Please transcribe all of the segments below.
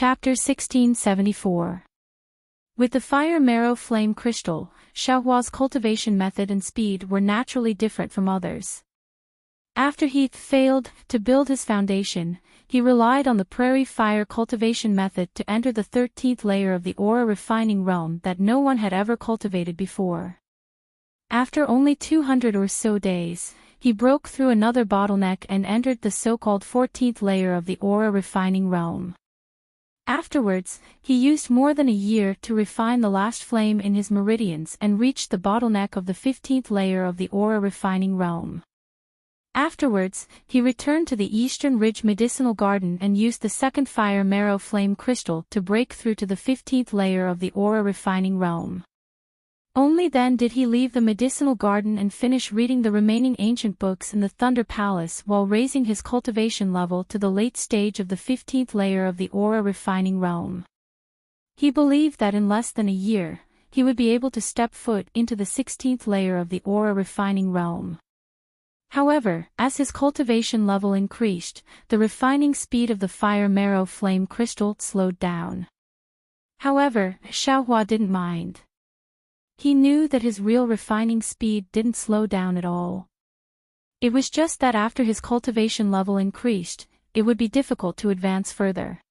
Chapter 1674. With the fire marrow flame crystal, Xiaohua's cultivation method and speed were naturally different from others. After he failed to build his foundation, he relied on the prairie fire cultivation method to enter the 13th layer of the aura refining realm that no one had ever cultivated before. After only 200 or so days, he broke through another bottleneck and entered the so-called 14th layer of the aura refining realm. Afterwards, he used more than a year to refine the last flame in his meridians and reached the bottleneck of the 15th layer of the aura refining realm. Afterwards, he returned to the Eastern Ridge Medicinal Garden and used the second fire marrow flame crystal to break through to the 15th layer of the aura refining realm. Only then did he leave the medicinal garden and finish reading the remaining ancient books in the Thunder Palace while raising his cultivation level to the late stage of the 15th layer of the aura refining realm. He believed that in less than a year, he would be able to step foot into the 16th layer of the aura refining realm. However, as his cultivation level increased, the refining speed of the fire marrow flame crystal slowed down. However, Xiaohua didn't mind. He knew that his real refining speed didn't slow down at all. It was just that after his cultivation level increased, it would be difficult to advance further.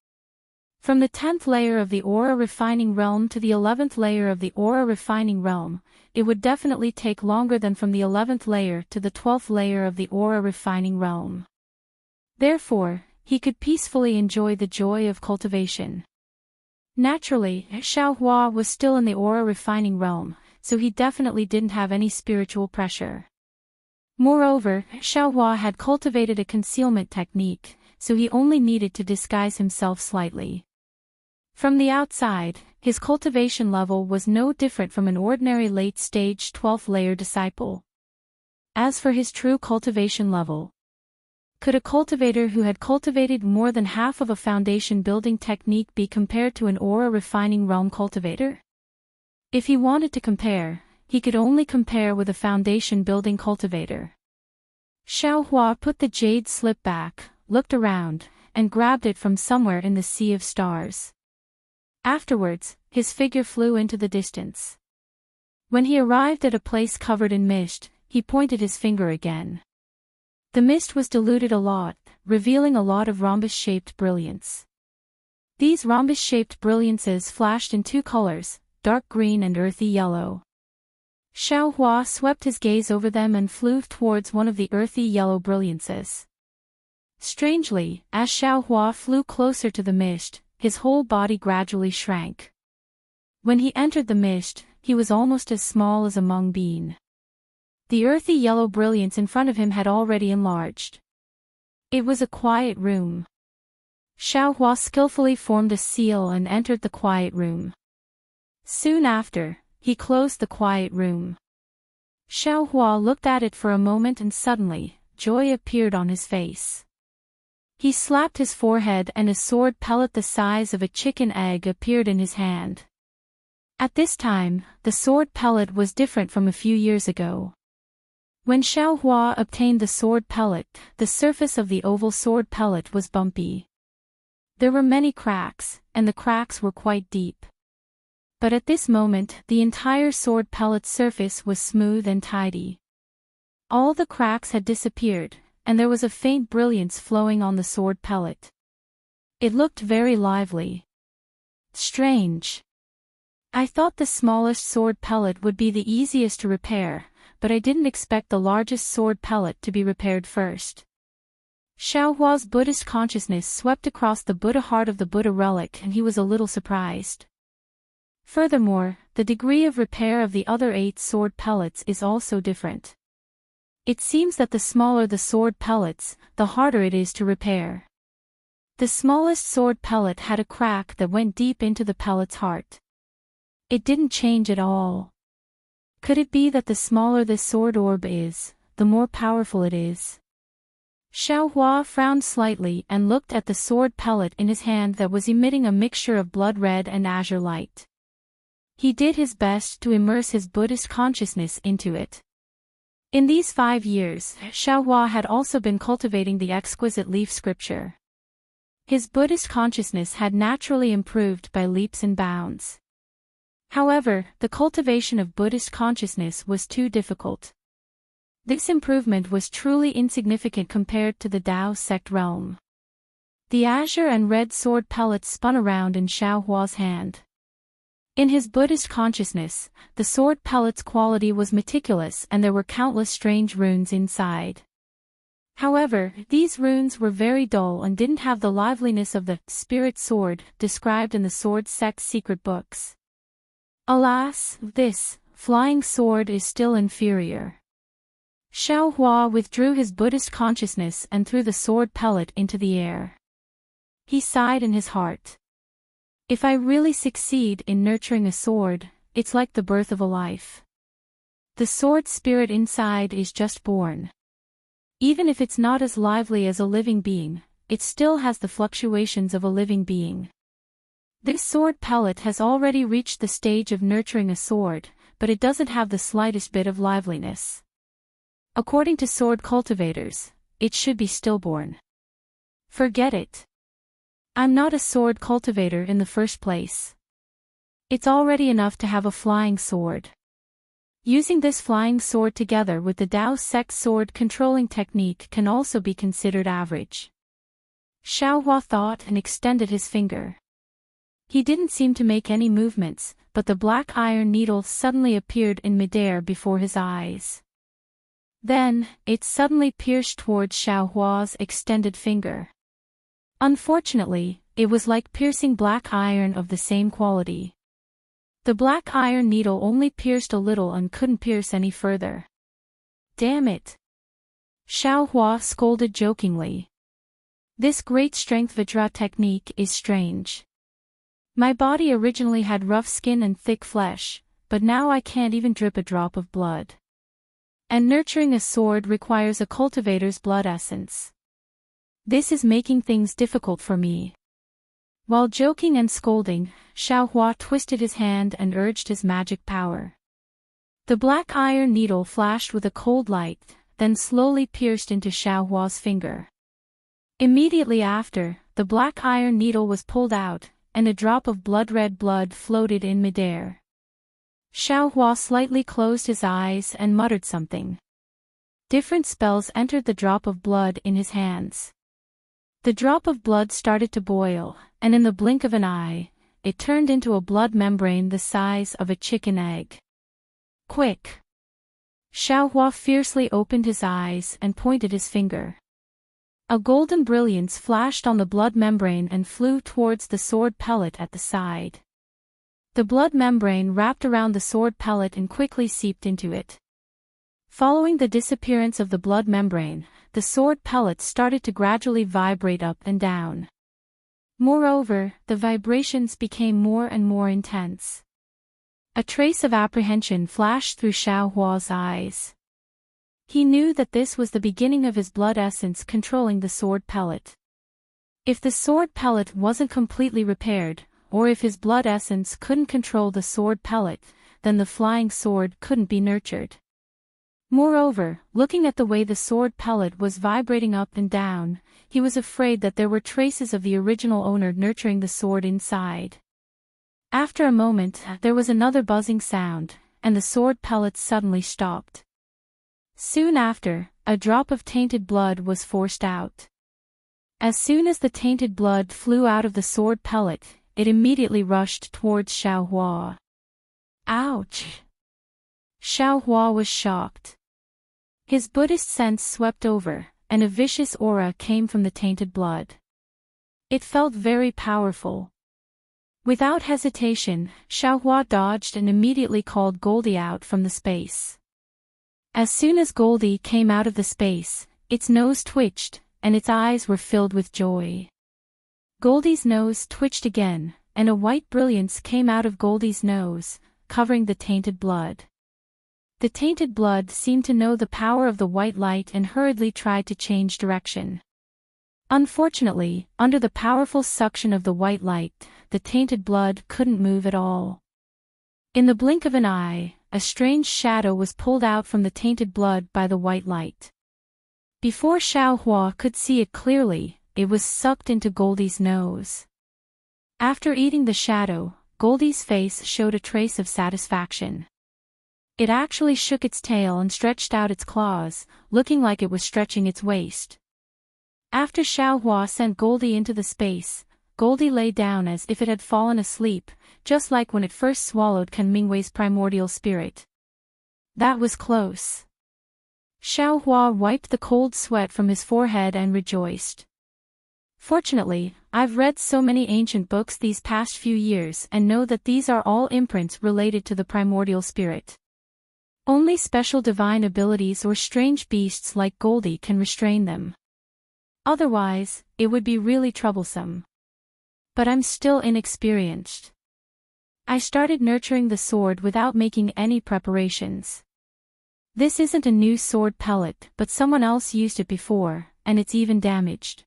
From the 10th layer of the aura refining realm to the 11th layer of the aura refining realm, it would definitely take longer than from the 11th layer to the 12th layer of the aura refining realm. Therefore, he could peacefully enjoy the joy of cultivation. Naturally, Xiaohua was still in the aura refining realm, so he definitely didn't have any spiritual pressure. Moreover, Xiaohua had cultivated a concealment technique, so he only needed to disguise himself slightly. From the outside, his cultivation level was no different from an ordinary late-stage 12th layer disciple. As for his true cultivation level, could a cultivator who had cultivated more than half of a foundation building technique be compared to an aura refining realm cultivator? If he wanted to compare, he could only compare with a foundation building cultivator. Xiaohua put the jade slip back, looked around, and grabbed it from somewhere in the sea of stars. Afterwards, his figure flew into the distance. When he arrived at a place covered in mist, he pointed his finger again. The mist was diluted a lot, revealing a lot of rhombus-shaped brilliance. These rhombus-shaped brilliances flashed in two colors, dark green and earthy yellow. Xiaohua swept his gaze over them and flew towards one of the earthy yellow brilliances. Strangely, as Xiaohua flew closer to the mist, his whole body gradually shrank. When he entered the mist, he was almost as small as a mung bean. The earthy yellow brilliance in front of him had already enlarged. It was a quiet room. Xiaohua skillfully formed a seal and entered the quiet room. Soon after, he closed the quiet room. Xiaohua looked at it for a moment and suddenly, joy appeared on his face. He slapped his forehead and a sword pellet the size of a chicken egg appeared in his hand. At this time, the sword pellet was different from a few years ago. When Xiaohua obtained the sword pellet, the surface of the oval sword pellet was bumpy. There were many cracks, and the cracks were quite deep. But at this moment, the entire sword pellet's surface was smooth and tidy. All the cracks had disappeared, and there was a faint brilliance flowing on the sword pellet. It looked very lively. Strange. I thought the smallest sword pellet would be the easiest to repair, but I didn't expect the largest sword pellet to be repaired first. Xiaohua's Buddhist consciousness swept across the Buddha heart of the Buddha relic and he was a little surprised. Furthermore, the degree of repair of the other 8 sword pellets is also different. It seems that the smaller the sword pellets, the harder it is to repair. The smallest sword pellet had a crack that went deep into the pellet's heart. It didn't change at all. Could it be that the smaller this sword orb is, the more powerful it is? Xiaohua frowned slightly and looked at the sword pellet in his hand that was emitting a mixture of blood red and azure light. He did his best to immerse his Buddhist consciousness into it. In these 5 years, Xiaohua had also been cultivating the exquisite leaf scripture. His Buddhist consciousness had naturally improved by leaps and bounds. However, the cultivation of Buddhist consciousness was too difficult. This improvement was truly insignificant compared to the Tao sect realm. The azure and red sword pellets spun around in Xiao Hua's hand. In his Buddhist consciousness, the sword pellet's quality was meticulous and there were countless strange runes inside. However, these runes were very dull and didn't have the liveliness of the spirit sword described in the sword sect's secret books. Alas, this flying sword is still inferior. Xiao Hua withdrew his Buddhist consciousness and threw the sword pellet into the air. He sighed in his heart. If I really succeed in nurturing a sword, it's like the birth of a life. The sword spirit inside is just born. Even if it's not as lively as a living being, it still has the fluctuations of a living being. This sword pellet has already reached the stage of nurturing a sword, but it doesn't have the slightest bit of liveliness. According to sword cultivators, it should be stillborn. Forget it. I'm not a sword cultivator in the first place. It's already enough to have a flying sword. Using this flying sword together with the Tao sect sword controlling technique can also be considered average. Xiao Hua thought and extended his finger. He didn't seem to make any movements, but the black iron needle suddenly appeared in midair before his eyes. Then, it suddenly pierced towards Xiao Hua's extended finger. Unfortunately, it was like piercing black iron of the same quality. The black iron needle only pierced a little and couldn't pierce any further. Damn it! Xiao Hua scolded jokingly. This great strength Vajra technique is strange. My body originally had rough skin and thick flesh, but now I can't even drip a drop of blood. And nurturing a sword requires a cultivator's blood essence. This is making things difficult for me. While joking and scolding, Xiao Hua twisted his hand and urged his magic power. The black iron needle flashed with a cold light, then slowly pierced into Xiao Hua's finger. Immediately after, the black iron needle was pulled out, and a drop of blood-red blood floated in midair. Xiao Hua slightly closed his eyes and muttered something. Different spells entered the drop of blood in his hands. The drop of blood started to boil, and in the blink of an eye, it turned into a blood membrane the size of a chicken egg. Quick! Xiao Hua fiercely opened his eyes and pointed his finger. A golden brilliance flashed on the blood membrane and flew towards the sword pellet at the side. The blood membrane wrapped around the sword pellet and quickly seeped into it. Following the disappearance of the blood membrane, the sword pellet started to gradually vibrate up and down. Moreover, the vibrations became more and more intense. A trace of apprehension flashed through Xiao Hua's eyes. He knew that this was the beginning of his blood essence controlling the sword pellet. If the sword pellet wasn't completely repaired, or if his blood essence couldn't control the sword pellet, then the flying sword couldn't be nurtured. Moreover, looking at the way the sword pellet was vibrating up and down, he was afraid that there were traces of the original owner nurturing the sword inside. After a moment, there was another buzzing sound, and the sword pellet suddenly stopped. Soon after, a drop of tainted blood was forced out. As soon as the tainted blood flew out of the sword pellet, it immediately rushed towards Xiao Hua. Ouch! Xiao Hua was shocked. His Buddhist sense swept over, and a vicious aura came from the tainted blood. It felt very powerful. Without hesitation, Xiao Hua dodged and immediately called Goldie out from the space. As soon as Goldie came out of the space, its nose twitched, and its eyes were filled with joy. Goldie's nose twitched again, and a white brilliance came out of Goldie's nose, covering the tainted blood. The tainted blood seemed to know the power of the white light and hurriedly tried to change direction. Unfortunately, under the powerful suction of the white light, the tainted blood couldn't move at all. In the blink of an eye, a strange shadow was pulled out from the tainted blood by the white light. Before Xiao Hua could see it clearly, it was sucked into Goldie's nose. After eating the shadow, Goldie's face showed a trace of satisfaction. It actually shook its tail and stretched out its claws, looking like it was stretching its waist. After Xiaohua sent Goldie into the space, Goldie lay down as if it had fallen asleep, just like when it first swallowed Kan Mingwei's primordial spirit. That was close. Xiaohua wiped the cold sweat from his forehead and rejoiced. Fortunately, I've read so many ancient books these past few years and know that these are all imprints related to the primordial spirit. Only special divine abilities or strange beasts like Goldie can restrain them. Otherwise, it would be really troublesome. But I'm still inexperienced. I started nurturing the sword without making any preparations. This isn't a new sword pellet, but someone else used it before, and it's even damaged.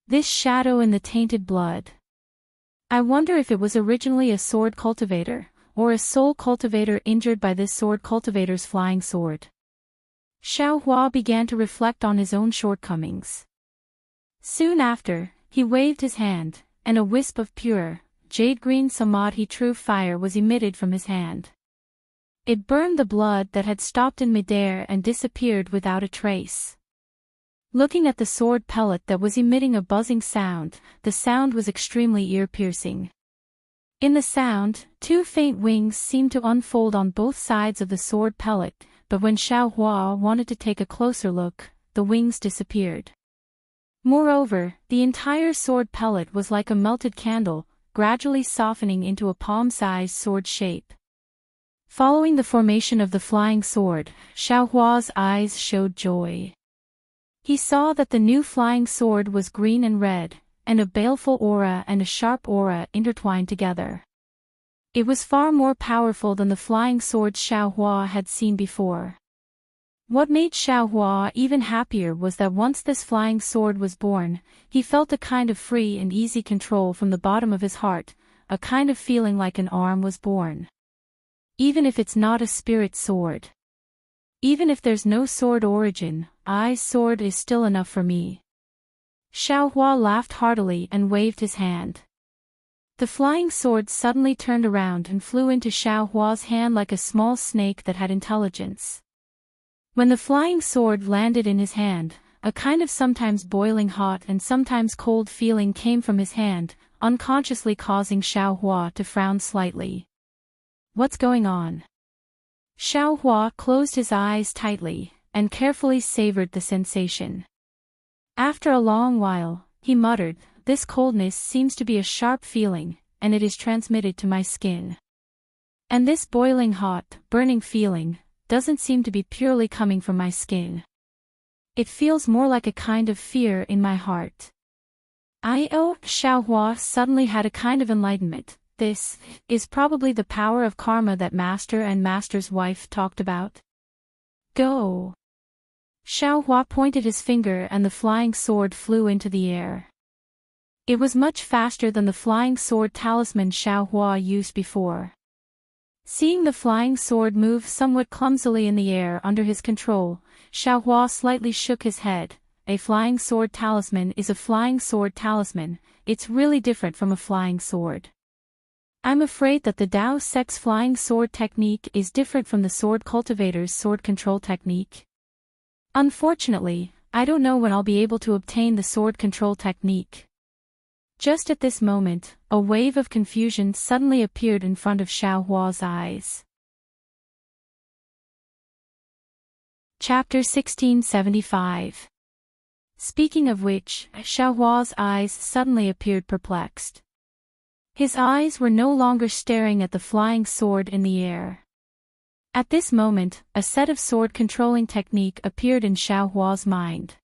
This shadow in the tainted blood. I wonder if it was originally a sword cultivator, or a soul cultivator injured by this sword cultivator's flying sword. Xiaohua began to reflect on his own shortcomings. Soon after, he waved his hand, and a wisp of pure, jade-green samadhi true fire was emitted from his hand. It burned the blood that had stopped in midair and disappeared without a trace. Looking at the sword pellet that was emitting a buzzing sound, the sound was extremely ear-piercing. In the sound, two faint wings seemed to unfold on both sides of the sword pellet, but when Xiaohua wanted to take a closer look, the wings disappeared. Moreover, the entire sword pellet was like a melted candle, gradually softening into a palm-sized sword shape. Following the formation of the flying sword, Xiaohua's eyes showed joy. He saw that the new flying sword was green and red, and a baleful aura and a sharp aura intertwined together. It was far more powerful than the flying swords Xiaohua had seen before. What made Xiaohua even happier was that once this flying sword was born, he felt a kind of free and easy control from the bottom of his heart, a kind of feeling like an arm was born. Even if it's not a spirit sword. Even if there's no sword origin, I's sword is still enough for me. Xiaohua laughed heartily and waved his hand. The flying sword suddenly turned around and flew into Xiaohua's hand like a small snake that had intelligence. When the flying sword landed in his hand, a kind of sometimes boiling hot and sometimes cold feeling came from his hand, unconsciously causing Xiaohua to frown slightly. What's going on? Xiaohua closed his eyes tightly, and carefully savored the sensation. After a long while, he muttered, "This coldness seems to be a sharp feeling, and it is transmitted to my skin. And this boiling hot, burning feeling, doesn't seem to be purely coming from my skin. It feels more like a kind of fear in my heart." Xiaohua suddenly had a kind of enlightenment. This is probably the power of karma that Master and Master's wife talked about. Go! Xiaohua pointed his finger and the flying sword flew into the air. It was much faster than the flying sword talisman Xiaohua used before. Seeing the flying sword move somewhat clumsily in the air under his control, Xiaohua slightly shook his head. A flying sword talisman is a flying sword talisman, it's really different from a flying sword. I'm afraid that the Dao Sect's flying sword technique is different from the sword cultivator's sword control technique. Unfortunately, I don't know when I'll be able to obtain the sword control technique. Just at this moment, a wave of confusion suddenly appeared in front of Xiaohua's eyes. Chapter 1675. Speaking of which, Xiaohua's eyes suddenly appeared perplexed. His eyes were no longer staring at the flying sword in the air. At this moment, a set of sword-controlling technique appeared in Xiaohua's mind.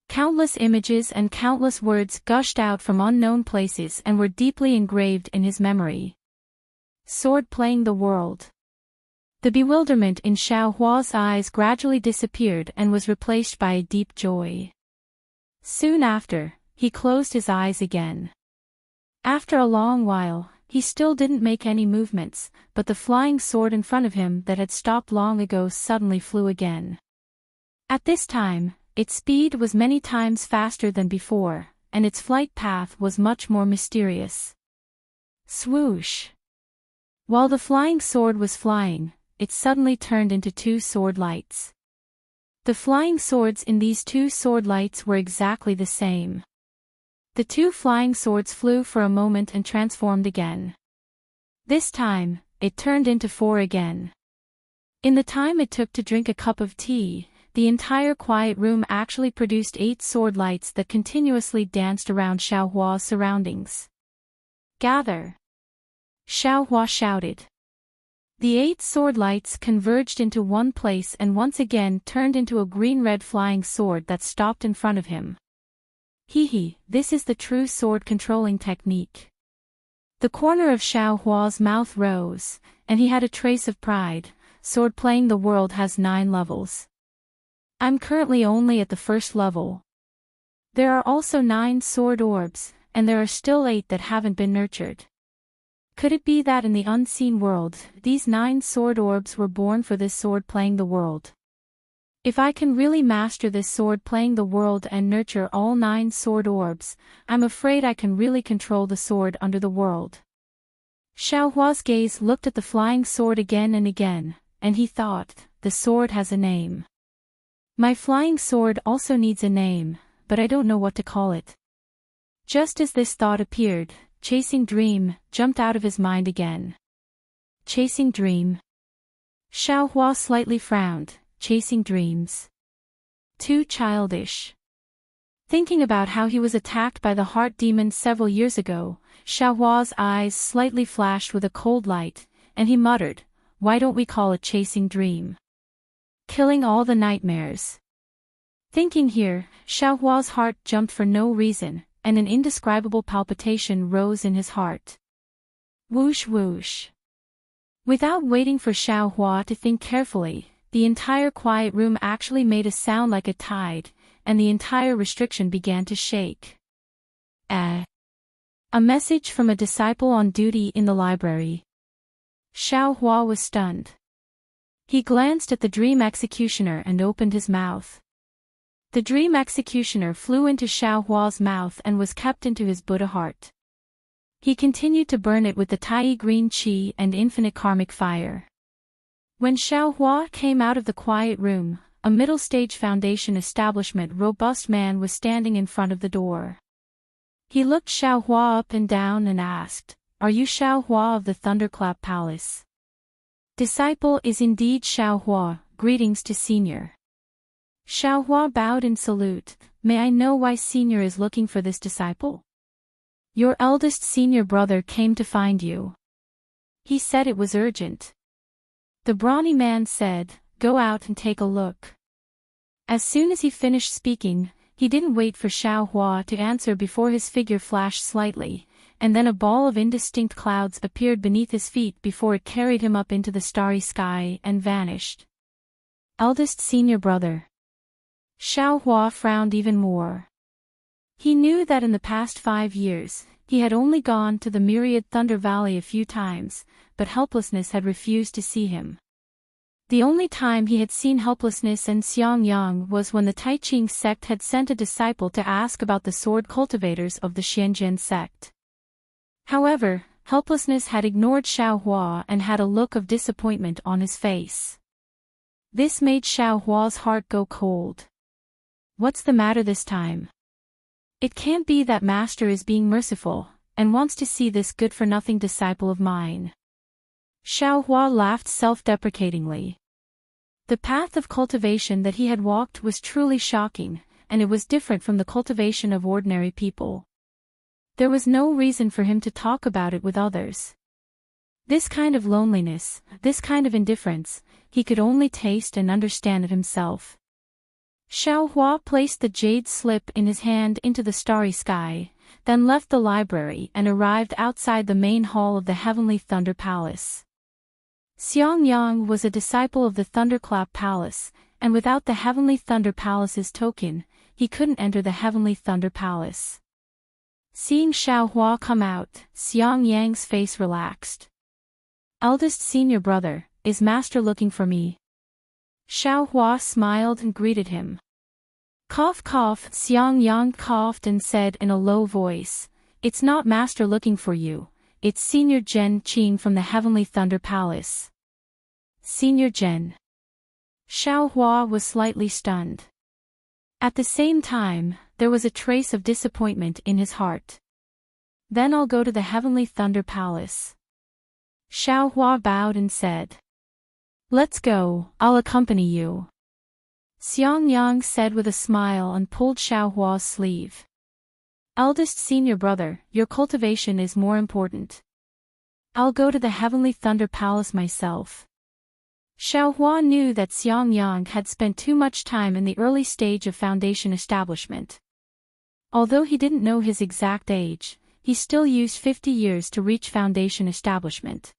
Countless images and countless words gushed out from unknown places and were deeply engraved in his memory. Sword playing the world. The bewilderment in Xiaohua's eyes gradually disappeared and was replaced by a deep joy. Soon after, he closed his eyes again. After a long while, he still didn't make any movements, but the flying sword in front of him that had stopped long ago suddenly flew again. At this time, Its speed was many times faster than before, and its flight path was much more mysterious. Swoosh! While the flying sword was flying, it suddenly turned into two sword lights. The flying swords in these two sword lights were exactly the same. The two flying swords flew for a moment and transformed again. This time, it turned into four again. In the time it took to drink a cup of tea, the entire quiet room actually produced 8 sword lights that continuously danced around Xiaohua's surroundings. Gather! Xiaohua shouted. The 8 sword lights converged into one place and once again turned into a green-red flying sword that stopped in front of him. Hee, this is the true sword controlling technique. The corner of Xiaohua's mouth rose, and he had a trace of pride. Sword playing the world has 9 levels. I'm currently only at the first level. There are also 9 sword orbs, and there are still 8 that haven't been nurtured. Could it be that in the unseen world, these 9 sword orbs were born for this sword playing the world? If I can really master this sword playing the world and nurture all 9 sword orbs, I'm afraid I can really control the sword under the world. Xiaohua's gaze looked at the flying sword again and again, and he thought, the sword has a name. My flying sword also needs a name, but I don't know what to call it. Just as this thought appeared, Chasing Dream jumped out of his mind again. Chasing Dream? Xiaohua slightly frowned. Chasing dreams. Too childish. Thinking about how he was attacked by the heart demon several years ago, Xiaohua's eyes slightly flashed with a cold light, and he muttered, why don't we call it Chasing Dream? Killing all the nightmares. Thinking here, Xiaohua's heart jumped for no reason, and an indescribable palpitation rose in his heart. Whoosh whoosh. Without waiting for Xiaohua to think carefully, the entire quiet room actually made a sound like a tide, and the entire restriction began to shake. A message from a disciple on duty in the library. Xiaohua was stunned. He glanced at the dream executioner and opened his mouth. The dream executioner flew into Xiaohua's mouth and was kept into his Buddha heart. He continued to burn it with the Tai green qi and infinite karmic fire. When Xiaohua came out of the quiet room, a middle-stage foundation establishment robust man was standing in front of the door. He looked Xiaohua up and down and asked, are you Xiaohua of the Thunderclap Palace? Disciple is indeed Xiaohua, greetings to Senior. Xiaohua bowed in salute, may I know why Senior is looking for this disciple? Your eldest senior brother came to find you. He said it was urgent. The brawny man said, go out and take a look. As soon as he finished speaking, he didn't wait for Xiaohua to answer before his figure flashed slightly, and then a ball of indistinct clouds appeared beneath his feet before it carried him up into the starry sky and vanished. Eldest senior brother. Xiaohua frowned even more. He knew that in the past 5 years, he had only gone to the myriad Thunder Valley a few times, but Helplessness had refused to see him. The only time he had seen Helplessness and Xiangyang was when the Taiqing sect had sent a disciple to ask about the sword cultivators of the Xianjian sect. However, Helplessness had ignored Xiaohua and had a look of disappointment on his face. This made Xiaohua's heart go cold. What's the matter this time? It can't be that Master is being merciful, and wants to see this good-for-nothing disciple of mine. Xiaohua laughed self-deprecatingly. The path of cultivation that he had walked was truly shocking, and it was different from the cultivation of ordinary people. There was no reason for him to talk about it with others. This kind of loneliness, this kind of indifference, he could only taste and understand it himself. Xiaohua placed the jade slip in his hand into the starry sky, then left the library and arrived outside the main hall of the Heavenly Thunder Palace. Xiangyang was a disciple of the Thunderclap Palace, and without the Heavenly Thunder Palace's token, he couldn't enter the Heavenly Thunder Palace. Seeing Xiaohua come out, Xiangyang's face relaxed. Eldest senior brother, is Master looking for me? Xiaohua smiled and greeted him. Cough cough, Xiang Yang coughed and said in a low voice, "It's not Master looking for you, it's Senior Zhen Qing from the Heavenly Thunder Palace." Senior Zhen. Xiao Hua was slightly stunned. At the same time, there was a trace of disappointment in his heart. "Then I'll go to the Heavenly Thunder Palace." Xiao Hua bowed and said, "Let's go, I'll accompany you." Xiang Yang said with a smile and pulled Xiao Hua's sleeve. "Eldest senior brother, your cultivation is more important. I'll go to the Heavenly Thunder Palace myself." Xiao Hua knew that Xiang Yang had spent too much time in the early stage of foundation establishment. Although he didn't know his exact age, he still used 50 years to reach foundation establishment.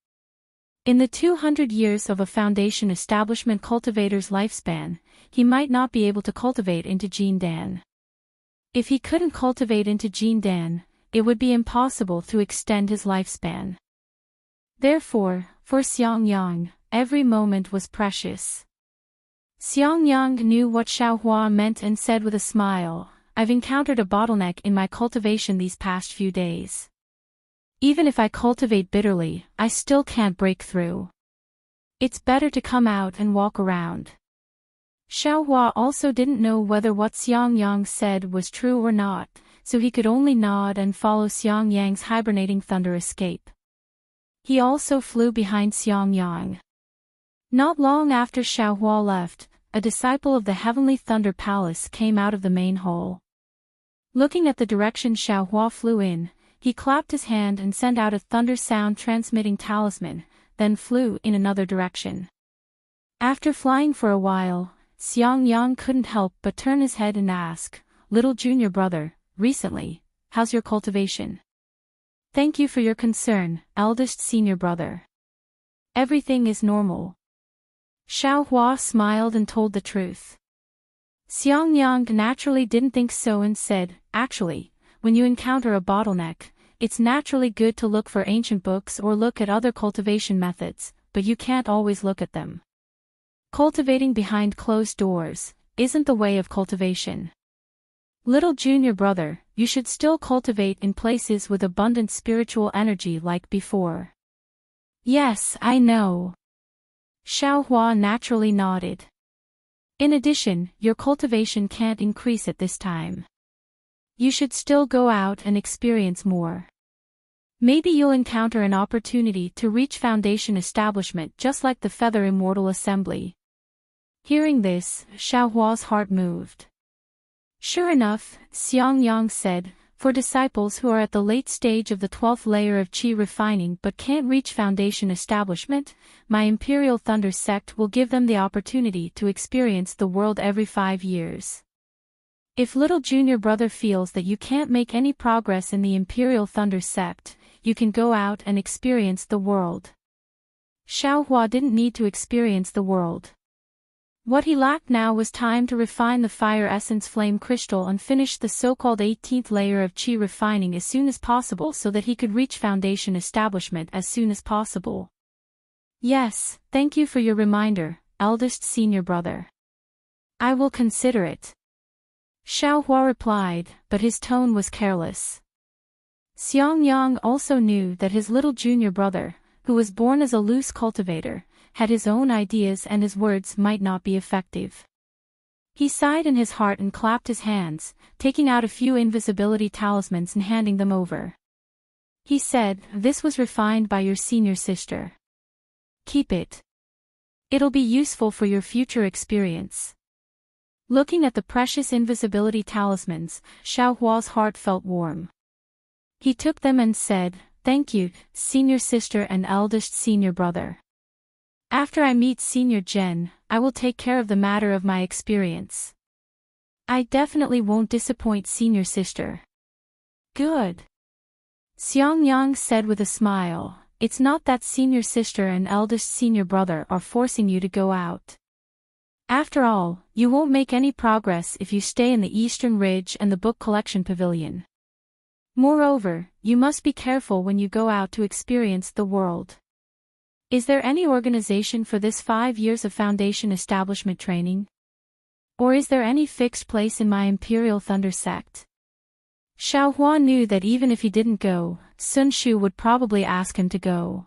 In the 200 years of a foundation establishment cultivator's lifespan, he might not be able to cultivate into Jindan. If he couldn't cultivate into Jindan, it would be impossible to extend his lifespan. Therefore, for Xiang Yang, every moment was precious. Xiang Yang knew what Xiao Hua meant and said with a smile, "I've encountered a bottleneck in my cultivation these past few days. Even if I cultivate bitterly, I still can't break through. It's better to come out and walk around." Xiao Hua also didn't know whether what Xiang Yang said was true or not, so he could only nod and follow Xiang Yang's hibernating thunder escape. He also flew behind Xiang Yang. Not long after Xiao Hua left, a disciple of the Heavenly Thunder Palace came out of the main hall. Looking at the direction Xiao Hua flew in, he clapped his hand and sent out a thunder sound transmitting talisman, then flew in another direction. After flying for a while, Xiang Yang couldn't help but turn his head and ask, "Little junior brother, recently, how's your cultivation?" "Thank you for your concern, eldest senior brother. Everything is normal." Xiao Hua smiled and told the truth. Xiang Yang naturally didn't think so and said, "Actually, when you encounter a bottleneck, it's naturally good to look for ancient books or look at other cultivation methods, but you can't always look at them. Cultivating behind closed doors isn't the way of cultivation. Little junior brother, you should still cultivate in places with abundant spiritual energy like before." "Yes, I know." Xiao Hua naturally nodded. "In addition, your cultivation can't increase at this time. You should still go out and experience more. Maybe you'll encounter an opportunity to reach foundation establishment just like the Feather Immortal Assembly." Hearing this, Xiao Hua's heart moved. "Sure enough," Xiang Yang said, "for disciples who are at the late stage of the 12th layer of qi refining but can't reach foundation establishment, my Imperial Thunder sect will give them the opportunity to experience the world every 5 years. If little junior brother feels that you can't make any progress in the Imperial Thunder sect, you can go out and experience the world." Xiao Hua didn't need to experience the world. What he lacked now was time to refine the fire essence flame crystal and finish the so-called 18th layer of qi refining as soon as possible so that he could reach foundation establishment as soon as possible. "Yes, thank you for your reminder, eldest senior brother. I will consider it." Xiao Hua replied, but his tone was careless. Xiang Yang also knew that his little junior brother, who was born as a loose cultivator, had his own ideas and his words might not be effective. He sighed in his heart and clapped his hands, taking out a few invisibility talismans and handing them over. He said, "This was refined by your senior sister. Keep it. It'll be useful for your future experience." Looking at the precious invisibility talismans, Xiao Hua's heart felt warm. He took them and said, "Thank you, senior sister and eldest senior brother. After I meet Senior Zhen, I will take care of the matter of my experience. I definitely won't disappoint senior sister." "Good." Xiang Yang said with a smile, "It's not that senior sister and eldest senior brother are forcing you to go out. After all, you won't make any progress if you stay in the Eastern Ridge and the Book Collection Pavilion. Moreover, you must be careful when you go out to experience the world. Is there any organization for this 5 years of foundation establishment training? Or is there any fixed place in my Imperial Thunder sect? Xiao Hua knew that even if he didn't go, Sun Shu would probably ask him to go.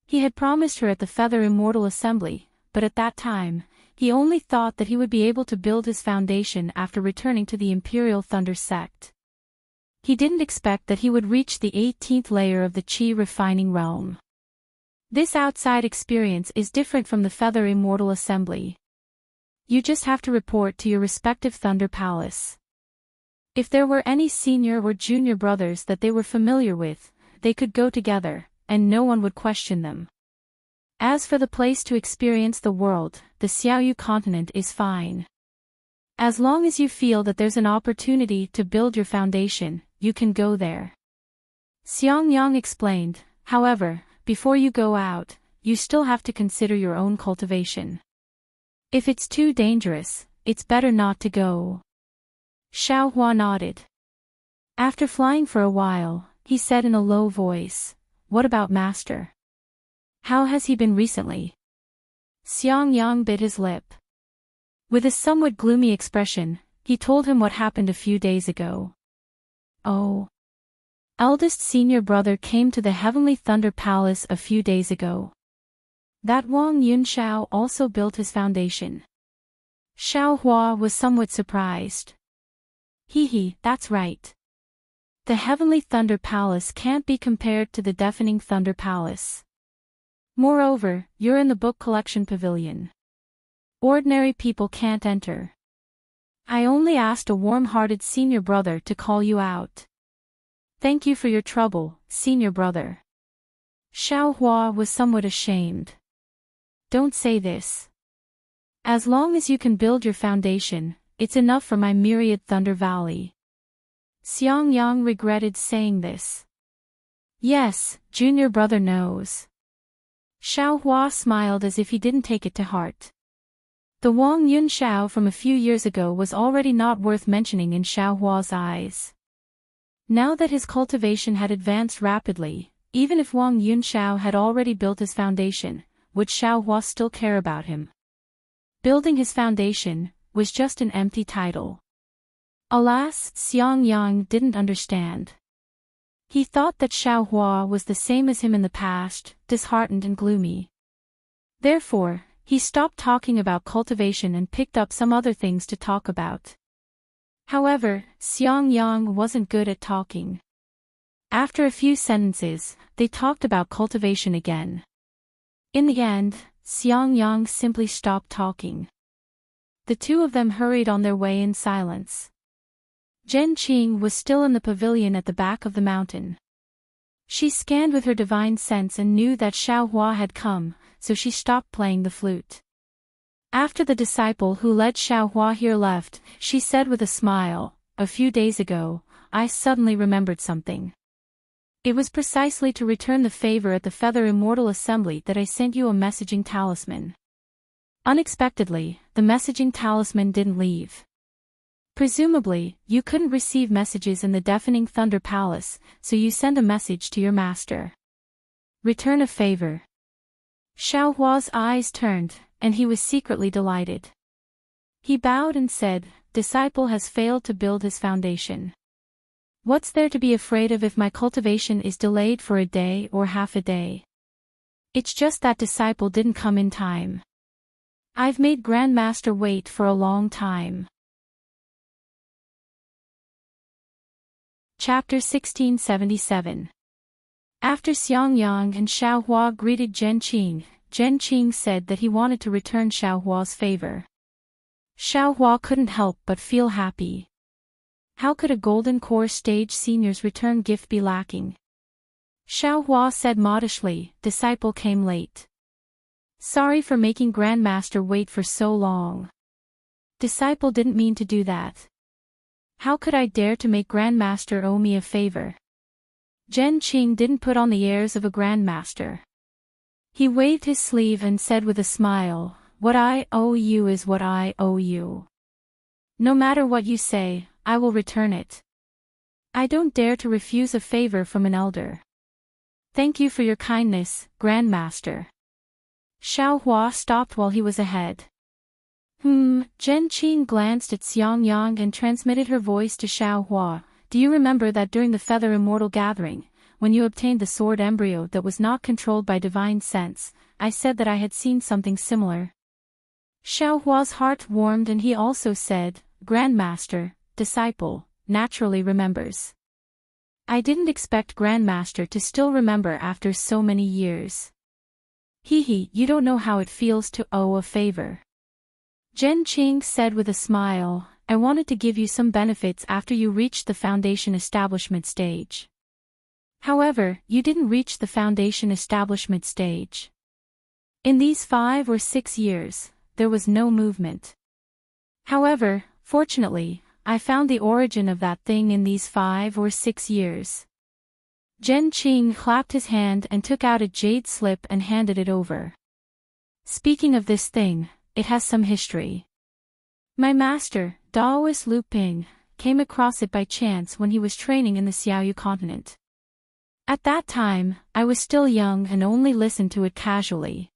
He had promised her at the Feather Immortal Assembly, but at that time, he only thought that he would be able to build his foundation after returning to the Imperial Thunder sect. He didn't expect that he would reach the 18th layer of the Qi refining realm. This outside experience is different from the Feather Immortal Assembly. You just have to report to your respective Thunder Palace. If there were any senior or junior brothers that they were familiar with, they could go together, and no one would question them. As for the place to experience the world, the Xiaoyu continent is fine. As long as you feel that there's an opportunity to build your foundation, you can go there. Xiang Yang explained, however, before you go out, you still have to consider your own cultivation. If it's too dangerous, it's better not to go. Xiao Hua nodded. After flying for a while, he said in a low voice, "What about Master? How has he been recently?" Xiang Yang bit his lip. With a somewhat gloomy expression, he told him what happened a few days ago. Oh. Eldest senior brother came to the Heavenly Thunder Palace a few days ago. That Wang Yunxiao also built his foundation. Xiao Hua was somewhat surprised. Hee, that's right. The Heavenly Thunder Palace can't be compared to the Deafening Thunder Palace. Moreover, you're in the book collection pavilion. Ordinary people can't enter. I only asked a warm-hearted senior brother to call you out. Thank you for your trouble, senior brother. Xiao Hua was somewhat ashamed. Don't say this. As long as you can build your foundation, it's enough for my myriad Thunder Valley. Xiang Yang regretted saying this. Yes, junior brother knows. Xiao Hua smiled as if he didn't take it to heart. The Wang Yunxiao from a few years ago was already not worth mentioning in Xiao Hua's eyes. Now that his cultivation had advanced rapidly, even if Wang Yunxiao had already built his foundation, would Xiao Hua still care about him? Building his foundation was just an empty title. Alas, Xiang Yang didn't understand. He thought that Xiao Hua was the same as him in the past, disheartened and gloomy. Therefore, he stopped talking about cultivation and picked up some other things to talk about. However, Xiang Yang wasn't good at talking. After a few sentences, they talked about cultivation again. In the end, Xiang Yang simply stopped talking. The two of them hurried on their way in silence. Zhen Qing was still in the pavilion at the back of the mountain. She scanned with her divine sense and knew that Xiao Hua had come, so she stopped playing the flute. After the disciple who led Xiao Hua here left, she said with a smile, "A few days ago, I suddenly remembered something. It was precisely to return the favor at the Feather Immortal Assembly that I sent you a messaging talisman." Unexpectedly, the messaging talisman didn't leave. Presumably, you couldn't receive messages in the Deafening Thunder Palace, so you send a message to your master. Return a favor. Xiao Hua's eyes turned, and he was secretly delighted. He bowed and said, "Disciple has failed to build his foundation. What's there to be afraid of if my cultivation is delayed for a day or half a day? It's just that disciple didn't come in time. I've made Grandmaster wait for a long time." Chapter 1677. After Xiang Yang and Xiao Hua greeted Zhen Qing said that he wanted to return Xiao Hua's favor. Xiao Hua couldn't help but feel happy. How could a Golden Core Stage Senior's return gift be lacking? Xiao Hua said modestly, "Disciple came late. Sorry for making Grandmaster wait for so long. Disciple didn't mean to do that. How could I dare to make Grandmaster owe me a favor?" Zhen Qing didn't put on the airs of a Grandmaster. He waved his sleeve and said with a smile, "What I owe you is what I owe you. No matter what you say, I will return it. I don't dare to refuse a favor from an elder. Thank you for your kindness, Grandmaster." Xiao Hua stopped while he was ahead. Zhen Qing glanced at Xiang Yang and transmitted her voice to Xiao Hua. Do you remember that during the Feather Immortal Gathering, when you obtained the sword embryo that was not controlled by divine sense, I said that I had seen something similar? Xiao Hua's heart warmed and he also said, Grandmaster, disciple, naturally remembers. I didn't expect Grandmaster to still remember after so many years. You don't know how it feels to owe a favor. Zhen Qing said with a smile, I wanted to give you some benefits after you reached the foundation establishment stage. However, you didn't reach the foundation establishment stage. In these 5 or 6 years, there was no movement. However, fortunately, I found the origin of that thing in these 5 or 6 years. Zhen Qing clapped his hand and took out a jade slip and handed it over. Speaking of this thing, it has some history. My master, Daoist Lu Ping, came across it by chance when he was training in the Xiaoyu continent. At that time, I was still young and only listened to it casually.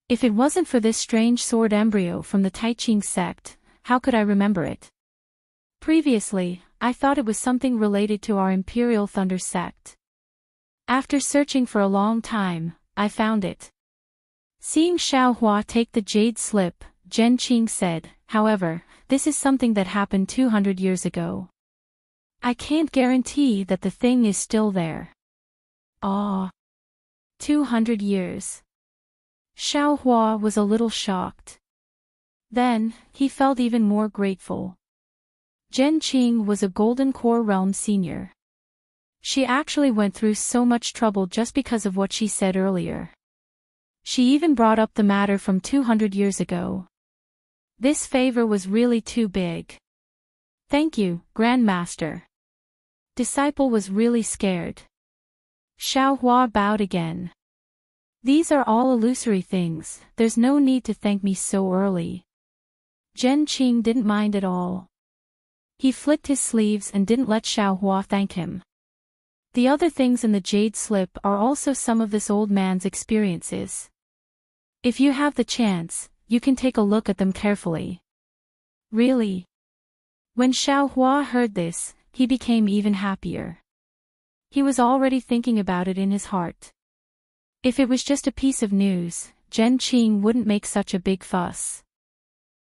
If it wasn't for this strange sword embryo from the Taiqing sect, how could I remember it? Previously, I thought it was something related to our Imperial Thunder sect. After searching for a long time, I found it. Seeing Xiao Hua take the jade slip, Zhen Qing said, however, this is something that happened 200 years ago. I can't guarantee that the thing is still there. 200 years. Xiao Hua was a little shocked. Then, he felt even more grateful. Zhen Qing was a Golden Core Realm senior. She actually went through so much trouble just because of what she said earlier. She even brought up the matter from 200 years ago. This favor was really too big. Thank you, Grandmaster. Disciple was really scared. Xiao Hua bowed again. These are all illusory things, there's no need to thank me so early. Zhen Qing didn't mind at all. He flicked his sleeves and didn't let Xiao Hua thank him. The other things in the jade slip are also some of this old man's experiences. If you have the chance, you can take a look at them carefully. Really? When Xiao Hua heard this, he became even happier. He was already thinking about it in his heart. If it was just a piece of news, Zhen Qing wouldn't make such a big fuss.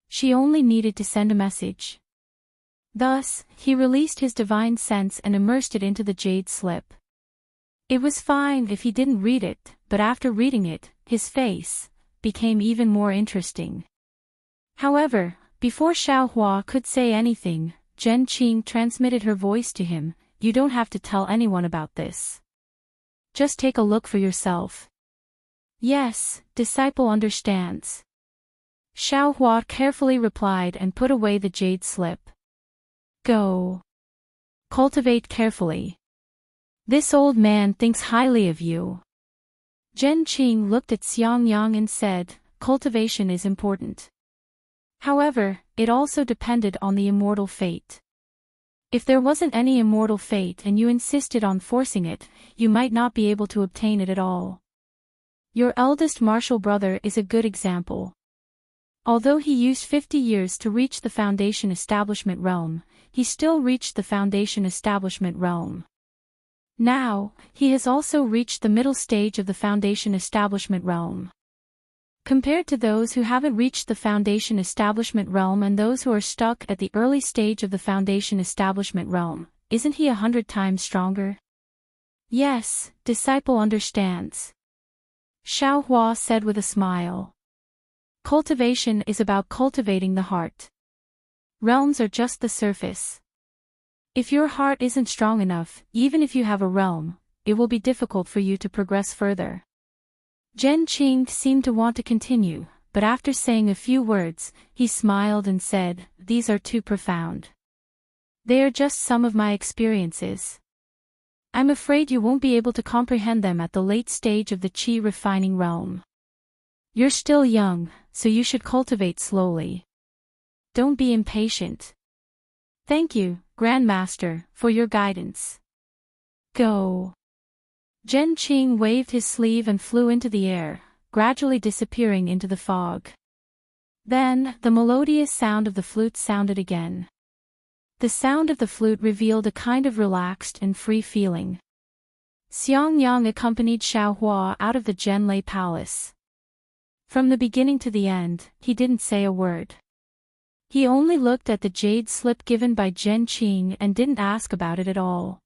She only needed to send a message. Thus, he released his divine sense and immersed it into the jade slip. It was fine if he didn't read it, but after reading it, his face became even more interesting. However, before Xiao Hua could say anything, Zhen Qing transmitted her voice to him, you don't have to tell anyone about this. Just take a look for yourself. Yes, disciple understands. Xiao Hua carefully replied and put away the jade slip. Go. Cultivate carefully. This old man thinks highly of you. Zhen Qing looked at Xiang Yang and said, cultivation is important. However, it also depended on the immortal fate. If there wasn't any immortal fate and you insisted on forcing it, you might not be able to obtain it at all. Your eldest martial brother is a good example. Although he used 50 years to reach the Foundation Establishment Realm, he still reached the Foundation Establishment Realm. Now, he has also reached the middle stage of the Foundation Establishment Realm. Compared to those who haven't reached the Foundation Establishment Realm and those who are stuck at the early stage of the Foundation Establishment Realm, isn't he 100 times stronger? Yes, disciple understands. Xiao Hua said with a smile. Cultivation is about cultivating the heart. Realms are just the surface. If your heart isn't strong enough, even if you have a realm, it will be difficult for you to progress further. Zhen Qing seemed to want to continue, but after saying a few words, he smiled and said, these are too profound. They are just some of my experiences. I'm afraid you won't be able to comprehend them at the late stage of the Qi refining realm. You're still young, so you should cultivate slowly. Don't be impatient. Thank you, Grandmaster, for your guidance. Go. Zhen Qing waved his sleeve and flew into the air, gradually disappearing into the fog. Then, the melodious sound of the flute sounded again. The sound of the flute revealed a kind of relaxed and free feeling. Xiang Yang accompanied Xiaohua out of the Zhenlei Palace. From the beginning to the end, he didn't say a word. He only looked at the jade slip given by Zhen Qing and didn't ask about it at all.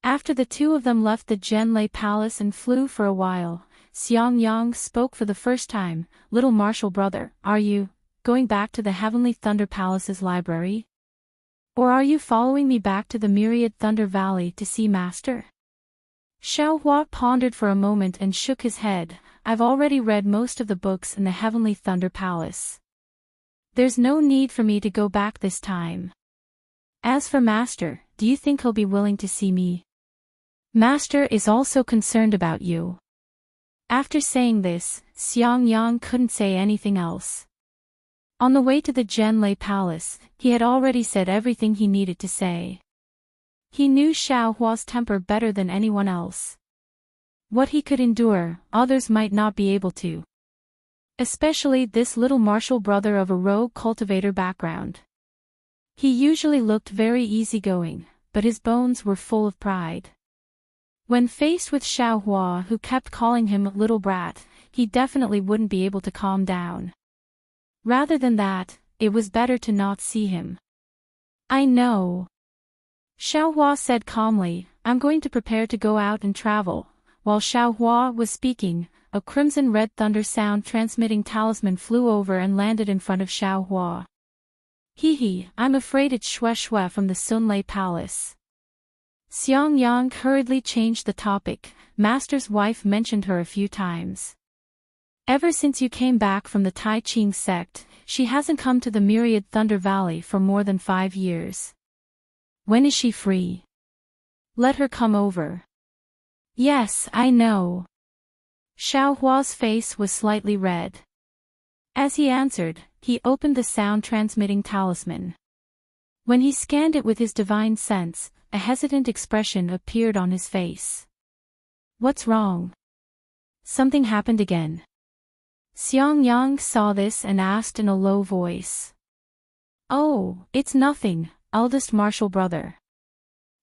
After the two of them left the Zhenlei Palace and flew for a while, Xiang Yang spoke for the first time. "Little martial brother, are you going back to the Heavenly Thunder Palace's library? Or are you following me back to the Myriad Thunder Valley to see Master?" Xiaohua pondered for a moment and shook his head. "I've already read most of the books in the Heavenly Thunder Palace. There's no need for me to go back this time. As for Master, do you think he'll be willing to see me? Master is also concerned about you." After saying this, Xiang Yang couldn't say anything else. On the way to the Zhenlei Palace, he had already said everything he needed to say. He knew Xiaohua's temper better than anyone else. What he could endure, others might not be able to. Especially this little martial brother of a rogue cultivator background. He usually looked very easygoing, but his bones were full of pride. When faced with Xiaohua, who kept calling him little brat, he definitely wouldn't be able to calm down. Rather than that, it was better to not see him. "I know," Xiaohua said calmly. "I'm going to prepare to go out and travel." While Xiaohua was speaking, a crimson-red thunder sound transmitting talisman flew over and landed in front of Xiaohua. "Hee, I'm afraid it's Xue from the Sunlei Palace." Xiang Yang hurriedly changed the topic. "Master's wife mentioned her a few times. Ever since you came back from the Tai Ching sect, she hasn't come to the Myriad Thunder Valley for more than 5 years. When is she free? Let her come over." "Yes, I know." Xiaohua's face was slightly red. As he answered, he opened the sound-transmitting talisman. When he scanned it with his divine sense, a hesitant expression appeared on his face. "What's wrong? Something happened again?" Xiang Yang saw this and asked in a low voice. "Oh, it's nothing, eldest martial brother."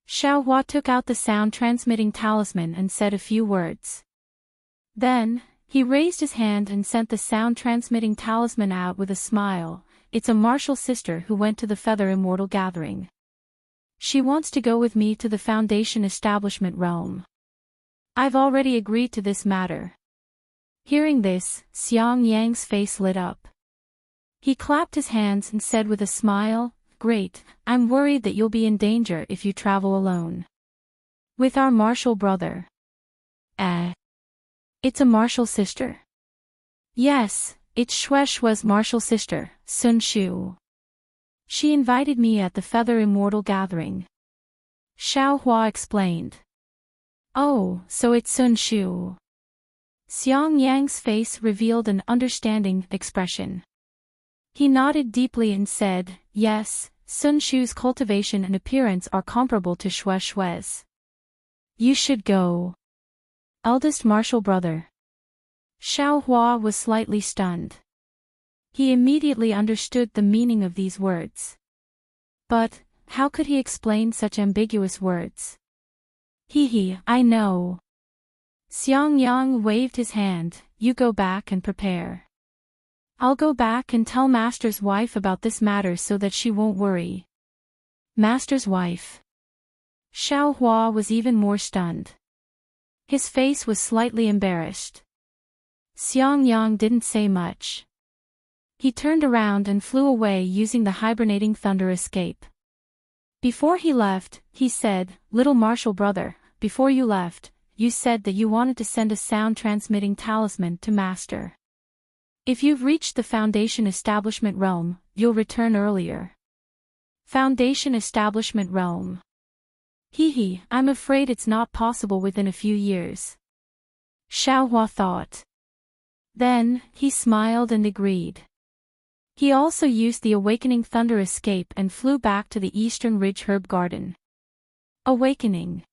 Xiaohua took out the sound-transmitting talisman and said a few words. Then, he raised his hand and sent the sound-transmitting talisman out with a smile. "It's a martial sister who went to the Feather Immortal Gathering. She wants to go with me to the Foundation Establishment Realm. I've already agreed to this matter." Hearing this, Xiang Yang's face lit up. He clapped his hands and said with a smile, "Great, I'm worried that you'll be in danger if you travel alone. With our martial brother." It's a martial sister?" "Yes, it's Xue's martial sister, Sun Shu. She invited me at the Feather Immortal Gathering." Xiaohua explained. "Oh, so it's Sun Shu." Xiang Yang's face revealed an understanding expression. He nodded deeply and said, "Yes, Sun Shu's cultivation and appearance are comparable to Xue's. You should go. Eldest martial brother." Xiaohua was slightly stunned. He immediately understood the meaning of these words. But, how could he explain such ambiguous words? I know." Xiang Yang waved his hand. "You go back and prepare. I'll go back and tell Master's wife about this matter so that she won't worry." Master's wife? Xiaohua was even more stunned. His face was slightly embarrassed. Xiang Yang didn't say much. He turned around and flew away using the hibernating thunder escape. Before he left, he said, "Little martial brother, before you left, you said that you wanted to send a sound-transmitting talisman to Master. If you've reached the Foundation Establishment Realm, you'll return earlier." Foundation Establishment Realm. I'm afraid it's not possible within a few years. Xiaohua thought. Then, he smiled and agreed. He also used the Awakening Thunder Escape and flew back to the Eastern Ridge Herb Garden. Awakening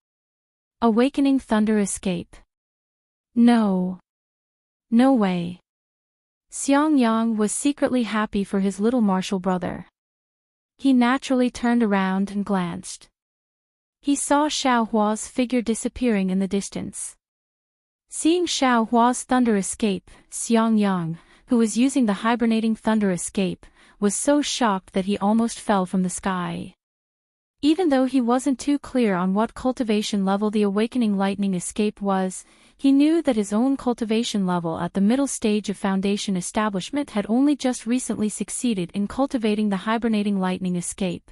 Thunder Escape. No. No way. Xiangyang was secretly happy for his little martial brother. He naturally turned around and glanced. He saw Xiaohua's figure disappearing in the distance. Seeing Xiaohua's thunder escape, Xiangyang, who was using the hibernating thunder escape, was so shocked that he almost fell from the sky. Even though he wasn't too clear on what cultivation level the awakening lightning escape was, he knew that his own cultivation level at the middle stage of foundation establishment had only just recently succeeded in cultivating the hibernating lightning escape.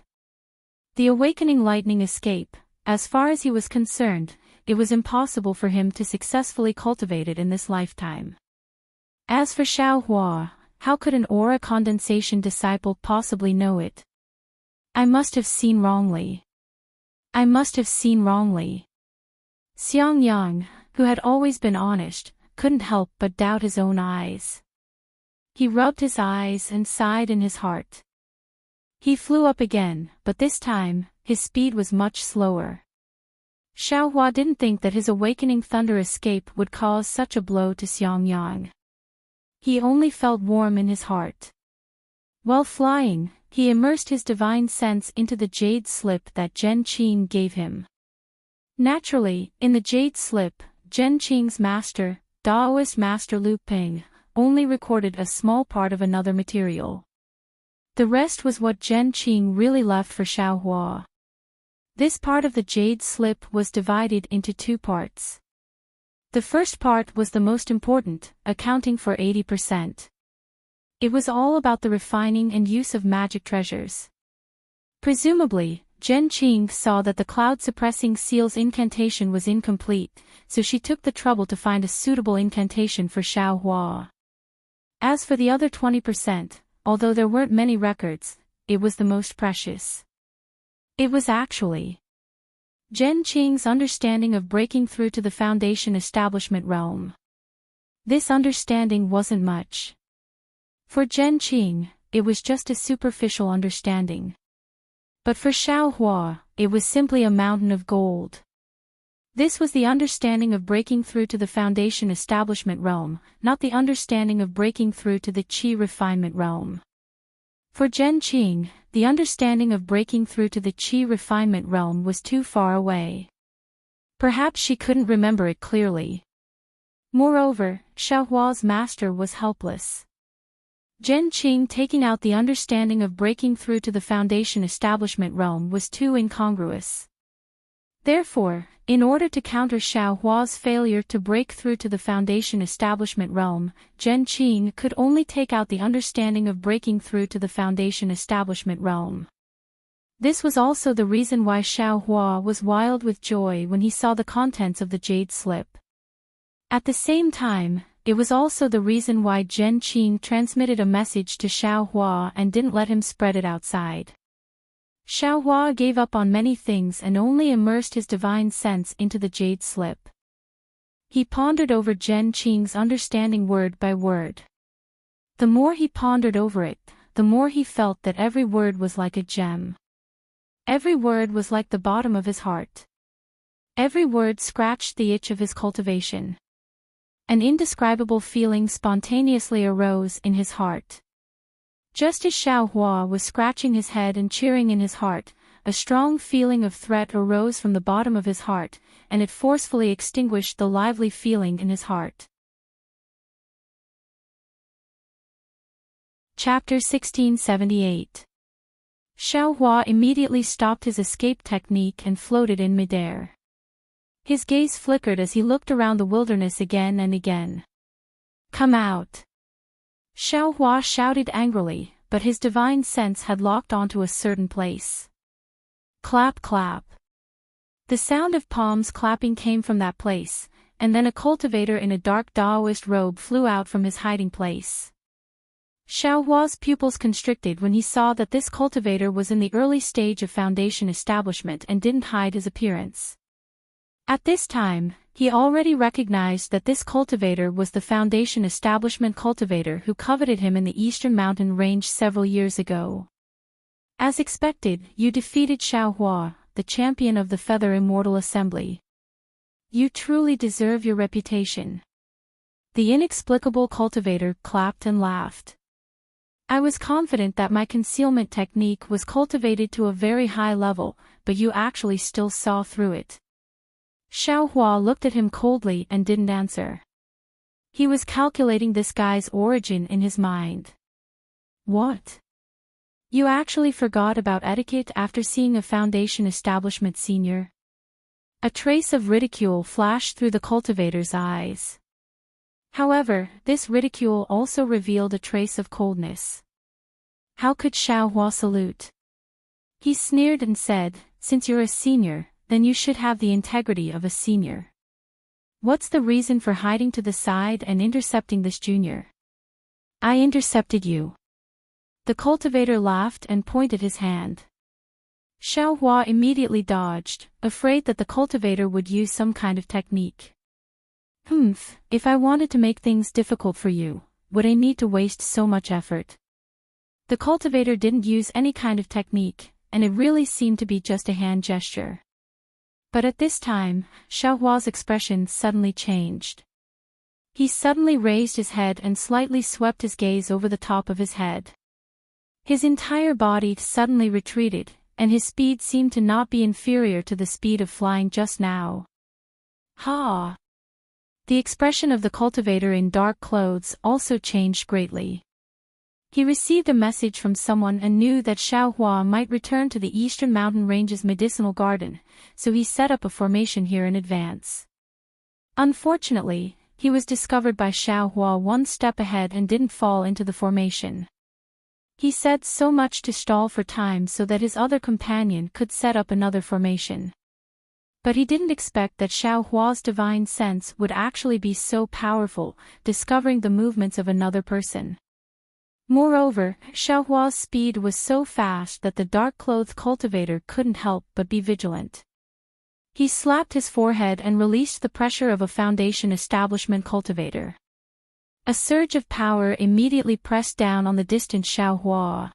The awakening lightning escape, as far as he was concerned, it was impossible for him to successfully cultivate it in this lifetime. As for Xiaohua, how could an aura condensation disciple possibly know it? I must have seen wrongly. I must have seen wrongly. Xiangyang, who had always been honest, couldn't help but doubt his own eyes. He rubbed his eyes and sighed in his heart. He flew up again, but this time, his speed was much slower. Xiaohua didn't think that his awakening thunder escape would cause such a blow to Xiangyang. He only felt warm in his heart. While flying, he immersed his divine sense into the jade slip that Zhen Qing gave him. Naturally, in the jade slip, Zhen Qing's master, Daoist master Lu Ping, only recorded a small part of another material. The rest was what Zhen Qing really left for Xiaohua. This part of the jade slip was divided into two parts. The first part was the most important, accounting for 80%. It was all about the refining and use of magic treasures. Presumably, Zhen Qing saw that the cloud-suppressing seal's incantation was incomplete, so she took the trouble to find a suitable incantation for Xiaohua. As for the other 20%, although there weren't many records, it was the most precious. It was actually Zhen Qing's understanding of breaking through to the foundation establishment realm. This understanding wasn't much. For Zhen Qing, it was just a superficial understanding. But for Xiaohua, it was simply a mountain of gold. This was the understanding of breaking through to the foundation establishment realm, not the understanding of breaking through to the qi refinement realm. For Zhen Qing, the understanding of breaking through to the qi refinement realm was too far away. Perhaps she couldn't remember it clearly. Moreover, Xiaohua's master was helpless. Zhen Qing taking out the understanding of breaking through to the foundation establishment realm was too incongruous. Therefore, in order to counter Xiaohua's failure to break through to the foundation establishment realm, Zhen Qing could only take out the understanding of breaking through to the foundation establishment realm. This was also the reason why Xiaohua was wild with joy when he saw the contents of the jade slip. At the same time, it was also the reason why Zhen Qing transmitted a message to Xiaohua and didn't let him spread it outside. Xiaohua gave up on many things and only immersed his divine sense into the jade slip. He pondered over Zhen Qing's understanding word by word. The more he pondered over it, the more he felt that every word was like a gem. Every word was like the bottom of his heart. Every word scratched the itch of his cultivation. An indescribable feeling spontaneously arose in his heart. Just as Xiaohua was scratching his head and cheering in his heart, a strong feeling of threat arose from the bottom of his heart, and it forcefully extinguished the lively feeling in his heart. Chapter 1678. Xiaohua immediately stopped his escape technique and floated in midair. His gaze flickered as he looked around the wilderness again and again. "Come out!" Xiaohua shouted angrily, but his divine sense had locked onto a certain place. Clap clap. The sound of palms clapping came from that place, and then a cultivator in a dark Daoist robe flew out from his hiding place. Xiaohua's pupils constricted when he saw that this cultivator was in the early stage of foundation establishment and didn't hide his appearance. At this time, he already recognized that this cultivator was the foundation establishment cultivator who coveted him in the eastern mountain range several years ago. As expected, you defeated Xiaohua, the champion of the Feather Immortal Assembly. You truly deserve your reputation. The inexplicable cultivator clapped and laughed. I was confident that my concealment technique was cultivated to a very high level, but you actually still saw through it. Xiaohua looked at him coldly and didn't answer. He was calculating this guy's origin in his mind. What? You actually forgot about etiquette after seeing a Foundation establishment senior? A trace of ridicule flashed through the cultivator's eyes. However, this ridicule also revealed a trace of coldness. How could Xiaohua salute? He sneered and said, since you're a senior, then you should have the integrity of a senior. What's the reason for hiding to the side and intercepting this junior? I intercepted you. The cultivator laughed and pointed his hand. Xiaohua immediately dodged, afraid that the cultivator would use some kind of technique. If I wanted to make things difficult for you, would I need to waste so much effort? The cultivator didn't use any kind of technique, and it really seemed to be just a hand gesture. But at this time, Xiaohua's expression suddenly changed. He suddenly raised his head and slightly swept his gaze over the top of his head. His entire body suddenly retreated, and his speed seemed to not be inferior to the speed of flying just now. Ha! The expression of the cultivator in dark clothes also changed greatly. He received a message from someone and knew that Xiaohua might return to the Eastern Mountain Range's medicinal garden, so he set up a formation here in advance. Unfortunately, he was discovered by Xiaohua one step ahead and didn't fall into the formation. He said so much to stall for time so that his other companion could set up another formation. But he didn't expect that Xiaohua's divine sense would actually be so powerful, discovering the movements of another person. Moreover, Xiaohua's speed was so fast that the dark-clothed cultivator couldn't help but be vigilant. He slapped his forehead and released the pressure of a Foundation establishment cultivator. A surge of power immediately pressed down on the distant Xiaohua.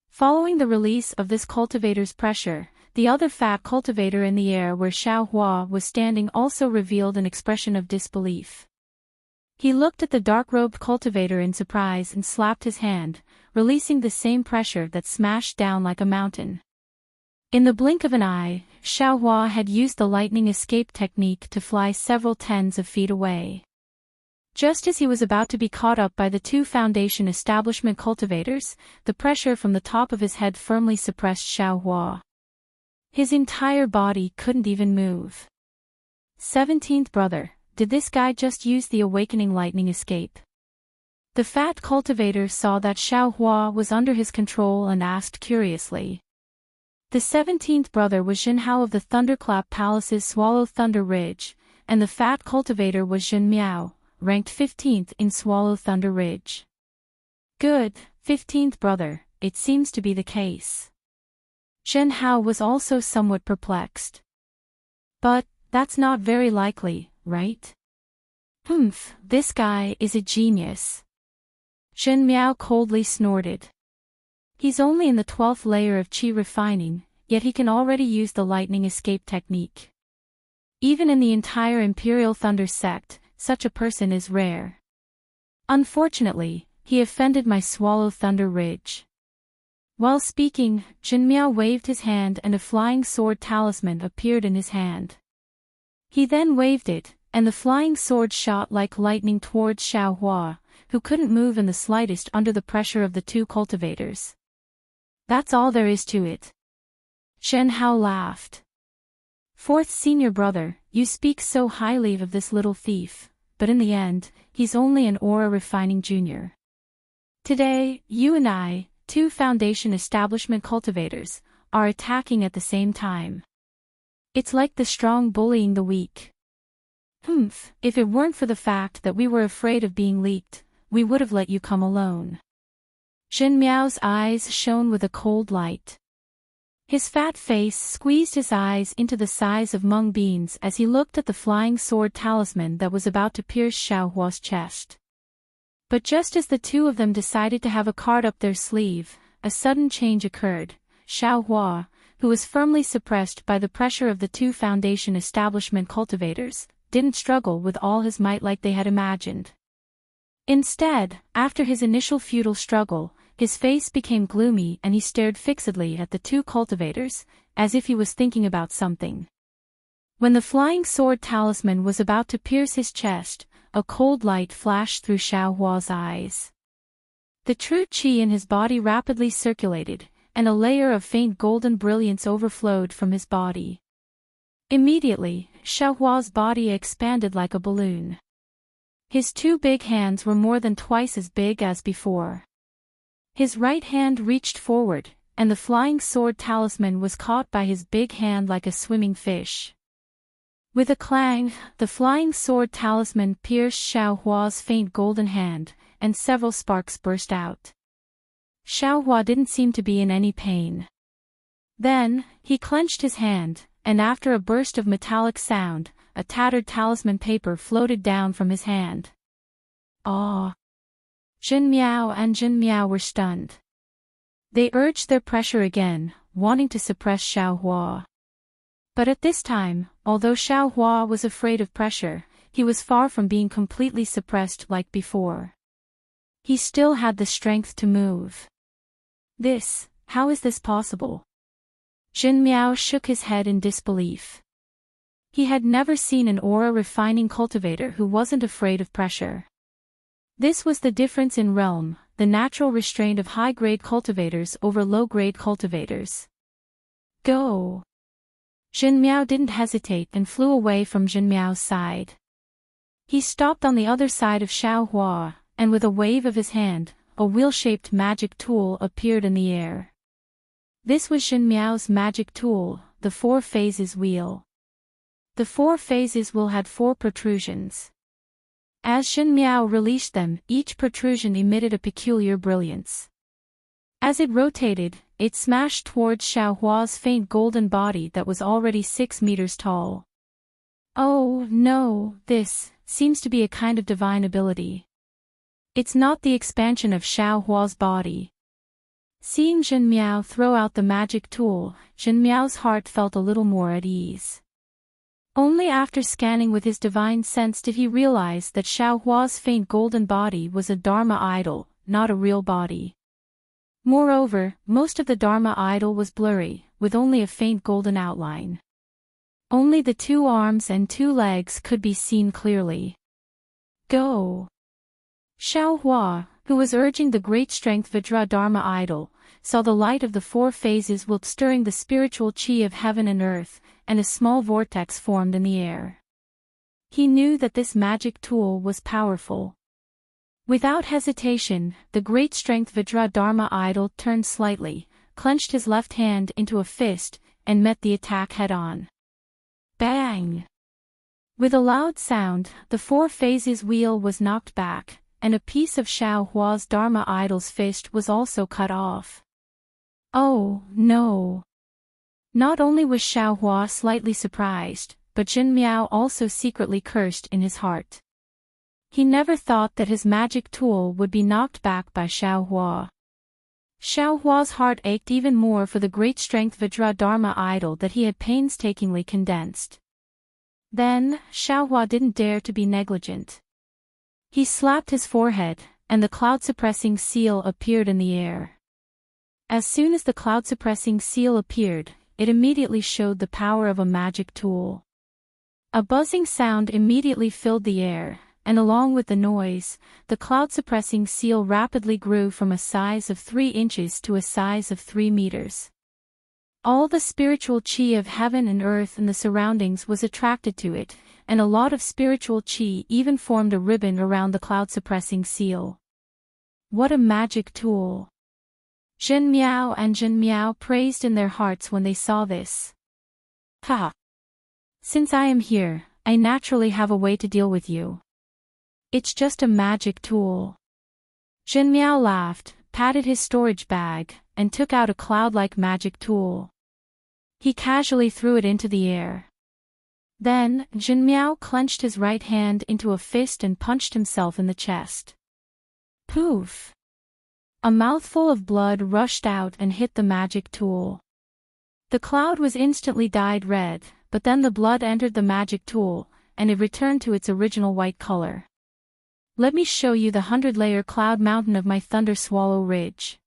Following the release of this cultivator's pressure, the other fat cultivator in the air where Xiaohua was standing also revealed an expression of disbelief. He looked at the dark-robed cultivator in surprise and slapped his hand, releasing the same pressure that smashed down like a mountain. In the blink of an eye, Xiaohua had used the lightning escape technique to fly several tens of feet away. Just as he was about to be caught up by the two Foundation establishment cultivators, the pressure from the top of his head firmly suppressed Xiaohua. His entire body couldn't even move. 17th brother, did this guy just use the awakening lightning escape? The fat cultivator saw that Xiaohua was under his control and asked curiously. The 17th brother was Jinhao of the Thunderclap Palace's Swallow Thunder Ridge, and the fat cultivator was Jin Miao, ranked 15th in Swallow Thunder Ridge. Good, 15th brother, it seems to be the case. Jinhao was also somewhat perplexed. But, that's not very likely, right? This guy is a genius. Jin Miao coldly snorted. He's only in the 12th layer of qi refining, yet he can already use the lightning escape technique. Even in the entire Imperial Thunder sect, such a person is rare. Unfortunately, he offended my Swallow Thunder Ridge. While speaking, Jin Miao waved his hand and a flying sword talisman appeared in his hand. He then waved it, and the flying sword shot like lightning towards Xiaohua, who couldn't move in the slightest under the pressure of the two cultivators. That's all there is to it. Shen Hao laughed. Fourth senior brother, you speak so highly of this little thief, but in the end, he's only an aura refining junior. Today, you and I, two Foundation establishment cultivators, are attacking at the same time. It's like the strong bullying the weak. If it weren't for the fact that we were afraid of being leaked, we would have let you come alone. Jin Miao's eyes shone with a cold light. His fat face squeezed his eyes into the size of mung beans as he looked at the flying sword talisman that was about to pierce Xiaohua's chest. But just as the two of them decided to have a card up their sleeve, a sudden change occurred. Xiaohua, who was firmly suppressed by the pressure of the two Foundation establishment cultivators, didn't struggle with all his might like they had imagined. Instead, after his initial futile struggle, his face became gloomy and he stared fixedly at the two cultivators, as if he was thinking about something. When the flying sword talisman was about to pierce his chest, a cold light flashed through Xiaohua's eyes. The true qi in his body rapidly circulated, and a layer of faint golden brilliance overflowed from his body. Immediately, Xiaohua's body expanded like a balloon. His two big hands were more than twice as big as before. His right hand reached forward, and the flying sword talisman was caught by his big hand like a swimming fish. With a clang, the flying sword talisman pierced Xiaohua's faint golden hand, and several sparks burst out. Xiaohua didn't seem to be in any pain. Then, he clenched his hand, and after a burst of metallic sound, a tattered talisman paper floated down from his hand. Ah! Jin Miao and Jin Miao were stunned. They urged their pressure again, wanting to suppress Xiaohua. But at this time, although Xiaohua was afraid of pressure, he was far from being completely suppressed like before. He still had the strength to move. How is this possible? Jin Miao shook his head in disbelief. He had never seen an aura-refining cultivator who wasn't afraid of pressure. This was the difference in realm, the natural restraint of high-grade cultivators over low-grade cultivators. Go! Jin Miao didn't hesitate and flew away from Jin Miao's side. He stopped on the other side of Xiaohua, and with a wave of his hand, a wheel-shaped magic tool appeared in the air. This was Jin Miao's magic tool, the Four Phases Wheel. The Four Phases Wheel had 4 protrusions. As Jin Miao released them, each protrusion emitted a peculiar brilliance. As it rotated, it smashed towards Xiaohua's faint golden body that was already 6 meters tall. Oh, no, this seems to be a kind of divine ability. It's not the expansion of Xiaohua's body. Seeing Jin Miao throw out the magic tool, Jin Miao's heart felt a little more at ease. Only after scanning with his divine sense did he realize that Xiaohua's faint golden body was a Dharma idol, not a real body. Moreover, most of the Dharma idol was blurry, with only a faint golden outline. Only the 2 arms and 2 legs could be seen clearly. Go! Xiaohua, who was urging the great strength Vajra Dharma idol, saw the light of the 4 phases wilt stirring the spiritual qi of heaven and earth, and a small vortex formed in the air. He knew that this magic tool was powerful. Without hesitation, the great strength Vajra Dharma idol turned slightly, clenched his left hand into a fist, and met the attack head-on. Bang! With a loud sound, the 4 phases wheel was knocked back, and a piece of Xiaohua's Dharma idol's fist was also cut off. Oh, no! Not only was Xiaohua slightly surprised, but Jin Miao also secretly cursed in his heart. He never thought that his magic tool would be knocked back by Xiaohua. Xiaohua's heart ached even more for the great strength Vajra Dharma idol that he had painstakingly condensed. Then, Xiaohua didn't dare to be negligent. He slapped his forehead, and the cloud-suppressing seal appeared in the air. As soon as the cloud-suppressing seal appeared, it immediately showed the power of a magic tool. A buzzing sound immediately filled the air, and along with the noise, the cloud-suppressing seal rapidly grew from a size of 3 inches to a size of 3 meters. All the spiritual qi of heaven and earth and the surroundings was attracted to it, and a lot of spiritual qi even formed a ribbon around the cloud-suppressing seal. What a magic tool! Jin Miao and Jin Miao praised in their hearts when they saw this. Ha! Since I am here, I naturally have a way to deal with you. It's just a magic tool. Jin Miao laughed, patted his storage bag, and took out a cloud-like magic tool. He casually threw it into the air. Then, Jin Miao clenched his right hand into a fist and punched himself in the chest. Poof! A mouthful of blood rushed out and hit the magic tool. The cloud was instantly dyed red, but then the blood entered the magic tool, and it returned to its original white color. "Let me show you the 100-layer cloud mountain of my Thunder Swallow Ridge."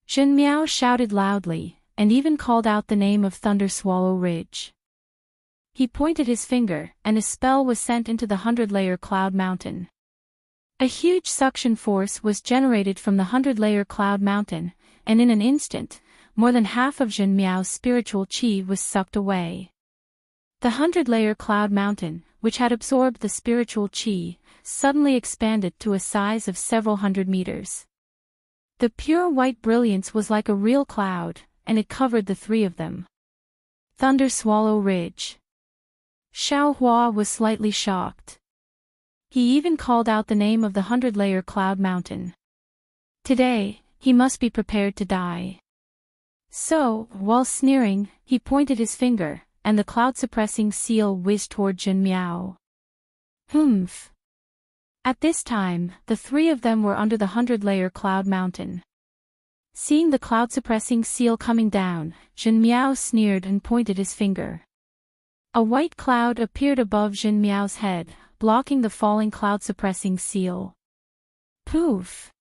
Zhen Miao shouted loudly, and even called out the name of Thunder Swallow Ridge. He pointed his finger, and a spell was sent into the 100-layer cloud mountain. A huge suction force was generated from the 100-layer cloud mountain, and in an instant, more than half of Zhen Miao's spiritual qi was sucked away. The 100-layer cloud mountain, which had absorbed the spiritual qi, suddenly expanded to a size of several hundred meters. The pure white brilliance was like a real cloud, and it covered the three of them. Thunder Swallow Ridge. Xiao Hua was slightly shocked. He even called out the name of the 100-layer cloud mountain. Today, he must be prepared to die. So, while sneering, he pointed his finger, and the cloud-suppressing seal whizzed toward Zhen Miao. Humph! At this time, the three of them were under the 100-layer cloud mountain. Seeing the cloud-suppressing seal coming down, Zhen Miao sneered and pointed his finger. A white cloud appeared above Zhen Miao's head, blocking the falling cloud-suppressing seal. Poof!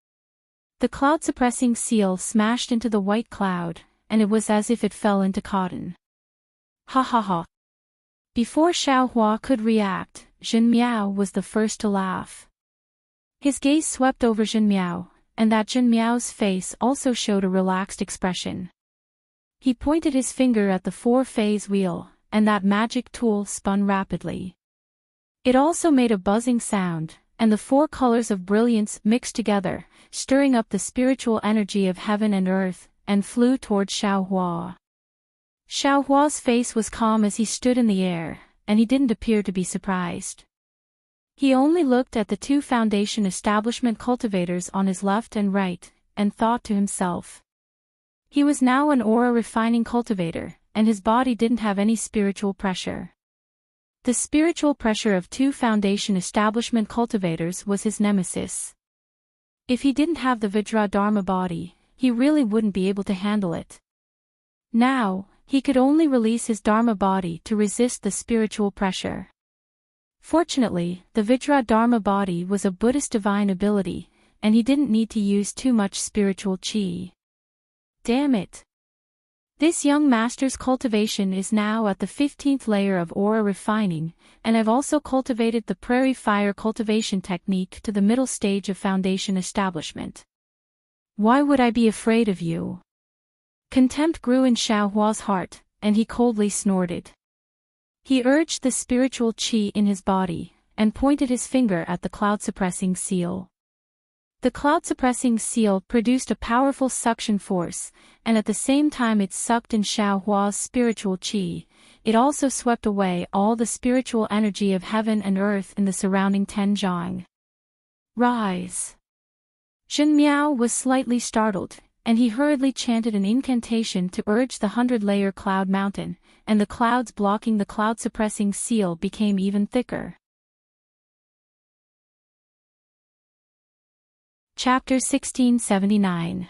The cloud-suppressing seal smashed into the white cloud, and it was as if it fell into cotton. Ha ha ha! Before Xiao Hua could react, Zhen Miao was the first to laugh. His gaze swept over Zhen Miao, and that Zhen Miao's face also showed a relaxed expression. He pointed his finger at the 4-phase wheel, and that magic tool spun rapidly. It also made a buzzing sound, and the 4 colors of brilliance mixed together, stirring up the spiritual energy of heaven and earth, and flew toward Xiao Hua. Xiao Hua's face was calm as he stood in the air, and he didn't appear to be surprised. He only looked at the 2 foundation establishment cultivators on his left and right, and thought to himself. He was now an aura refining cultivator, and his body didn't have any spiritual pressure. The spiritual pressure of 2 foundation establishment cultivators was his nemesis. If he didn't have the Vajra Dharma body, he really wouldn't be able to handle it. Now, he could only release his Dharma body to resist the spiritual pressure. Fortunately, the Vajra Dharma body was a Buddhist divine ability, and he didn't need to use too much spiritual qi. Damn it! This young master's cultivation is now at the 15th layer of aura refining, and I've also cultivated the prairie fire cultivation technique to the middle stage of foundation establishment. Why would I be afraid of you? Contempt grew in Xiao Hua's heart, and he coldly snorted. He urged the spiritual qi in his body, and pointed his finger at the cloud-suppressing seal. The cloud-suppressing seal produced a powerful suction force, and at the same time it sucked in Xiao Hua's spiritual qi, it also swept away all the spiritual energy of heaven and earth in the surrounding Tenjiang. Rise! Zhen Miao was slightly startled, and he hurriedly chanted an incantation to urge the 100-layer cloud mountain, and the clouds blocking the cloud-suppressing seal became even thicker. Chapter 1679.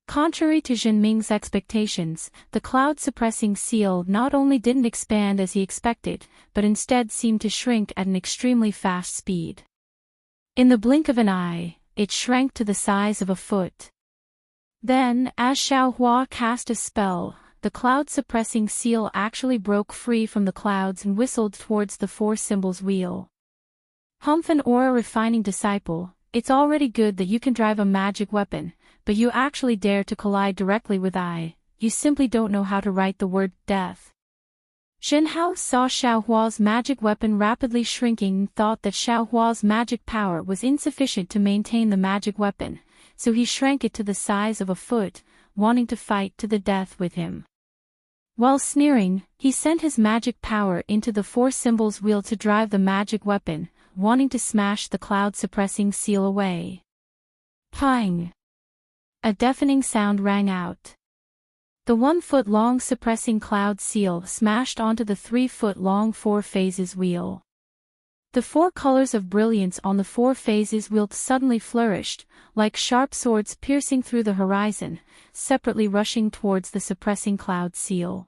Contrary to Zhen Ming's expectations, the cloud-suppressing seal not only didn't expand as he expected, but instead seemed to shrink at an extremely fast speed. In the blink of an eye, it shrank to the size of a foot. Then, as Xiao Hua cast a spell, the cloud-suppressing seal actually broke free from the clouds and whistled towards the 4 symbols wheel. Humph, an aura refining disciple, it's already good that you can drive a magic weapon, but you actually dare to collide directly with I, you simply don't know how to write the word death. Zhen Hao saw Xiao Hua's magic weapon rapidly shrinking and thought that Xiao Hua's magic power was insufficient to maintain the magic weapon, so he shrank it to the size of a foot, wanting to fight to the death with him. While sneering, he sent his magic power into the 4 symbols wheel to drive the magic weapon, wanting to smash the cloud-suppressing seal away. Pang! A deafening sound rang out. The 1-foot-long suppressing cloud seal smashed onto the 3-foot-long 4 phases wheel. The 4 colors of brilliance on the 4 phases wheel suddenly flourished, like sharp swords piercing through the horizon, separately rushing towards the suppressing cloud seal.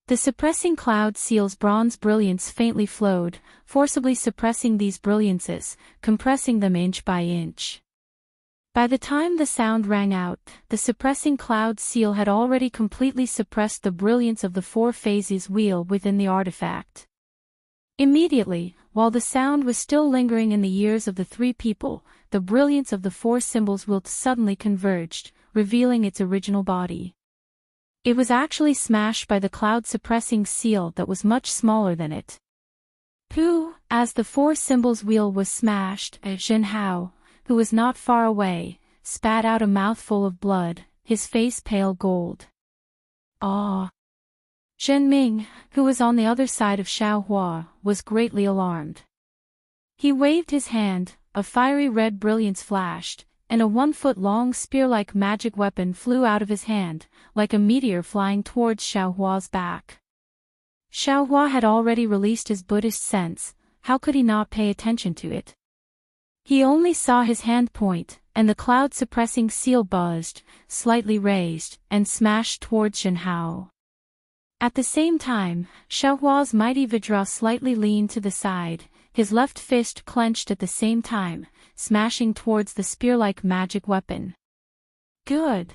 The suppressing cloud seal's bronze brilliance faintly flowed, forcibly suppressing these brilliances, compressing them inch by inch. By the time the sound rang out, the suppressing cloud seal had already completely suppressed the brilliance of the four phases wheel within the artifact. Immediately, while the sound was still lingering in the ears of the three people, the brilliance of the four symbols wheel suddenly converged, revealing its original body. It was actually smashed by the cloud-suppressing seal that was much smaller than it. Pooh! As the four symbols wheel was smashed, Zhen Hao, who was not far away, spat out a mouthful of blood, his face pale gold. Ah! Zhen Ming, who was on the other side of Xiaohua, was greatly alarmed. He waved his hand, a fiery red brilliance flashed, and a 1-foot-long spear-like magic weapon flew out of his hand, like a meteor flying towards Xiaohua's back. Xiaohua had already released his Buddhist sense, how could he not pay attention to it? He only saw his hand point, and the cloud-suppressing seal buzzed, slightly raised, and smashed towards Zhen Hao. At the same time, Xiaohua's mighty Vajra slightly leaned to the side, his left fist clenched at the same time, smashing towards the spear-like magic weapon. Good.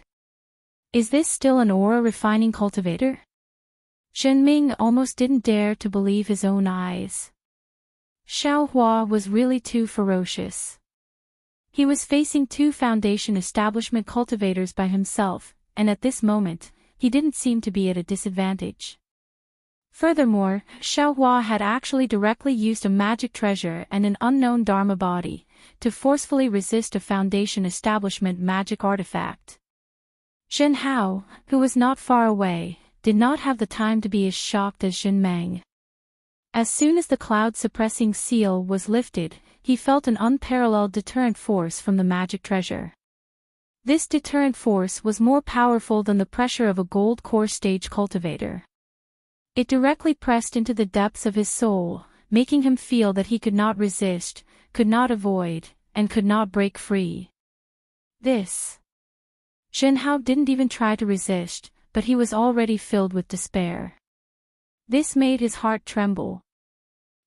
Is this still an aura-refining cultivator? Zhen Ming almost didn't dare to believe his own eyes. Xiaohua was really too ferocious. He was facing two Foundation establishment cultivators by himself, and at this moment, he didn't seem to be at a disadvantage. Furthermore, Xiaohua had actually directly used a magic treasure and an unknown Dharma body to forcefully resist a Foundation establishment magic artifact. Zhen Hao, who was not far away, did not have the time to be as shocked as Zhen Meng. As soon as the cloud-suppressing seal was lifted, he felt an unparalleled deterrent force from the magic treasure. This deterrent force was more powerful than the pressure of a gold core stage cultivator. It directly pressed into the depths of his soul, making him feel that he could not resist, could not avoid, and could not break free. Zhen Hao didn't even try to resist, but he was already filled with despair. This made his heart tremble.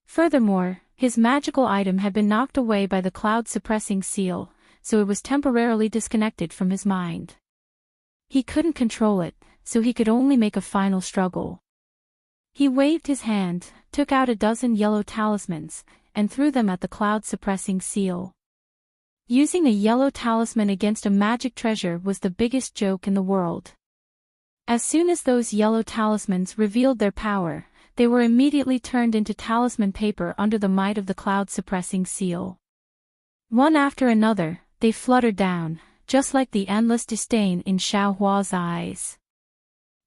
Furthermore, his magical item had been knocked away by the cloud-suppressing seal, so it was temporarily disconnected from his mind. He couldn't control it, so he could only make a final struggle. He waved his hand, took out a dozen yellow talismans, and threw them at the cloud-suppressing seal. Using a yellow talisman against a magic treasure was the biggest joke in the world. As soon as those yellow talismans revealed their power, they were immediately turned into talisman paper under the might of the cloud-suppressing seal. One after another, they fluttered down, just like the endless disdain in Xiaohua's eyes.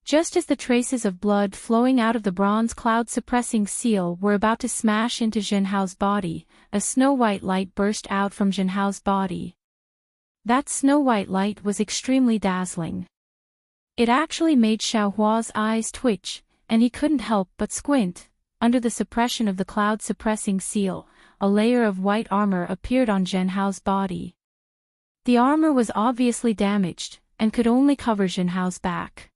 Just as the traces of blood flowing out of the bronze cloud-suppressing seal were about to smash into Zhen Hao's body, a snow-white light burst out from Zhen Hao's body. That snow-white light was extremely dazzling. It actually made Xiaohua's eyes twitch, and he couldn't help but squint. Under the suppression of the cloud-suppressing seal, a layer of white armor appeared on Zhen Hao's body. The armor was obviously damaged, and could only cover Zhen Hao's back.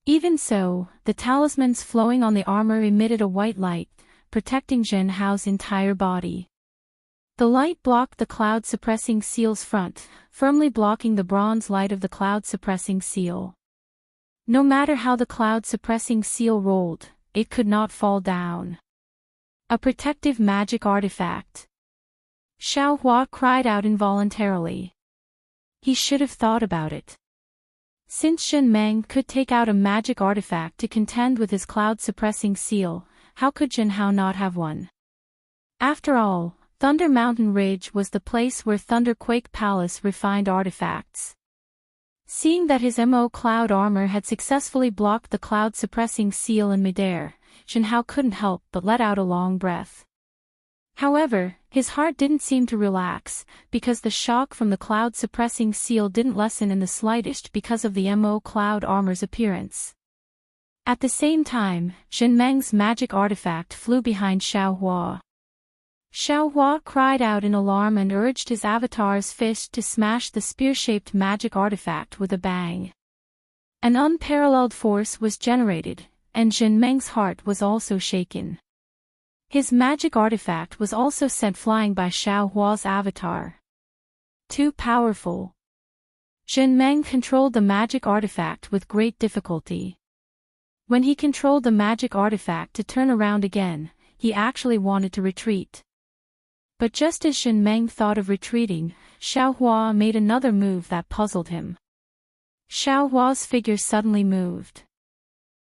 Even so, the talismans flowing on the armor emitted a white light, protecting Zhen Hao's entire body. The light blocked the cloud-suppressing seal's front, firmly blocking the bronze light of the cloud-suppressing seal. No matter how the cloud-suppressing seal rolled, it could not fall down. A protective magic artifact. Xiaohua cried out involuntarily. He should have thought about it. Since Zhen Meng could take out a magic artifact to contend with his cloud-suppressing seal, how could Zhen Hao not have one? After all, Thunder Mountain Ridge was the place where Thunderquake Palace refined artifacts. Seeing that his MO cloud armor had successfully blocked the cloud-suppressing seal in midair, Zhen Hao couldn't help but let out a long breath. However, his heart didn't seem to relax, because the shock from the cloud-suppressing seal didn't lessen in the slightest because of the MO cloud armor's appearance. At the same time, Zhen Meng's magic artifact flew behind Xiaohua. Xiaohua cried out in alarm and urged his avatar's fist to smash the spear-shaped magic artifact with a bang. An unparalleled force was generated, and Jin Meng's heart was also shaken. His magic artifact was also sent flying by Xiao Hua's avatar. Too powerful. Jin Meng controlled the magic artifact with great difficulty. When he controlled the magic artifact to turn around again, he actually wanted to retreat. But just as Jin Meng thought of retreating, Xiao Hua made another move that puzzled him. Xiao Hua's figure suddenly moved.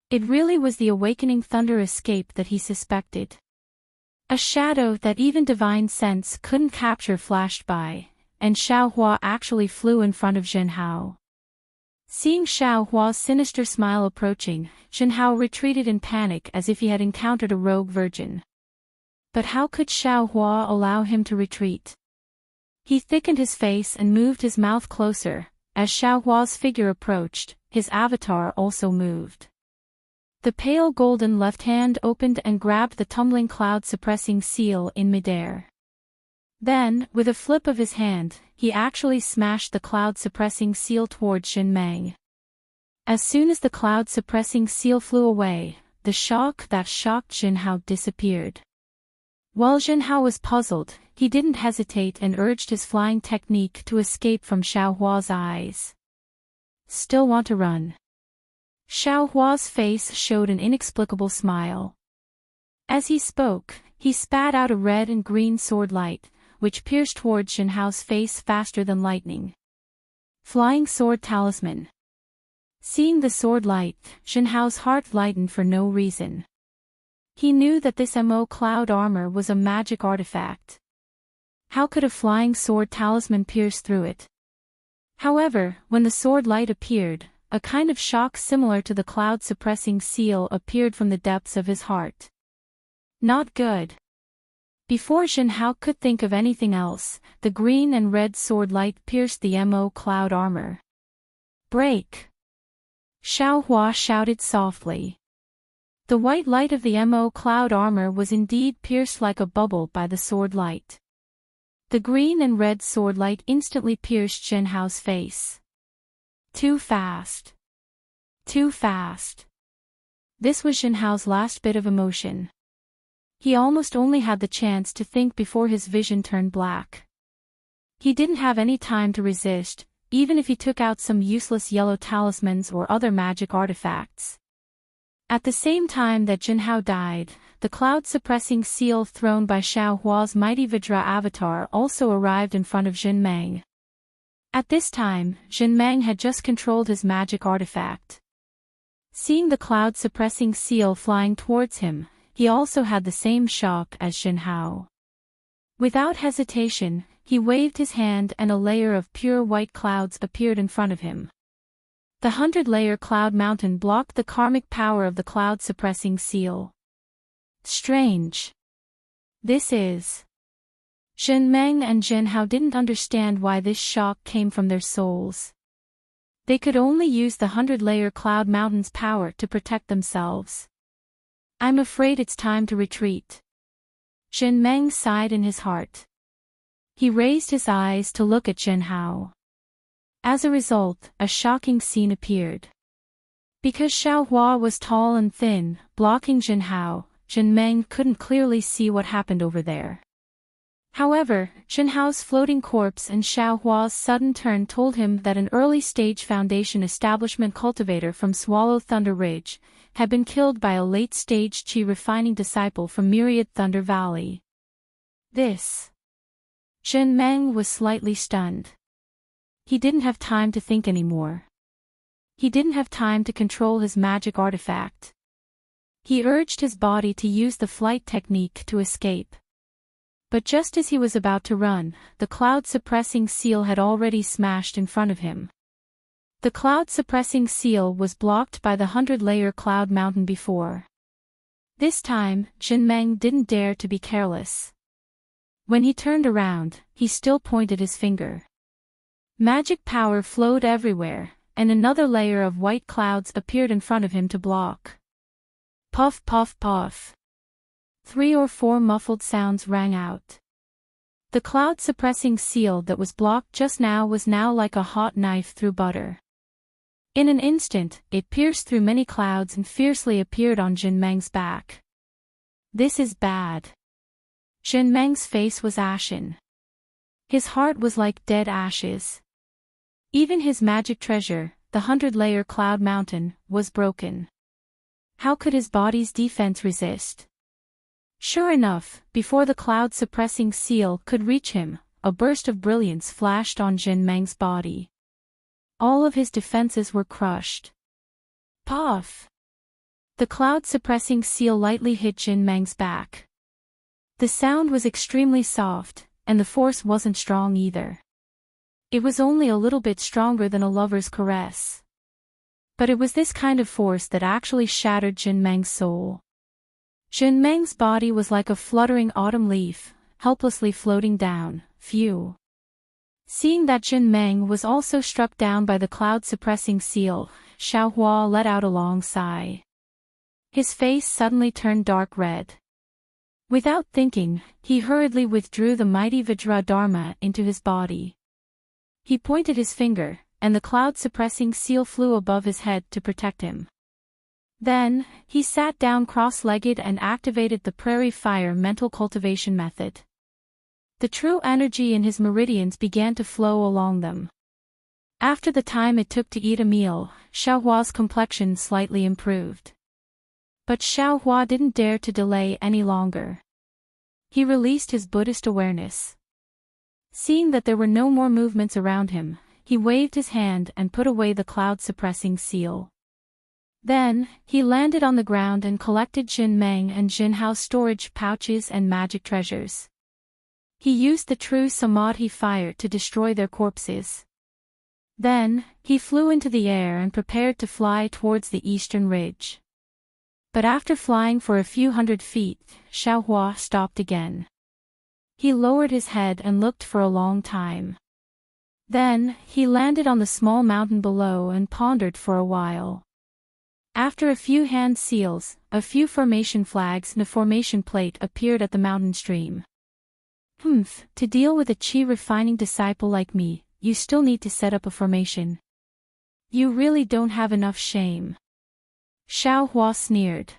It really was the awakening thunder escape that he suspected. A shadow that even divine sense couldn't capture flashed by, and Xiao Hua actually flew in front of Jin Hao. Seeing Xiao Hua's sinister smile approaching, Jin Hao retreated in panic as if he had encountered a rogue virgin. But how could Xiao Hua allow him to retreat? He thickened his face and moved his mouth closer. As Xiao Hua's figure approached, his avatar also moved. The pale golden left hand opened and grabbed the tumbling cloud-suppressing seal in midair. Then, with a flip of his hand, he actually smashed the cloud-suppressing seal towards Jin Meng. As soon as the cloud-suppressing seal flew away, the shock that shocked Jin Hao disappeared. While Jin Hao was puzzled, he didn't hesitate and urged his flying technique to escape from Xiao Hua's eyes. Still want to run? Xiao Hua's face showed an inexplicable smile. As he spoke, he spat out a red and green sword light, which pierced towards Jin Hao's face faster than lightning. Flying sword talisman. Seeing the sword light, Jin Hao's heart lightened for no reason. He knew that this Mo cloud armor was a magic artifact. How could a flying sword talisman pierce through it? However, when the sword light appeared, a kind of shock similar to the cloud-suppressing seal appeared from the depths of his heart. Not good. Before Jin Hao could think of anything else, the green and red sword light pierced the Mo cloud armor. Break! Xiao Hua shouted softly. The white light of the Mo cloud armor was indeed pierced like a bubble by the sword light. The green and red sword light instantly pierced Jin Hao's face. Too fast. Too fast. This was Jin Hao's last bit of emotion. He almost only had the chance to think before his vision turned black. He didn't have any time to resist, even if he took out some useless yellow talismans or other magic artifacts. At the same time that Jin Hao died, the cloud-suppressing seal thrown by Xiao Hua's mighty Vajra avatar also arrived in front of Jin Meng. At this time, Jin Meng had just controlled his magic artifact. Seeing the cloud-suppressing seal flying towards him, he also had the same shock as Jin Hao. Without hesitation, he waved his hand and a layer of pure white clouds appeared in front of him. The 100-layer cloud mountain blocked the karmic power of the cloud-suppressing seal. Strange. This is... Jin Meng and Jin Hao didn't understand why this shock came from their souls. They could only use the 100-layer cloud mountain's power to protect themselves. I'm afraid it's time to retreat. Jin Meng sighed in his heart. He raised his eyes to look at Jin Hao. As a result, a shocking scene appeared. Because Xiao Hua was tall and thin, blocking Jin Hao, Jin Meng couldn't clearly see what happened over there. However, Jin Hao's floating corpse and Xiao Hua's sudden turn told him that an early-stage Foundation establishment cultivator from Swallow Thunder Ridge had been killed by a late-stage Qi refining disciple from Myriad Thunder Valley. This. Jin Meng was slightly stunned. He didn't have time to think anymore. He didn't have time to control his magic artifact. He urged his body to use the flight technique to escape. But just as he was about to run, the cloud-suppressing seal had already smashed in front of him. The cloud-suppressing seal was blocked by the 100-layer cloud mountain before. This time, Jin Meng didn't dare to be careless. When he turned around, he still pointed his finger. Magic power flowed everywhere, and another layer of white clouds appeared in front of him to block. Puff puff puff. 3 or 4 muffled sounds rang out. The cloud-suppressing seal that was blocked just now was now like a hot knife through butter. In an instant, it pierced through many clouds and fiercely appeared on Jin Meng's back. This is bad. Jin Meng's face was ashen. His heart was like dead ashes. Even his magic treasure, the 100-layer cloud mountain, was broken. How could his body's defense resist? Sure enough, before the cloud-suppressing seal could reach him, a burst of brilliance flashed on Jin Meng's body. All of his defenses were crushed. Puff! The cloud-suppressing seal lightly hit Jin Meng's back. The sound was extremely soft, and the force wasn't strong either. It was only a little bit stronger than a lover's caress. But it was this kind of force that actually shattered Jin Meng's soul. Jin Meng's body was like a fluttering autumn leaf, helplessly floating down. Phew. Seeing that Jin Meng was also struck down by the cloud-suppressing seal, Xiaohua let out a long sigh. His face suddenly turned dark red. Without thinking, he hurriedly withdrew the mighty Vajra Dharma into his body. He pointed his finger, and the cloud-suppressing seal flew above his head to protect him. Then, he sat down cross-legged and activated the Prairie Fire mental cultivation method. The true energy in his meridians began to flow along them. After the time it took to eat a meal, Xiaohua's complexion slightly improved. But Xiaohua didn't dare to delay any longer. He released his Buddhist awareness. Seeing that there were no more movements around him, he waved his hand and put away the cloud-suppressing seal. Then, he landed on the ground and collected Jin Meng and Jin Hao's storage pouches and magic treasures. He used the true Samadhi fire to destroy their corpses. Then, he flew into the air and prepared to fly towards the eastern ridge. But after flying for a few hundred feet, Xiaohua stopped again. He lowered his head and looked for a long time. Then, he landed on the small mountain below and pondered for a while. After a few hand seals, a few formation flags and a formation plate appeared at the mountain stream. To deal with a chi-refining disciple like me, you still need to set up a formation. You really don't have enough shame. Xiaohua sneered.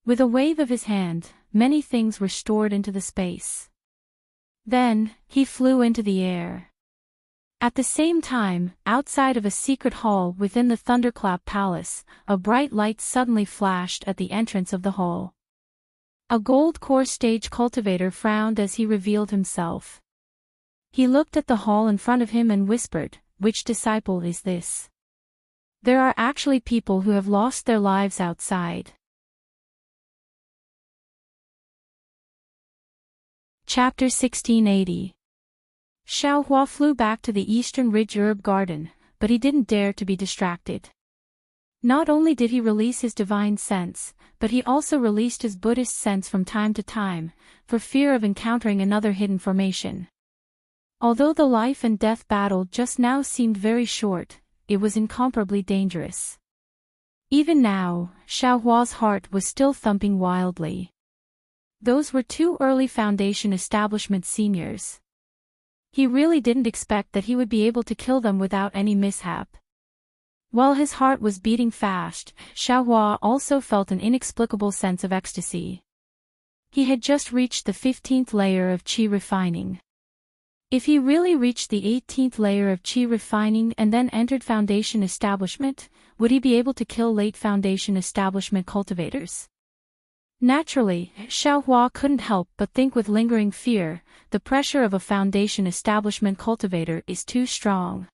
With a wave of his hand, many things were stored into the space. Then, he flew into the air. At the same time, outside of a secret hall within the Thunderclap Palace, a bright light suddenly flashed at the entrance of the hall. A gold core stage cultivator frowned as he revealed himself. He looked at the hall in front of him and whispered, "Which disciple is this? There are actually people who have lost their lives outside." Chapter 1680. Xiaohua flew back to the Eastern Ridge Herb Garden, but he didn't dare to be distracted. Not only did he release his divine sense, but he also released his Buddhist sense from time to time, for fear of encountering another hidden formation. Although the life and death battle just now seemed very short, it was incomparably dangerous. Even now, Xiaohua's heart was still thumping wildly. Those were two early Foundation establishment seniors. He really didn't expect that he would be able to kill them without any mishap. While his heart was beating fast, Xiaohua also felt an inexplicable sense of ecstasy. He had just reached the 15th layer of qi refining. If he really reached the 18th layer of qi refining and then entered Foundation establishment, would he be able to kill late Foundation establishment cultivators? Naturally, Xiaohua couldn't help but think with lingering fear, the pressure of a Foundation establishment cultivator is too strong.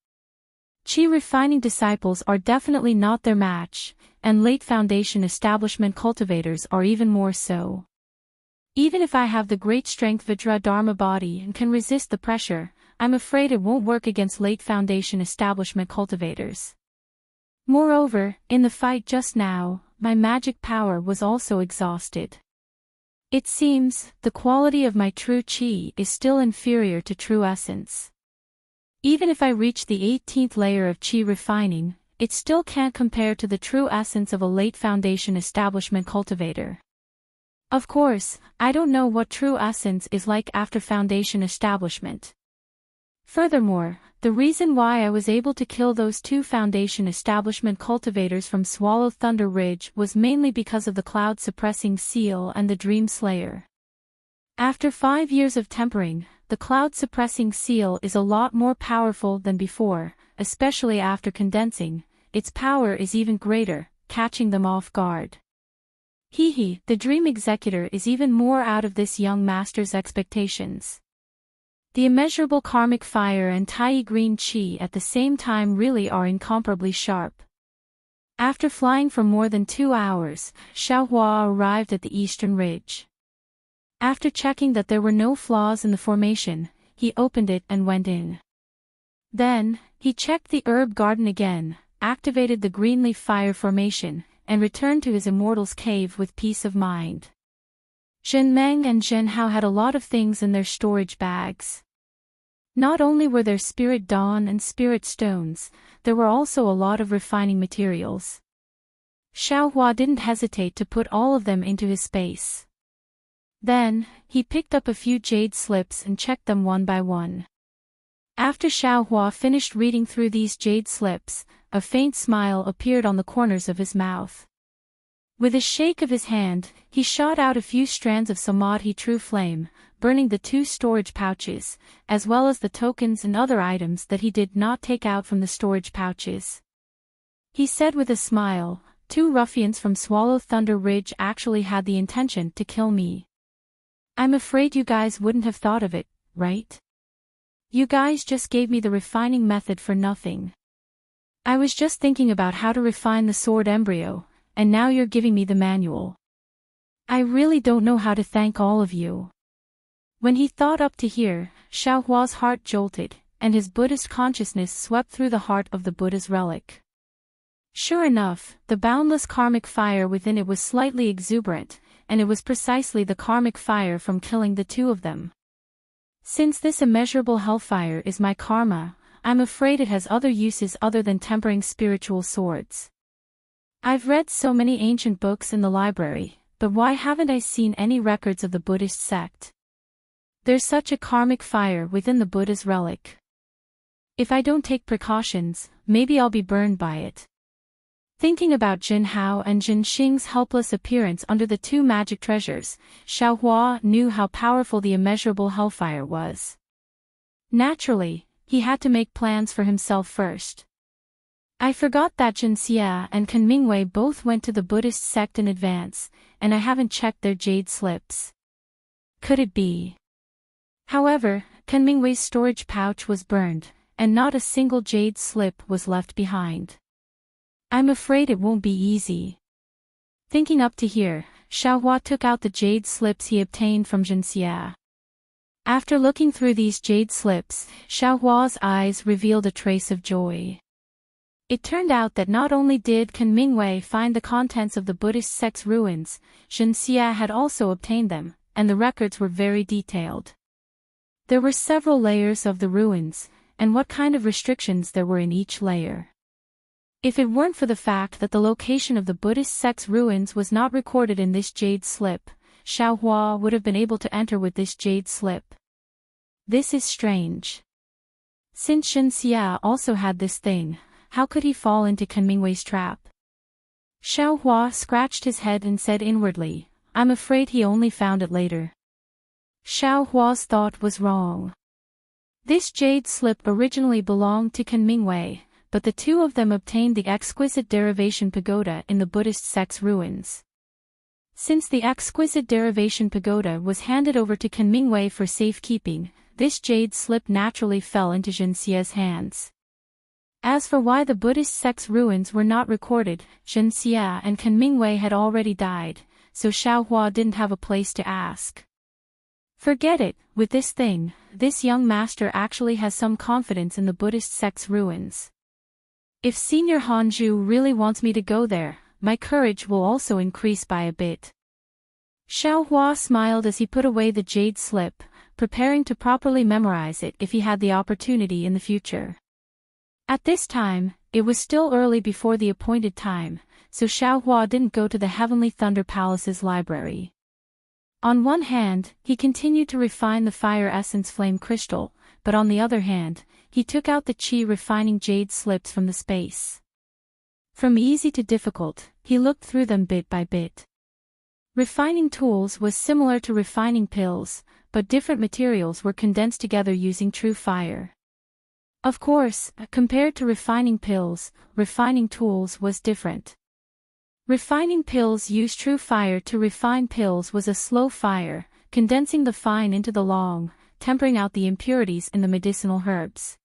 Qi-refining disciples are definitely not their match, and late Foundation establishment cultivators are even more so. Even if I have the great strength Vajra Dharma body and can resist the pressure, I'm afraid it won't work against late Foundation establishment cultivators. Moreover, in the fight just now, my magic power was also exhausted. It seems, the quality of my true qi is still inferior to true essence. Even if I reach the 18th layer of qi refining, it still can't compare to the true essence of a late Foundation establishment cultivator. Of course, I don't know what true essence is like after Foundation establishment. Furthermore, the reason why I was able to kill those 2 Foundation establishment cultivators from Swallow Thunder Ridge was mainly because of the cloud-suppressing seal and the Dream Slayer. After 5 years of tempering, the cloud-suppressing seal is a lot more powerful than before, especially after condensing. Its power is even greater, catching them off guard. The Dream Executor is even more out of this young master's expectations. The immeasurable karmic fire and Tai green chi at the same time really are incomparably sharp. After flying for more than 2 hours, Xiaohua arrived at the eastern ridge. After checking that there were no flaws in the formation, he opened it and went in. Then, he checked the herb garden again, activated the greenleaf fire formation, and returned to his immortal's cave with peace of mind. Zhen Meng and Zhen Hao had a lot of things in their storage bags. Not only were there spirit dawn and spirit stones, there were also a lot of refining materials. Xiaohua didn't hesitate to put all of them into his space. Then, he picked up a few jade slips and checked them one by one. After Xiaohua finished reading through these jade slips, a faint smile appeared on the corners of his mouth. With a shake of his hand, he shot out a few strands of Samadhi True Flame, burning the 2 storage pouches, as well as the tokens and other items that he did not take out from the storage pouches. He said with a smile, 2 ruffians from Swallow Thunder Ridge actually had the intention to kill me. I'm afraid you guys wouldn't have thought of it, right? You guys just gave me the refining method for nothing. I was just thinking about how to refine the sword embryo, and now you're giving me the manual. I really don't know how to thank all of you. When he thought up to here, Xiaohua's heart jolted, and his Buddhist consciousness swept through the heart of the Buddha's relic. Sure enough, the boundless karmic fire within it was slightly exuberant, and it was precisely the karmic fire from killing the 2 of them. Since this immeasurable hellfire is my karma, I'm afraid it has other uses other than tempering spiritual swords. I've read so many ancient books in the library, but why haven't I seen any records of the Buddhist sect? There's such a karmic fire within the Buddha's relic. If I don't take precautions, maybe I'll be burned by it. Thinking about Jin Hao and Jin Xing's helpless appearance under the 2 magic treasures, Xiaohua knew how powerful the immeasurable hellfire was. Naturally, he had to make plans for himself first. I forgot that Jin Xia and Kan Mingwei both went to the Buddhist sect in advance, and I haven't checked their jade slips. Could it be? However, Kan Mingwei's storage pouch was burned, and not a single jade slip was left behind. I'm afraid it won't be easy. Thinking up to here, Xiaohua took out the jade slips he obtained from Jin Xia. After looking through these jade slips, Xiaohua's eyes revealed a trace of joy. It turned out that not only did Kan Mingwei find the contents of the Buddhist sect's ruins, Jin Xia had also obtained them, and the records were very detailed. There were several layers of the ruins, and what kind of restrictions there were in each layer. If it weren't for the fact that the location of the Buddhist sect's ruins was not recorded in this jade slip, Xiaohua would have been able to enter with this jade slip. This is strange. Since Jin Xia also had this thing, how could he fall into Kan Mingwei's trap? Xiaohua scratched his head and said inwardly, I'm afraid he only found it later. Xiaohua's thought was wrong. This jade slip originally belonged to Kan Mingwei, but the 2 of them obtained the exquisite derivation pagoda in the Buddhist sect's ruins. Since the exquisite derivation pagoda was handed over to Kan Mingwei for safekeeping, this jade slip naturally fell into Jin Xia's hands. As for why the Buddhist sect's ruins were not recorded, Jin Xia and Kan Mingwei had already died, so Xiaohua didn't have a place to ask. Forget it, with this thing, this young master actually has some confidence in the Buddhist sect's ruins. If Senior Hanju really wants me to go there, my courage will also increase by a bit. Xiaohua smiled as he put away the jade slip, preparing to properly memorize it if he had the opportunity in the future. At this time, it was still early before the appointed time, so Xiaohua didn't go to the Heavenly Thunder Palace's library. On one hand, he continued to refine the fire essence flame crystal, but on the other hand, he took out the chi refining jade slips from the space. From easy to difficult, he looked through them bit by bit. Refining tools was similar to refining pills, but different materials were condensed together using true fire. Of course, compared to refining pills, refining tools was different. Refining pills used true fire to refine pills was a slow fire, condensing the fine into the long, tempering out the impurities in the medicinal herbs.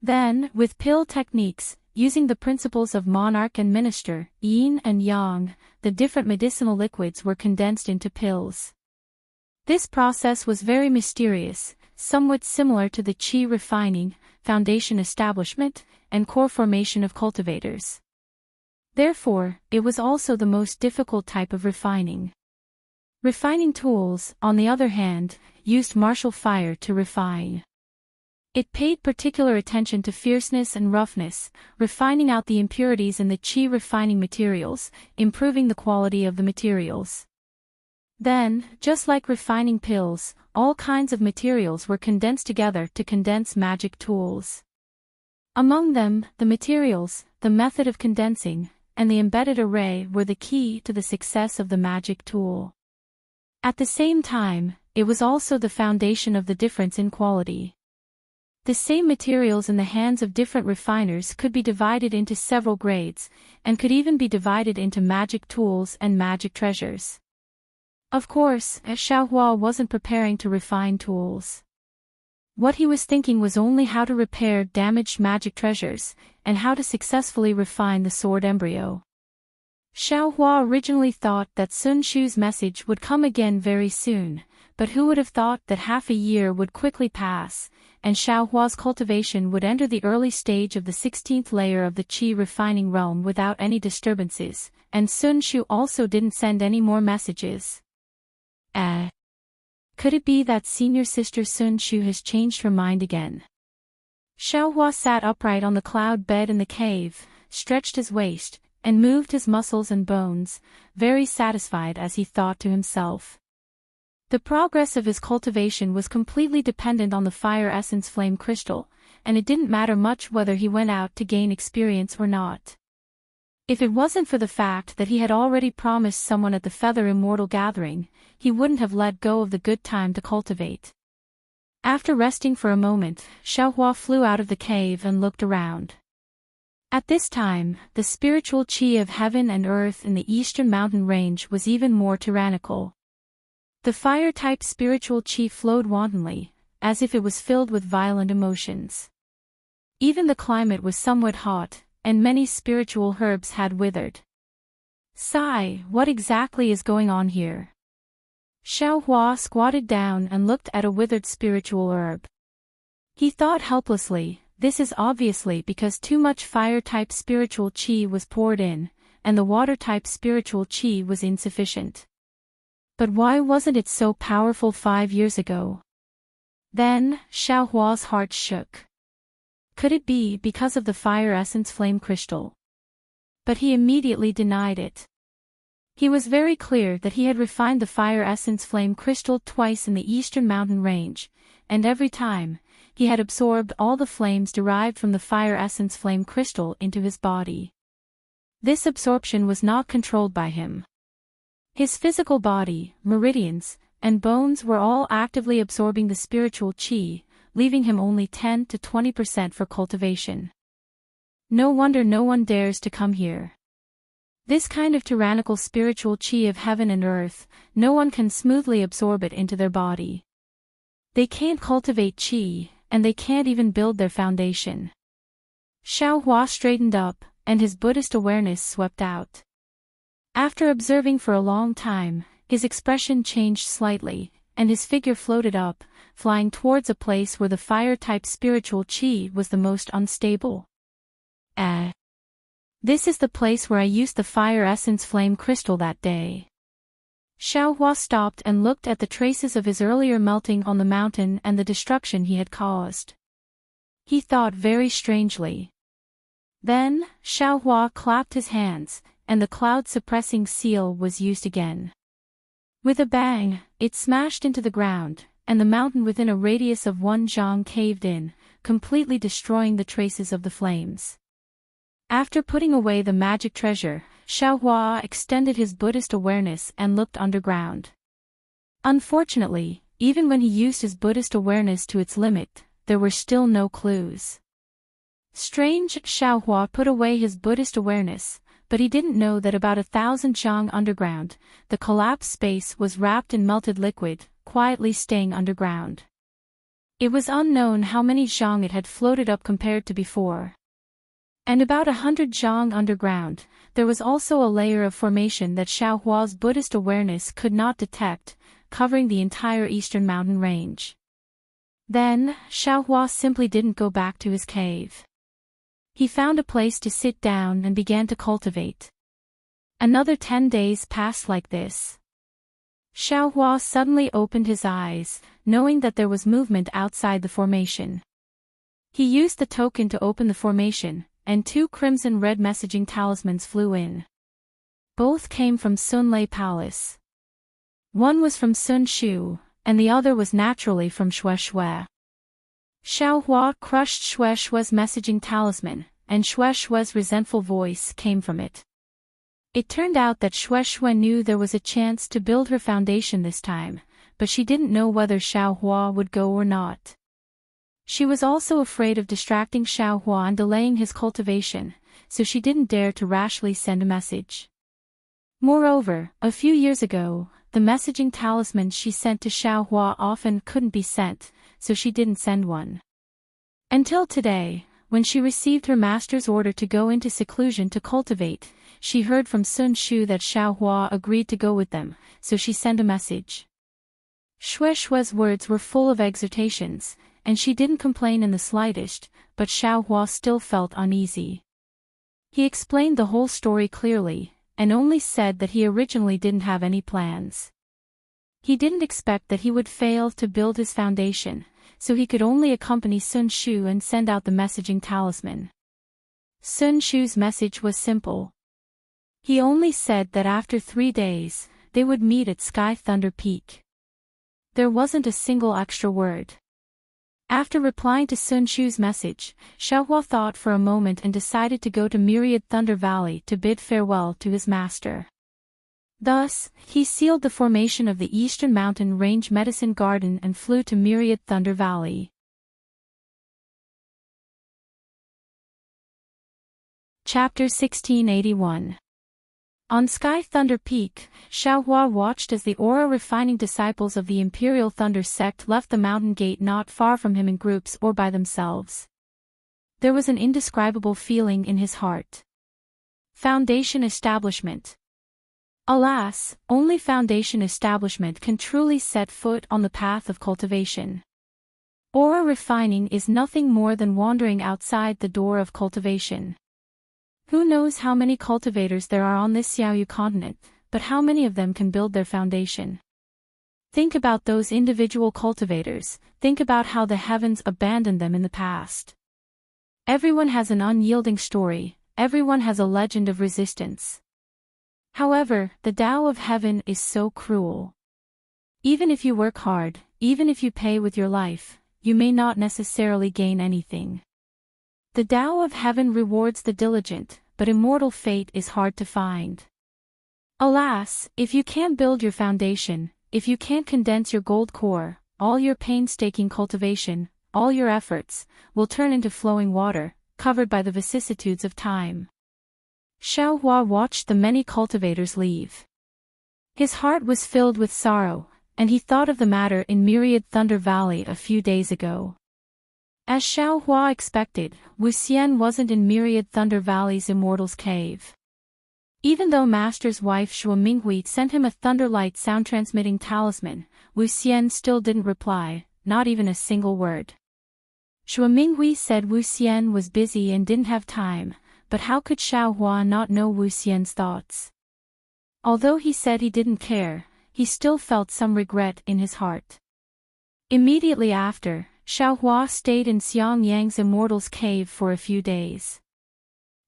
Then, with pill techniques, using the principles of monarch and minister, yin and yang, the different medicinal liquids were condensed into pills. This process was very mysterious, somewhat similar to the chi refining, foundation establishment, and core formation of cultivators. Therefore, it was also the most difficult type of refining. Refining tools, on the other hand, used martial fire to refine. It paid particular attention to fierceness and roughness, refining out the impurities in the chi refining materials, improving the quality of the materials. Then, just like refining pills, all kinds of materials were condensed together to condense magic tools. Among them, the materials, the method of condensing, and the embedded array were the key to the success of the magic tool. At the same time, it was also the foundation of the difference in quality. The same materials in the hands of different refiners could be divided into several grades, and could even be divided into magic tools and magic treasures. Of course, Xiaohua wasn't preparing to refine tools. What he was thinking was only how to repair damaged magic treasures, and how to successfully refine the sword embryo. Xiaohua originally thought that Sun Shu's message would come again very soon, but who would have thought that half a year would quickly pass, and Xiaohua's cultivation would enter the early stage of the 16th layer of the Qi refining realm without any disturbances, and Sun Shu also didn't send any more messages. Could it be that senior sister Sun Shu has changed her mind again? Xiaohua sat upright on the cloud bed in the cave, stretched his waist, and moved his muscles and bones, very satisfied as he thought to himself. The progress of his cultivation was completely dependent on the fire essence flame crystal, and it didn't matter much whether he went out to gain experience or not. If it wasn't for the fact that he had already promised someone at the Feather Immortal Gathering, he wouldn't have let go of the good time to cultivate. After resting for a moment, Xiaohua flew out of the cave and looked around. At this time, the spiritual qi of heaven and earth in the eastern mountain range was even more tyrannical. The fire-type spiritual qi flowed wantonly, as if it was filled with violent emotions. Even the climate was somewhat hot, and many spiritual herbs had withered. Sigh, what exactly is going on here? Xiaohua squatted down and looked at a withered spiritual herb. He thought helplessly, this is obviously because too much fire-type spiritual qi was poured in, and the water-type spiritual qi was insufficient. But why wasn't it so powerful 5 years ago? Then, Xiaohua's heart shook. Could it be because of the fire essence flame crystal? But he immediately denied it. He was very clear that he had refined the fire essence flame crystal twice in the eastern mountain range, and every time, he had absorbed all the flames derived from the fire essence flame crystal into his body. This absorption was not controlled by him. His physical body, meridians, and bones were all actively absorbing the spiritual qi, leaving him only 10 to 20% for cultivation. No wonder no one dares to come here. This kind of tyrannical spiritual qi of heaven and earth, no one can smoothly absorb it into their body. They can't cultivate qi, and they can't even build their foundation. Xiaohua straightened up, and his Buddhist awareness swept out. After observing for a long time, his expression changed slightly, and his figure floated up, flying towards a place where the fire-type spiritual qi was the most unstable. This is the place where I used the fire essence flame crystal that day. Xiaohua stopped and looked at the traces of his earlier melting on the mountain and the destruction he had caused. He thought very strangely. Then, Xiaohua clapped his hands, and the cloud-suppressing seal was used again. With a bang, it smashed into the ground, and the mountain within a radius of 1 zhang caved in, completely destroying the traces of the flames. After putting away the magic treasure, Xiaohua extended his Buddhist awareness and looked underground. Unfortunately, even when he used his Buddhist awareness to its limit, there were still no clues. Strange, Xiaohua put away his Buddhist awareness, but he didn't know that about 1,000 zhang underground, the collapsed space was wrapped in melted liquid, quietly staying underground. It was unknown how many zhang it had floated up compared to before. And about 100 zhang underground, there was also a layer of formation that Xiaohua's Buddhist awareness could not detect, covering the entire eastern mountain range. Then, Xiaohua simply didn't go back to his cave. He found a place to sit down and began to cultivate. Another 10 days passed like this. Xiaohua suddenly opened his eyes, knowing that there was movement outside the formation. He used the token to open the formation, and 2 crimson-red messaging talismans flew in. Both came from Sunlei Palace. One was from Sun Shu, and the other was naturally from Xue Xue. Xiaohua crushed Xue Xue's messaging talisman, and Xue Xue's resentful voice came from it. It turned out that Xue Xue knew there was a chance to build her foundation this time, but she didn't know whether Xiaohua would go or not. She was also afraid of distracting Xiaohua and delaying his cultivation, so she didn't dare to rashly send a message. Moreover, a few years ago, the messaging talismans she sent to Xiaohua often couldn't be sent, so she didn't send one. Until today, when she received her master's order to go into seclusion to cultivate, she heard from Sun Shu that Xiaohua agreed to go with them, so she sent a message. Xue Xue's words were full of exhortations, and she didn't complain in the slightest, but Xiaohua still felt uneasy. He explained the whole story clearly, and only said that he originally didn't have any plans. He didn't expect that he would fail to build his foundation, so he could only accompany Sun Shu and send out the messaging talisman. Sun Shu's message was simple. He only said that after 3 days, they would meet at Sky Thunder Peak. There wasn't a single extra word. After replying to Sun Shu's message, Xiaohua thought for a moment and decided to go to Myriad Thunder Valley to bid farewell to his master. Thus, he sealed the formation of the Eastern Mountain Range Medicine Garden and flew to Myriad Thunder Valley. Chapter 1681. On Sky Thunder Peak, Xiaohua watched as the aura-refining disciples of the Imperial Thunder sect left the mountain gate not far from him in groups or by themselves. There was an indescribable feeling in his heart. Foundation establishment. Alas, only foundation establishment can truly set foot on the path of cultivation. Aura refining is nothing more than wandering outside the door of cultivation. Who knows how many cultivators there are on this Xiaoyu continent, but how many of them can build their foundation? Think about those individual cultivators, think about how the heavens abandoned them in the past. Everyone has an unyielding story, everyone has a legend of resistance. However, the Tao of heaven is so cruel. Even if you work hard, even if you pay with your life, you may not necessarily gain anything. The Tao of heaven rewards the diligent, but immortal fate is hard to find. Alas, if you can't build your foundation, if you can't condense your gold core, all your painstaking cultivation, all your efforts, will turn into flowing water, covered by the vicissitudes of time. Xiaohua watched the many cultivators leave. His heart was filled with sorrow, and he thought of the matter in Myriad Thunder Valley a few days ago. As Xiaohua expected, Wu Xian wasn't in Myriad Thunder Valley's Immortal's Cave. Even though Master's wife Xue Minghui sent him a Thunderlight sound-transmitting talisman, Wu Xian still didn't reply, not even a single word. Xue Minghui said Wu Xian was busy and didn't have time, but how could Xiaohua not know Wu Xian's thoughts? Although he said he didn't care, he still felt some regret in his heart. Immediately after, Xiaohua stayed in Xiang Yang's Immortal's Cave for a few days.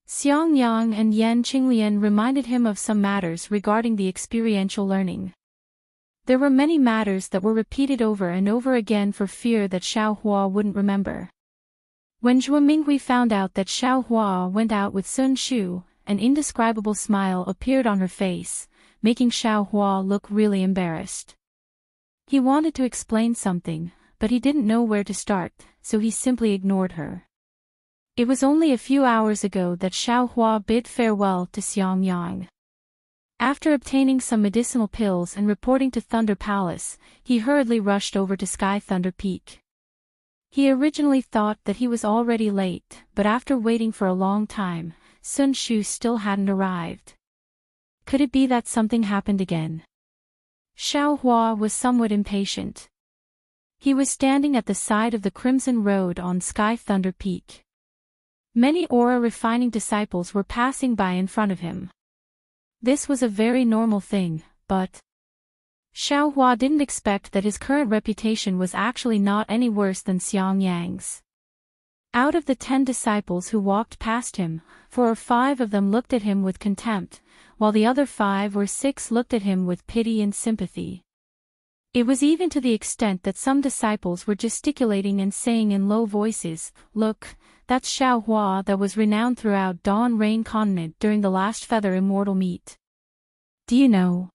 Xiang Yang and Yan Qinglian reminded him of some matters regarding the experiential learning. There were many matters that were repeated over and over again for fear that Xiao Hua wouldn't remember. When Zhuo Minghui found out that Xiao Hua went out with Sun Shu, an indescribable smile appeared on her face, making Xiao Hua look really embarrassed. He wanted to explain something, but he didn't know where to start, so he simply ignored her. It was only a few hours ago that Xiao Hua bid farewell to Xiang Yang. After obtaining some medicinal pills and reporting to Thunder Palace, he hurriedly rushed over to Sky Thunder Peak. He originally thought that he was already late, but after waiting for a long time, Sun Shu still hadn't arrived. Could it be that something happened again? Xiao Hua was somewhat impatient. He was standing at the side of the Crimson Road on Sky Thunder Peak. Many aura-refining disciples were passing by in front of him. This was a very normal thing, but Xiao Hua didn't expect that his current reputation was actually not any worse than Xiang Yang's. Out of the 10 disciples who walked past him, 4 or 5 of them looked at him with contempt, while the other 5 or 6 looked at him with pity and sympathy. It was even to the extent that some disciples were gesticulating and saying in low voices, "Look, that's Xiao Hua that was renowned throughout Dawn Rain Continent during the last Feather Immortal meet. Do you know?"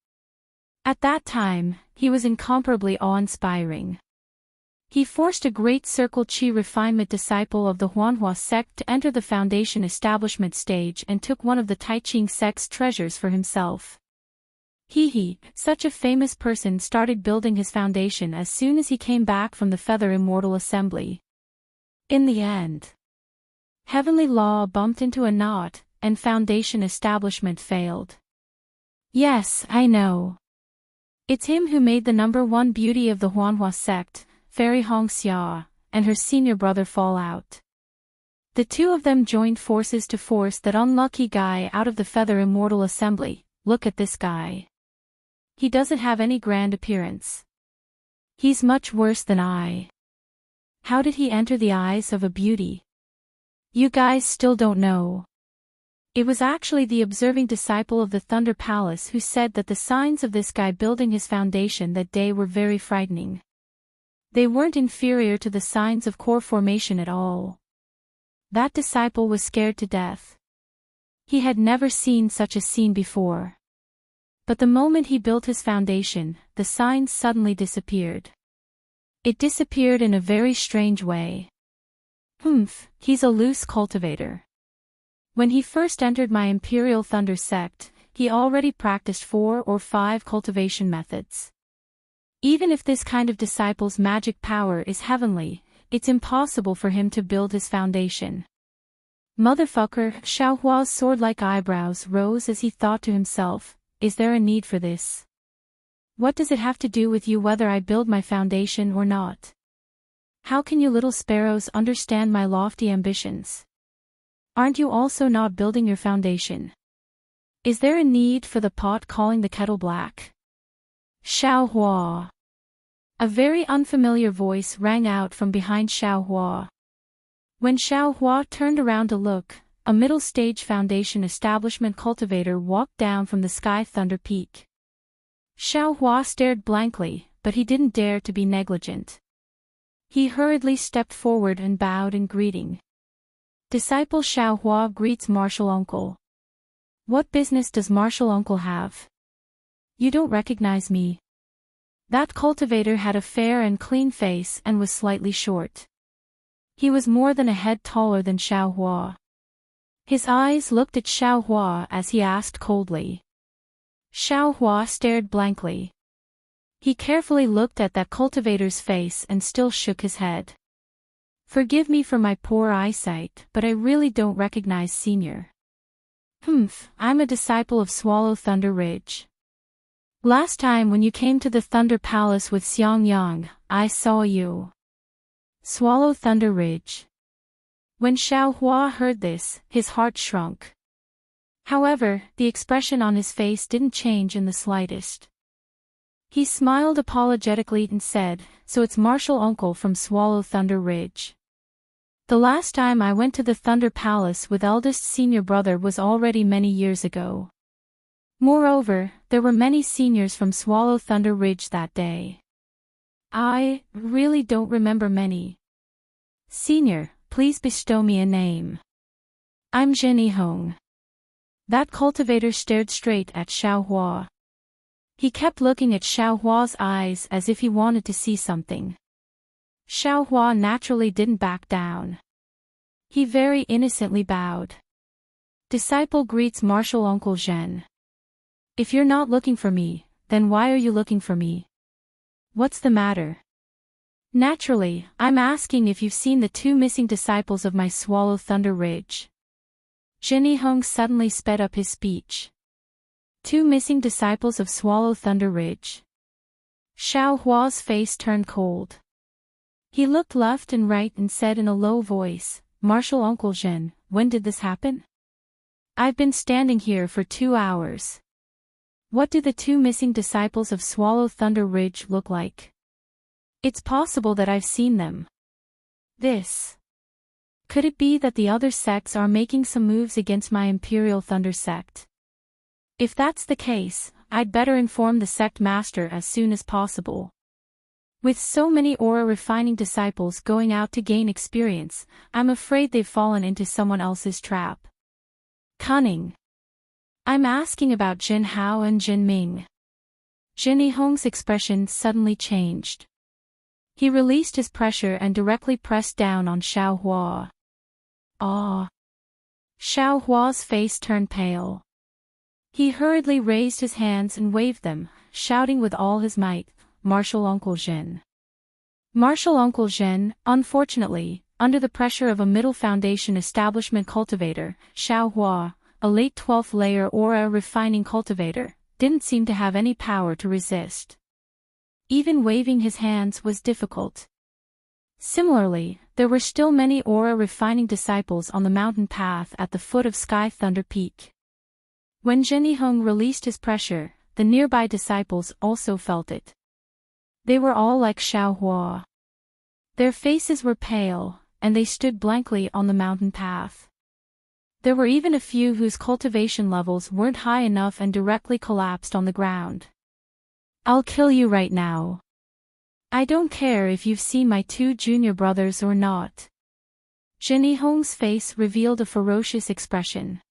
At that time, he was incomparably awe-inspiring. He forced a great Circle Chi refinement disciple of the Huanhua sect to enter the Foundation establishment stage and took one of the Taiching sect's treasures for himself. Such a famous person started building his foundation as soon as he came back from the Feather Immortal Assembly. In the end, Heavenly Law bumped into a knot, and Foundation establishment failed. Yes, I know. It's him who made the #1 beauty of the Huanhua sect, Fairy Hong Xia, and her senior brother fall out. The two of them joined forces to force that unlucky guy out of the Feather Immortal Assembly. Look at this guy. He doesn't have any grand appearance. He's much worse than I. How did he enter the eyes of a beauty? You guys still don't know. It was actually the observing disciple of the Thunder Palace who said that the signs of this guy building his foundation that day were very frightening. They weren't inferior to the signs of core formation at all. That disciple was scared to death. He had never seen such a scene before. But the moment he built his foundation, the signs suddenly disappeared. It disappeared in a very strange way. He's a loose cultivator. When he first entered my Imperial Thunder sect, he already practiced 4 or 5 cultivation methods. Even if this kind of disciple's magic power is heavenly, it's impossible for him to build his foundation. Motherfucker, Xiao Hua's sword-like eyebrows rose as he thought to himself, is there a need for this? What does it have to do with you whether I build my foundation or not? How can you little sparrows understand my lofty ambitions? Aren't you also not building your foundation? Is there a need for the pot calling the kettle black? Xiao Hua. A very unfamiliar voice rang out from behind Xiao Hua. When Xiao Hua turned around to look, a middle-stage Foundation establishment cultivator walked down from the Sky Thunder Peak. Xiao Hua stared blankly, but he didn't dare to be negligent. He hurriedly stepped forward and bowed in greeting. Disciple Xiao Hua greets Martial Uncle. What business does Martial Uncle have? You don't recognize me. That cultivator had a fair and clean face and was slightly short. He was more than a head taller than Xiao Hua. His eyes looked at Xiao Hua as he asked coldly. Xiao Hua stared blankly. He carefully looked at that cultivator's face and still shook his head. Forgive me for my poor eyesight, but I really don't recognize Senior. I'm a disciple of Swallow Thunder Ridge. Last time when you came to the Thunder Palace with Xiang Yang, I saw you. Swallow Thunder Ridge. When Xiao Hua heard this, his heart shrunk. However, the expression on his face didn't change in the slightest. He smiled apologetically and said, so it's Martial Uncle from Swallow Thunder Ridge. The last time I went to the Thunder Palace with eldest senior brother was already many years ago. Moreover, there were many seniors from Swallow Thunder Ridge that day. I really don't remember many. Senior, please bestow me a name. I'm Jenny Hong. That cultivator stared straight at Xiaohua. He kept looking at Xiaohua's eyes as if he wanted to see something. Xiaohua naturally didn't back down. He very innocently bowed. Disciple greets Martial Uncle Zhen. If you're not looking for me, then why are you looking for me? What's the matter? Naturally, I'm asking if you've seen the two missing disciples of my Swallow Thunder Ridge. Jenny Hong suddenly sped up his speech. Two missing disciples of Swallow Thunder Ridge. Xiaohua's face turned cold. He looked left and right and said in a low voice, Martial Uncle Zhen, when did this happen? I've been standing here for 2 hours. What do the two missing disciples of Swallow Thunder Ridge look like? It's possible that I've seen them. Could it be that the other sects are making some moves against my Imperial Thunder sect? If that's the case, I'd better inform the sect master as soon as possible. With so many aura refining disciples going out to gain experience, I'm afraid they've fallen into someone else's trap. Cunning. I'm asking about Jin Hao and Jin Ming. Jenny Hong's expression suddenly changed. He released his pressure and directly pressed down on Xiaohua. Ah! Xiaohua's face turned pale. He hurriedly raised his hands and waved them, shouting with all his might, Martial Uncle Zhen. Martial Uncle Zhen, unfortunately, under the pressure of a Middle Foundation establishment cultivator, Xiaohua, a late 12th layer aura refining cultivator, didn't seem to have any power to resist. Even waving his hands was difficult. Similarly, there were still many aura refining disciples on the mountain path at the foot of Sky Thunder Peak. When Jenny Hong released his pressure, the nearby disciples also felt it. They were all like Xiaohua. Their faces were pale, and they stood blankly on the mountain path. There were even a few whose cultivation levels weren't high enough and directly collapsed on the ground. I'll kill you right now. I don't care if you've seen my two junior brothers or not. Jenny Hong's face revealed a ferocious expression.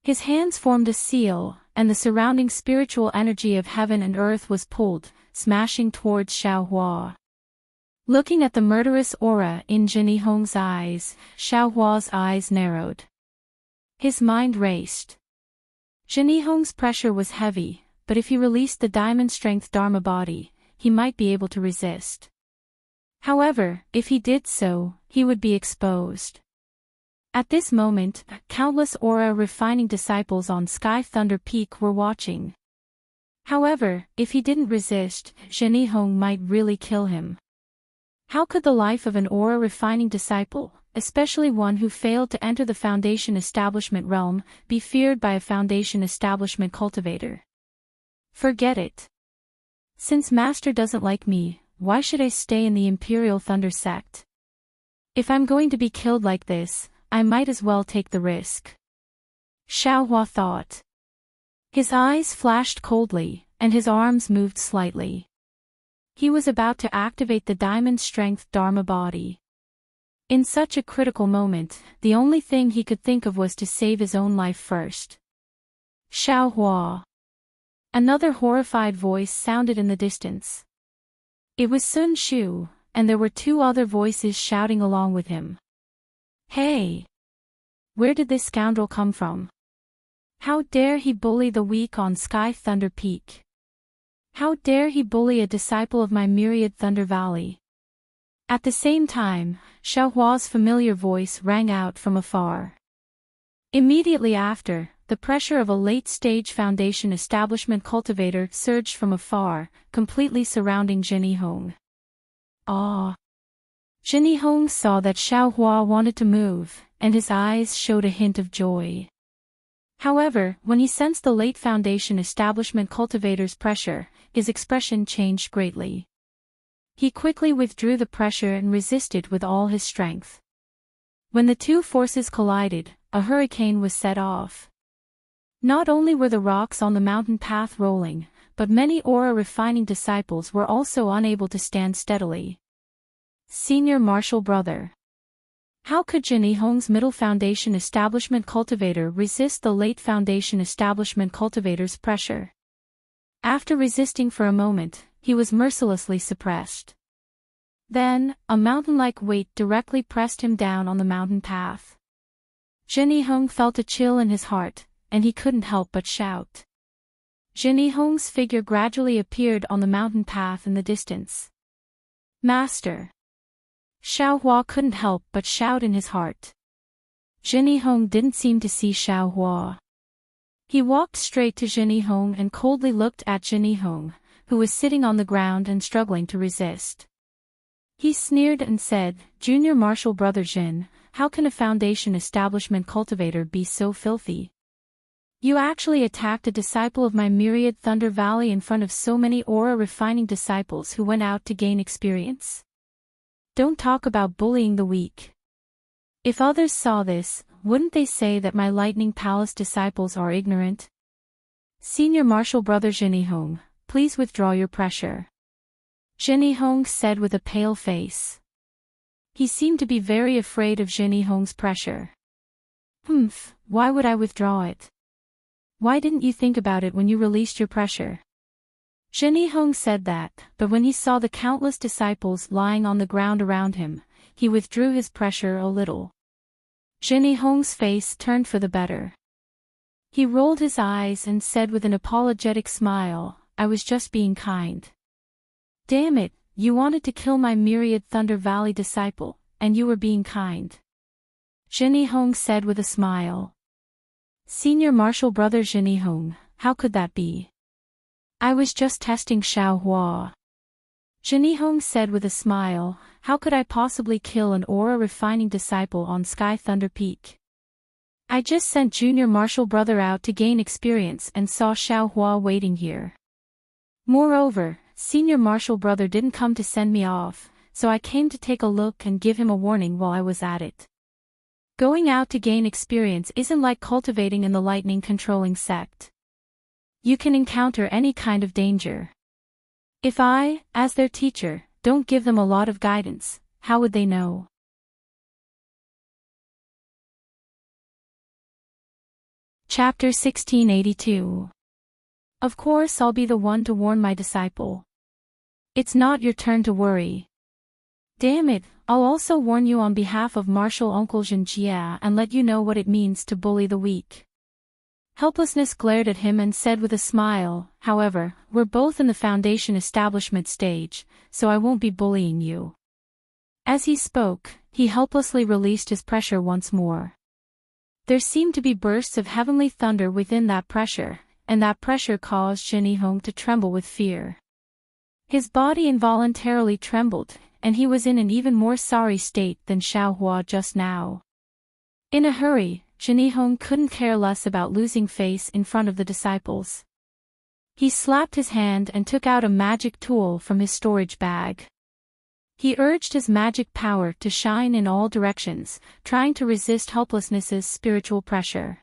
His hands formed a seal, and the surrounding spiritual energy of heaven and earth was pulled, smashing towards Xiaohua. Looking at the murderous aura in Jenny Hong's eyes, Xiaohua's eyes narrowed. His mind raced. Jenny Hong's pressure was heavy, but if he released the diamond strength Dharma body, he might be able to resist. However, if he did so, he would be exposed. At this moment, countless aura refining disciples on Sky Thunder Peak were watching. However, if he didn't resist, Jenny Hong might really kill him. How could the life of an aura refining disciple, especially one who failed to enter the Foundation establishment realm, be feared by a Foundation establishment cultivator? Forget it. Since Master doesn't like me, why should I stay in the Imperial Thunder sect? If I'm going to be killed like this, I might as well take the risk. Xiaohua thought. His eyes flashed coldly, and his arms moved slightly. He was about to activate the diamond strength Dharma body. In such a critical moment, the only thing he could think of was to save his own life first. Xiaohua. Another horrified voice sounded in the distance. It was Sun Shu, and there were two other voices shouting along with him. Hey! Where did this scoundrel come from? How dare he bully the weak on Sky Thunder Peak? How dare he bully a disciple of my myriad Thunder Valley? At the same time, Xiaohua's familiar voice rang out from afar. Immediately after, the pressure of a late-stage Foundation establishment cultivator surged from afar, completely surrounding Jenny Hong. Ah! Jenny Hong saw that Xiaohua wanted to move, and his eyes showed a hint of joy. However, when he sensed the late Foundation establishment cultivator's pressure, his expression changed greatly. He quickly withdrew the pressure and resisted with all his strength. When the two forces collided, a hurricane was set off. Not only were the rocks on the mountain path rolling, but many aura-refining disciples were also unable to stand steadily. Senior Martial Brother. How could Jinny Hong's middle foundation establishment cultivator resist the late foundation establishment cultivator's pressure? After resisting for a moment, he was mercilessly suppressed. Then, a mountain-like weight directly pressed him down on the mountain path. Jinny Hong felt a chill in his heart, and he couldn't help but shout. Jinny Hong's figure gradually appeared on the mountain path in the distance. Master! Xiao Hua couldn't help but shout in his heart. Jinny Hong didn't seem to see Xiao Hua. He walked straight to Jinny Hong and coldly looked at Jinny Hong, who was sitting on the ground and struggling to resist. He sneered and said, "Junior Martial Brother Jin, how can a foundation establishment cultivator be so filthy? You actually attacked a disciple of my myriad Thunder Valley in front of so many aura-refining disciples who went out to gain experience? Don't talk about bullying the weak. If others saw this, wouldn't they say that my Lightning Palace disciples are ignorant? Senior Martial Brother Jinny Hong, please withdraw your pressure," Jinny Hong said with a pale face. He seemed to be very afraid of Jinny Hong's pressure. "Humph, why would I withdraw it? Why didn't you think about it when you released your pressure?" Jinny Hong said that, but when he saw the countless disciples lying on the ground around him, he withdrew his pressure a little. Jinny Hong's face turned for the better. He rolled his eyes and said with an apologetic smile, "I was just being kind." "Damn it, you wanted to kill my myriad Thunder Valley disciple, and you were being kind," Jinny Hong said with a smile. "Senior Martial Brother Jinny Hong, how could that be? I was just testing Xiao Hua," Jinny Hong said with a smile. "How could I possibly kill an aura-refining disciple on Sky Thunder Peak? I just sent Junior Martial Brother out to gain experience and saw Xiao Hua waiting here. Moreover, Senior Martial Brother didn't come to send me off, so I came to take a look and give him a warning while I was at it. Going out to gain experience isn't like cultivating in the lightning-controlling sect. You can encounter any kind of danger. If I, as their teacher, don't give them a lot of guidance, how would they know?" Chapter 1682. Of course I'll be the one to warn my disciple. It's not your turn to worry. Damn it, I'll also warn you on behalf of Martial Uncle Jinjia and let you know what it means to bully the weak. Helplessness glared at him and said with a smile, "However, we're both in the foundation establishment stage, so I won't be bullying you." As he spoke, he helplessly released his pressure once more. There seemed to be bursts of heavenly thunder within that pressure, and that pressure caused Jinny Hong to tremble with fear. His body involuntarily trembled, and he was in an even more sorry state than Xiao Hua just now. In a hurry, Jinny Hong couldn't care less about losing face in front of the disciples. He slapped his hand and took out a magic tool from his storage bag. He urged his magic power to shine in all directions, trying to resist helplessness's spiritual pressure.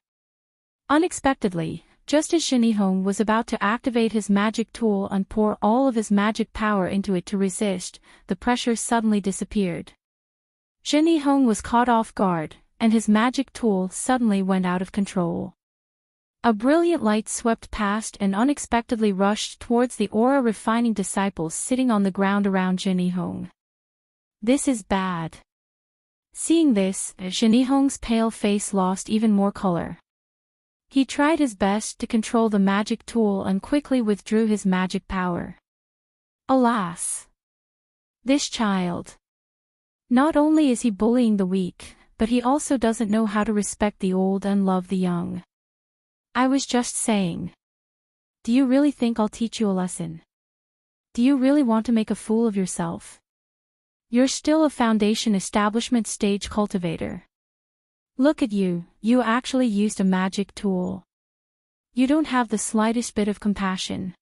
Unexpectedly, just as Jinny Hong was about to activate his magic tool and pour all of his magic power into it to resist, the pressure suddenly disappeared. Jinny Hong was caught off guard, and his magic tool suddenly went out of control. A brilliant light swept past and unexpectedly rushed towards the aura-refining disciples sitting on the ground around Jinny Hong. "This is bad." Seeing this, Jinny Hong's pale face lost even more color. He tried his best to control the magic tool and quickly withdrew his magic power. Alas! This child. Not only is he bullying the weak, but he also doesn't know how to respect the old and love the young. I was just saying. Do you really think I'll teach you a lesson? Do you really want to make a fool of yourself? You're still a foundation establishment stage cultivator. Look at you, you actually used a magic tool. You don't have the slightest bit of compassion.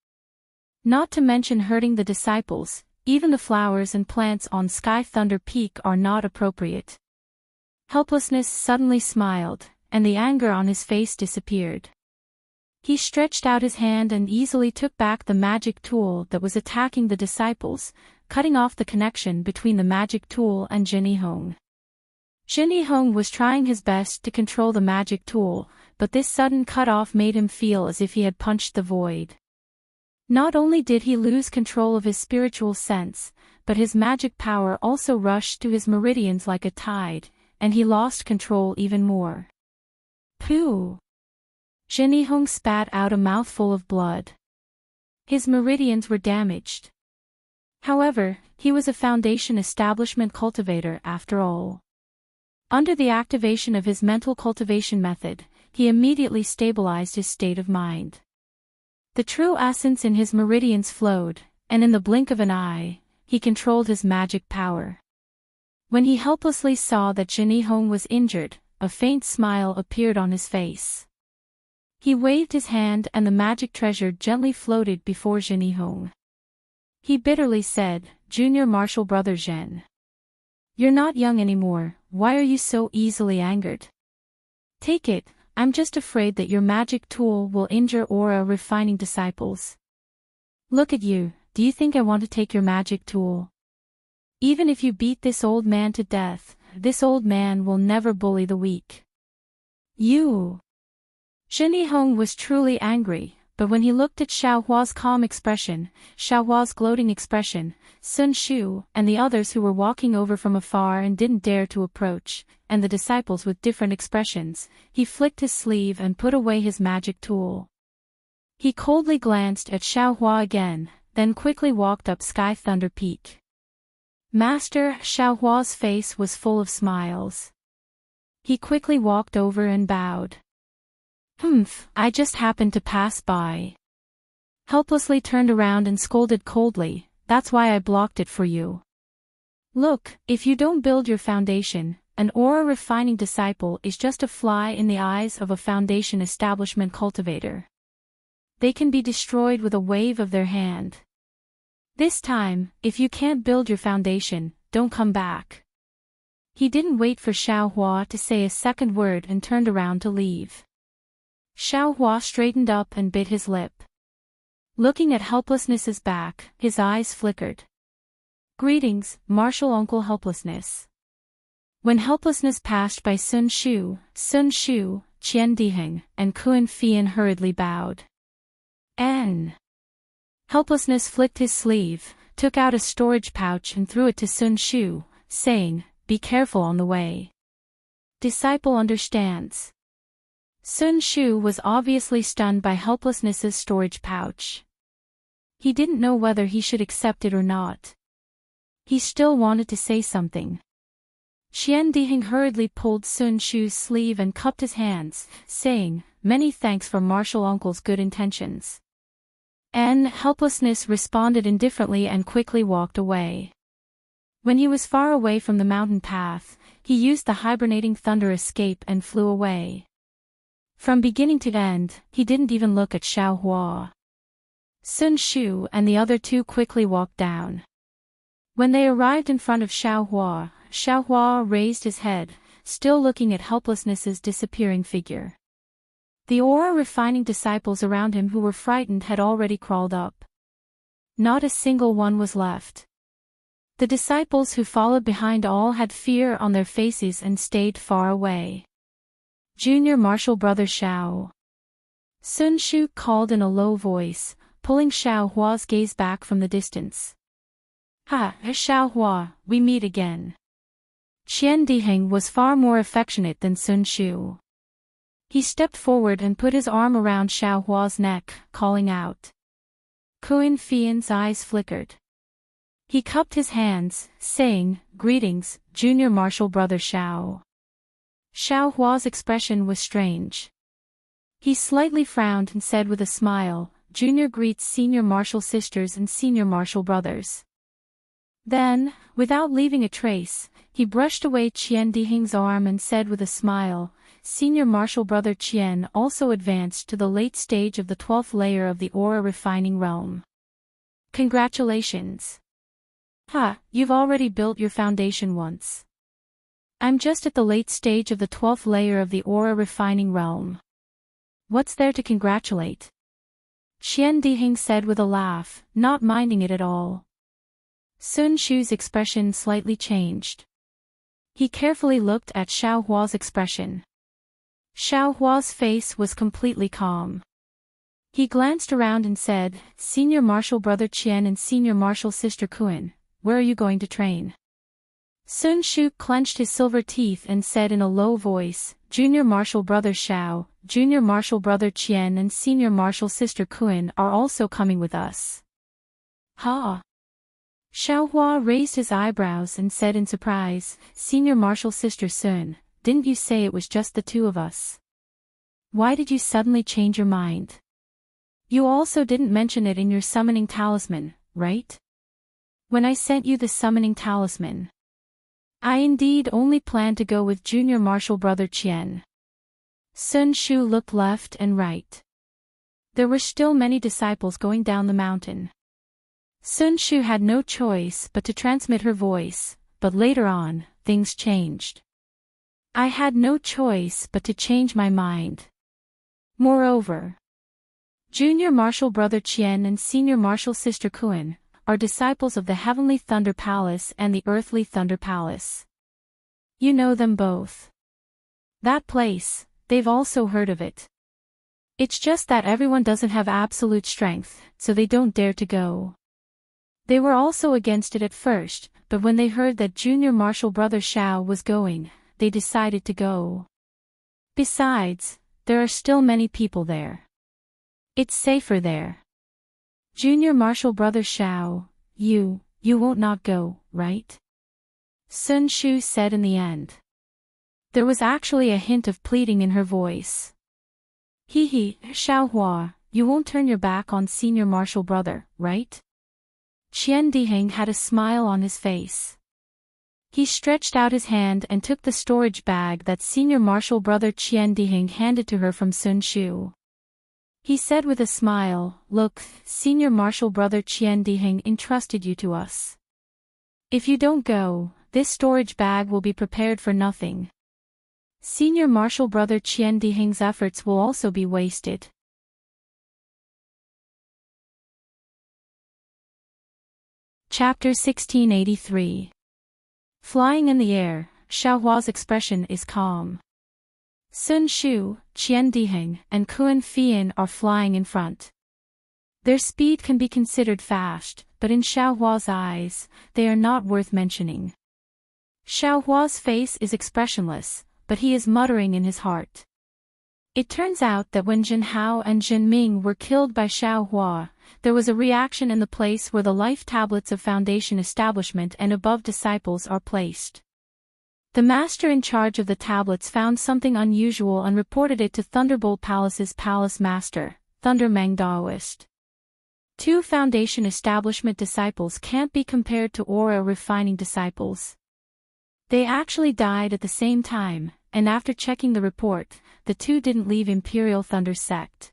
Not to mention hurting the disciples, even the flowers and plants on Sky Thunder Peak are not appropriate. Helplessness suddenly smiled, and the anger on his face disappeared. He stretched out his hand and easily took back the magic tool that was attacking the disciples, cutting off the connection between the magic tool and Jinny Hong. Jinny Hong was trying his best to control the magic tool, but this sudden cut-off made him feel as if he had punched the void. Not only did he lose control of his spiritual sense, but his magic power also rushed to his meridians like a tide, and he lost control even more. Pooh! Jinny Hong spat out a mouthful of blood. His meridians were damaged. However, he was a foundation establishment cultivator after all. Under the activation of his mental cultivation method, he immediately stabilized his state of mind. The true essence in his meridians flowed, and in the blink of an eye, he controlled his magic power. When he helplessly saw that Jinny Hong was injured, a faint smile appeared on his face. He waved his hand and the magic treasure gently floated before Jinny Hong. He bitterly said, "Junior martial brother Zhen. You're not young anymore, why are you so easily angered? Take it, I'm just afraid that your magic tool will injure aura refining disciples. Look at you, do you think I want to take your magic tool? Even if you beat this old man to death, this old man will never bully the weak. You." Jinny Hong was truly angry, but when he looked at Xiao Hua's calm expression, Xiao Hua's gloating expression, Sun Shu, and the others who were walking over from afar and didn't dare to approach, and the disciples with different expressions, he flicked his sleeve and put away his magic tool. He coldly glanced at Xiao Hua again, then quickly walked up Sky Thunder Peak. Master, Xiao Hua's face was full of smiles. He quickly walked over and bowed. I just happened to pass by. Helplessly turned around and scolded coldly, that's why I blocked it for you. Look, if you don't build your foundation, an aura refining disciple is just a fly in the eyes of a foundation establishment cultivator. They can be destroyed with a wave of their hand. This time, if you can't build your foundation, don't come back. He didn't wait for Xiao Hua to say a second word and turned around to leave. Xiao Hua straightened up and bit his lip. Looking at Helplessness's back, his eyes flickered. Greetings, Martial Uncle Helplessness. When Helplessness passed by Sun Shu, Qian Diheng, and Kuan Fian hurriedly bowed. Helplessness flicked his sleeve, took out a storage pouch and threw it to Sun Shu, saying, "Be careful on the way." Disciple understands. Sun Shu was obviously stunned by Helplessness's storage pouch. He didn't know whether he should accept it or not. He still wanted to say something. Qian Diheng hurriedly pulled Sun Shu's sleeve and cupped his hands, saying, "Many thanks for Martial Uncle's good intentions." Helplessness responded indifferently and quickly walked away. When he was far away from the mountain path, he used the hibernating thunder escape and flew away. From beginning to end, he didn't even look at Xiao Hua. Sun Shu and the other two quickly walked down. When they arrived in front of Xiao Hua raised his head, still looking at Helplessness's disappearing figure. The aura refining disciples around him who were frightened had already crawled up. Not a single one was left. The disciples who followed behind all had fear on their faces and stayed far away. "Junior martial brother Xiao." Sun Shu called in a low voice, pulling Xiao Hua's gaze back from the distance. Xiao Hua, we meet again." Qian Diheng was far more affectionate than Sun Shu. He stepped forward and put his arm around Xiao Hua's neck, calling out. Kuan Fian's eyes flickered. He cupped his hands, saying, "Greetings, junior martial brother Xiao." Xiao Hua's expression was strange. He slightly frowned and said with a smile, "Junior greets senior martial sisters and senior martial brothers." Then, without leaving a trace, he brushed away Qian Diheng's arm and said with a smile, "Senior martial brother Qian also advanced to the late stage of the 12th layer of the aura refining realm. Congratulations. You've already built your foundation once. I'm just at the late stage of the 12th layer of the aura refining realm." What's there to congratulate? Qian Diheng said with a laugh, not minding it at all. Sun Shu's expression slightly changed. He carefully looked at Xiao Hua's expression. Xiao Hua's face was completely calm. He glanced around and said, Senior Marshal Brother Qian and Senior Marshal Sister Kuan, where are you going to train? Sun Shu clenched his silver teeth and said in a low voice, Junior Marshal Brother Xiao, Junior Marshal Brother Qian and Senior Marshal Sister Kuan are also coming with us. Ha! Xiao Hua raised his eyebrows and said in surprise, Senior Marshal Sister Sun, didn't you say it was just the two of us? Why did you suddenly change your mind? You also didn't mention it in your summoning talisman, right? When I sent you the summoning talisman, I indeed only planned to go with Junior Marshal Brother Qian. Sun Shu looked left and right. There were still many disciples going down the mountain. Sun Shu had no choice but to transmit her voice, but later on, things changed. I had no choice but to change my mind. Moreover, Junior Marshal Brother Qian and Senior Marshal Sister Kuan are disciples of the Heavenly Thunder Palace and the Earthly Thunder Palace. You know them both. That place, they've also heard of it. It's just that everyone doesn't have absolute strength, so they don't dare to go. They were also against it at first, but when they heard that Junior Marshal Brother Xiao was going, they decided to go. Besides, there are still many people there. It's safer there. Junior Marshal Brother Xiao, you won't not go, right? Sun Shu said in the end. There was actually a hint of pleading in her voice. Xiao Hua, you won't turn your back on Senior Marshal Brother, right? Qian Diheng had a smile on his face. He stretched out his hand and took the storage bag that Senior Marshal Brother Qian Diheng handed to her from Sun Shu. He said with a smile, Look, Senior Marshal Brother Qian Diheng entrusted you to us. If you don't go, this storage bag will be prepared for nothing. Senior Marshal Brother Qian Diheng's efforts will also be wasted. Chapter 1683. Flying in the air, Xiao Hua's expression is calm. Sun Shu, Qian Diheng, and Kuan Fian are flying in front. Their speed can be considered fast, but in Xiao Hua's eyes, they are not worth mentioning. Xiao Hua's face is expressionless, but he is muttering in his heart. It turns out that when Jin Hao and Jin Ming were killed by Xiao Hua, there was a reaction in the place where the life tablets of Foundation Establishment and above disciples are placed. The master in charge of the tablets found something unusual and reported it to Thunderbolt Palace's palace master, Thunder Meng Daoist. Two Foundation Establishment disciples can't be compared to aura refining disciples. They actually died at the same time, and after checking the report, the two didn't leave Imperial Thunder Sect.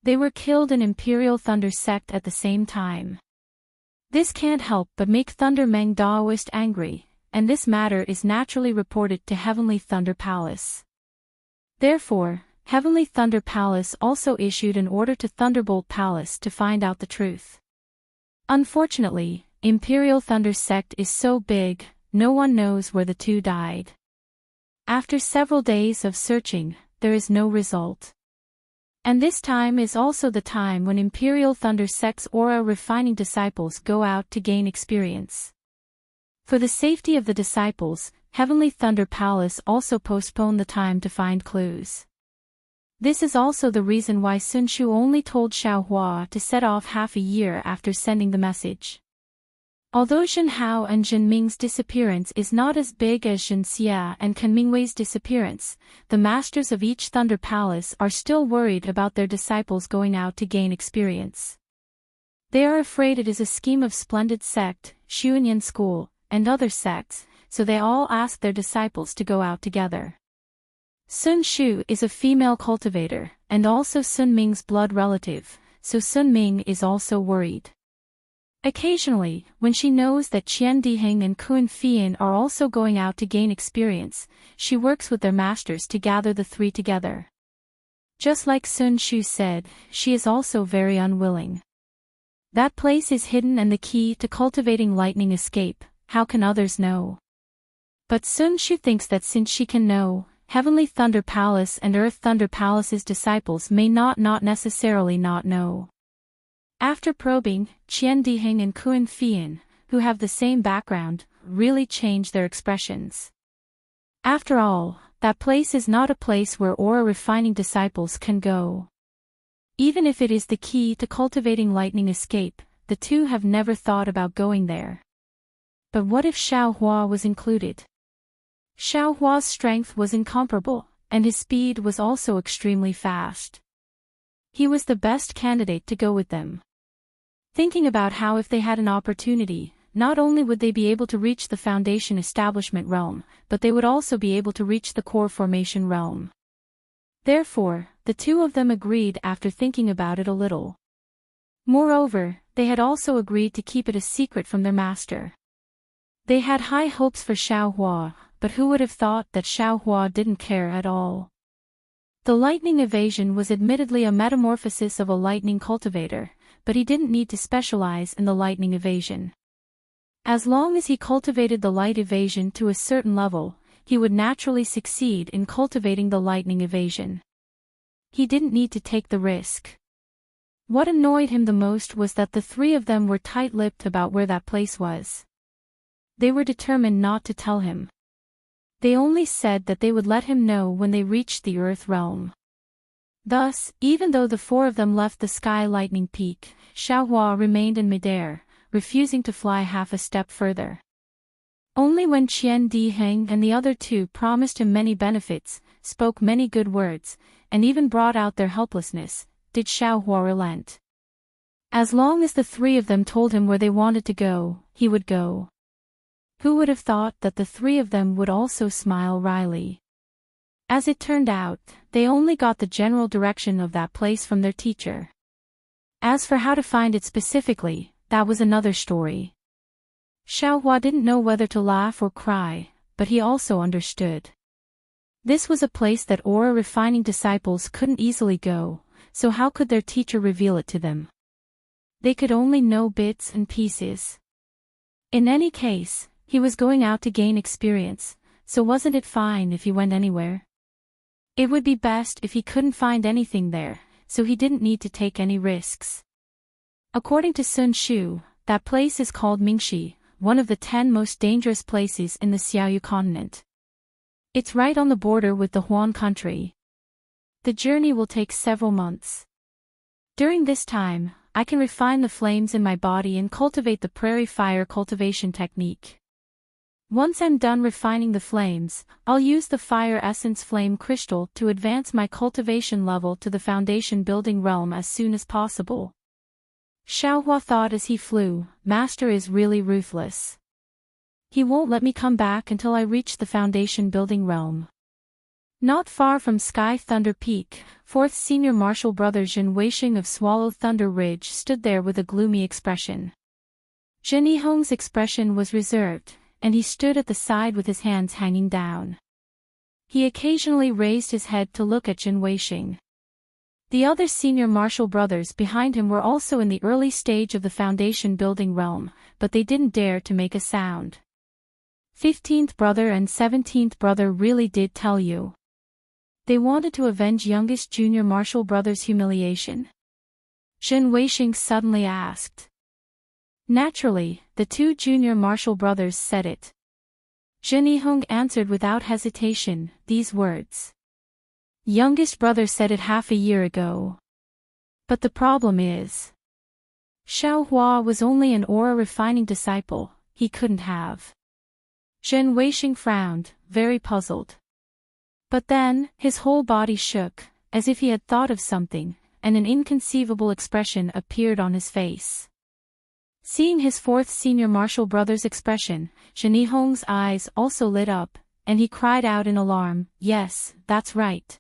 They were killed in Imperial Thunder Sect at the same time. This can't help but make Thunder Meng Daoist angry, and this matter is naturally reported to Heavenly Thunder Palace. Therefore, Heavenly Thunder Palace also issued an order to Thunderbolt Palace to find out the truth. Unfortunately, Imperial Thunder Sect is so big, no one knows where the two died. After several days of searching, there is no result. And this time is also the time when Imperial Thunder Sect's aura refining disciples go out to gain experience. For the safety of the disciples, Heavenly Thunder Palace also postponed the time to find clues. This is also the reason why Sun Shu only told Xiao Hua to set off half a year after sending the message. Although Jin Hao and Jin Ming's disappearance is not as big as Jin Xia and Kan Mingwei's disappearance, the masters of each Thunder Palace are still worried about their disciples going out to gain experience. They are afraid it is a scheme of Splendid Sect, Xuanyan School, and other sects, so they all ask their disciples to go out together. Sun Shu is a female cultivator, and also Sun Ming's blood relative, so Sun Ming is also worried. Occasionally, when she knows that Qian Diheng and Kuan Fian are also going out to gain experience, she works with their masters to gather the three together. Just like Sun Shu said, she is also very unwilling. That place is hidden and the key to cultivating lightning escape, how can others know? But Sun Shu thinks that since she can know, Heavenly Thunder Palace and Earth Thunder Palace's disciples may not necessarily not know. After probing, Qian Diheng and Kun Fian, who have the same background, really change their expressions. After all, that place is not a place where aura-refining disciples can go. Even if it is the key to cultivating lightning escape, the two have never thought about going there. But what if Xiao Hua was included? Xiao Hua's strength was incomparable, and his speed was also extremely fast. He was the best candidate to go with them. Thinking about how if they had an opportunity, not only would they be able to reach the Foundation Establishment realm, but they would also be able to reach the Core Formation realm. Therefore, the two of them agreed after thinking about it a little. Moreover, they had also agreed to keep it a secret from their master. They had high hopes for Xiao Hua, but who would have thought that Xiao Hua didn't care at all? The lightning evasion was admittedly a metamorphosis of a lightning cultivator, but he didn't need to specialize in the lightning evasion. As long as he cultivated the light evasion to a certain level, he would naturally succeed in cultivating the lightning evasion. He didn't need to take the risk. What annoyed him the most was that the three of them were tight-lipped about where that place was. They were determined not to tell him. They only said that they would let him know when they reached the Earth realm. Thus, even though the four of them left the Sky Lightning Peak, Xiao Hua remained in midair, refusing to fly half a step further. Only when Qian Diheng and the other two promised him many benefits, spoke many good words, and even brought out their helplessness, did Xiao Hua relent. As long as the three of them told him where they wanted to go, he would go. Who would have thought that the three of them would also smile wryly? As it turned out, they only got the general direction of that place from their teacher. As for how to find it specifically, that was another story. Xiao Hua didn't know whether to laugh or cry, but he also understood. This was a place that aura-refining disciples couldn't easily go, so how could their teacher reveal it to them? They could only know bits and pieces. In any case, he was going out to gain experience, so wasn't it fine if he went anywhere? It would be best if he couldn't find anything there, so he didn't need to take any risks. According to Sun Shu, that place is called Mingxi, one of the 10 most dangerous places in the Xiaoyu continent. It's right on the border with the Huan country. The journey will take several months. During this time, I can refine the flames in my body and cultivate the prairie fire cultivation technique. Once I'm done refining the flames, I'll use the fire essence flame crystal to advance my cultivation level to the foundation building realm as soon as possible. Xiao Hua thought as he flew, Master is really ruthless. He won't let me come back until I reach the foundation building realm. Not far from Sky Thunder Peak, 4th Senior Marshal Brother Zhen Weixing of Swallow Thunder Ridge stood there with a gloomy expression. Zhen Yihong's expression was reserved, and he stood at the side with his hands hanging down. He occasionally raised his head to look at Zhen Weixing. The other senior martial brothers behind him were also in the early stage of the foundation building realm, but they didn't dare to make a sound. 15th brother and 17th brother really did tell you. They wanted to avenge youngest junior martial brother's humiliation? Zhen Weixing suddenly asked. Naturally, the two junior martial brothers said it. Zhen Yihong answered without hesitation, these words. Youngest brother said it half a year ago. But the problem is, Xiao Hua was only an aura-refining disciple, he couldn't have. Zhen Weixing frowned, very puzzled. But then, his whole body shook, as if he had thought of something, and an inconceivable expression appeared on his face. Seeing his 4th senior martial brother's expression, Zhen Yihong's eyes also lit up, and he cried out in alarm, yes, that's right.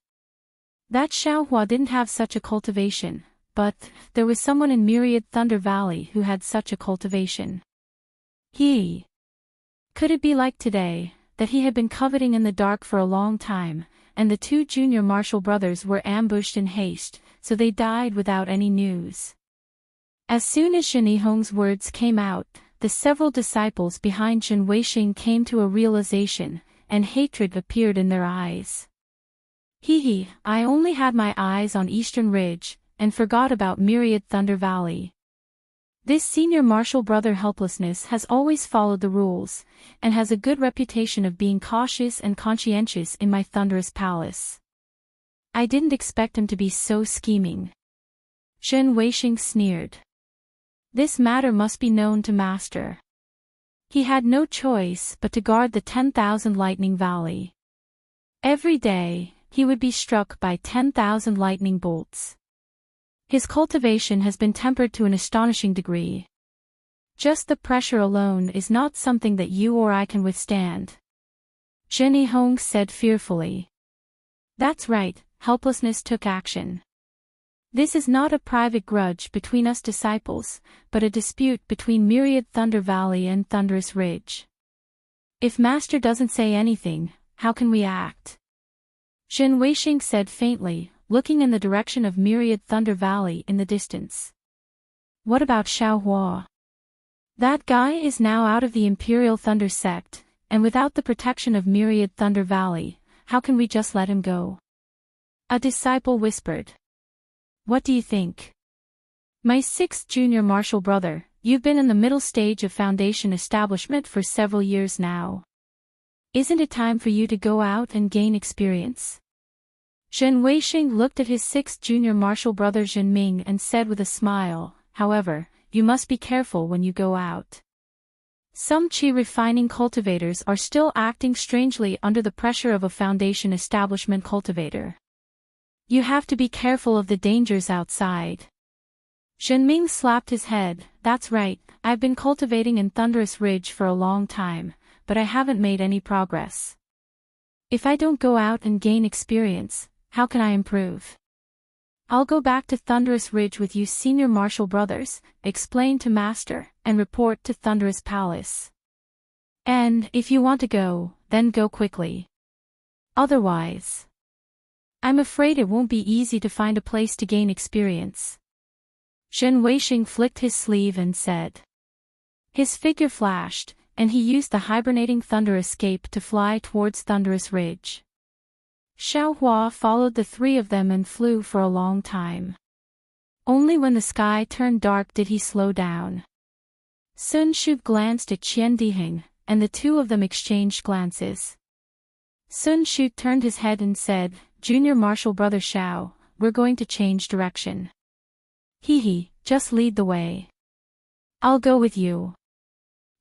That Xiao Hua didn't have such a cultivation, but there was someone in Myriad Thunder Valley who had such a cultivation. Could it be like today, that he had been coveting in the dark for a long time, and the two junior Marshall brothers were ambushed in haste, so they died without any news. As soon as Zhen Yihong's words came out, the several disciples behind Zhen Weixing came to a realization, and hatred appeared in their eyes. I only had my eyes on Eastern Ridge, and forgot about Myriad Thunder Valley. This senior Marshall brother helplessness has always followed the rules, and has a good reputation of being cautious and conscientious in my thunderous palace. I didn't expect him to be so scheming. Zhen Weixing sneered. This matter must be known to Master. He had no choice but to guard the 10,000 Lightning Valley. Every day, he would be struck by 10,000 lightning bolts. His cultivation has been tempered to an astonishing degree. Just the pressure alone is not something that you or I can withstand. Zhen Yihong said fearfully. That's right, helplessness took action. This is not a private grudge between us disciples, but a dispute between Myriad Thunder Valley and Thunderous Ridge. If Master doesn't say anything, how can we act? Zhen Weixing said faintly, looking in the direction of Myriad Thunder Valley in the distance. What about Xiaohua? That guy is now out of the Imperial Thunder sect, and without the protection of Myriad Thunder Valley, how can we just let him go? A disciple whispered. What do you think? My sixth junior Marshall brother, you've been in the middle stage of Foundation establishment for several years now. Isn't it time for you to go out and gain experience? Zhen Weixing looked at his sixth junior Marshall brother Zhen Ming and said with a smile, however, you must be careful when you go out. Some qi refining cultivators are still acting strangely under the pressure of a Foundation establishment cultivator. You have to be careful of the dangers outside. Zhen Ming slapped his head. That's right, I've been cultivating in Thunderous Ridge for a long time, but I haven't made any progress. If I don't go out and gain experience, how can I improve? I'll go back to Thunderous Ridge with you senior Marshall brothers, explain to Master, and report to Thunderous Palace. And, if you want to go, then go quickly. Otherwise, I'm afraid it won't be easy to find a place to gain experience. Zhen Weixing flicked his sleeve and said. His figure flashed, and he used the hibernating thunder escape to fly towards Thunderous Ridge. Xiaohua followed the three of them and flew for a long time. Only when the sky turned dark did he slow down. Sun Shu glanced at Qian Diheng, and the two of them exchanged glances. Sun Shu turned his head and said, Junior Marshall Brother Xiao, we're going to change direction. Just lead the way. I'll go with you.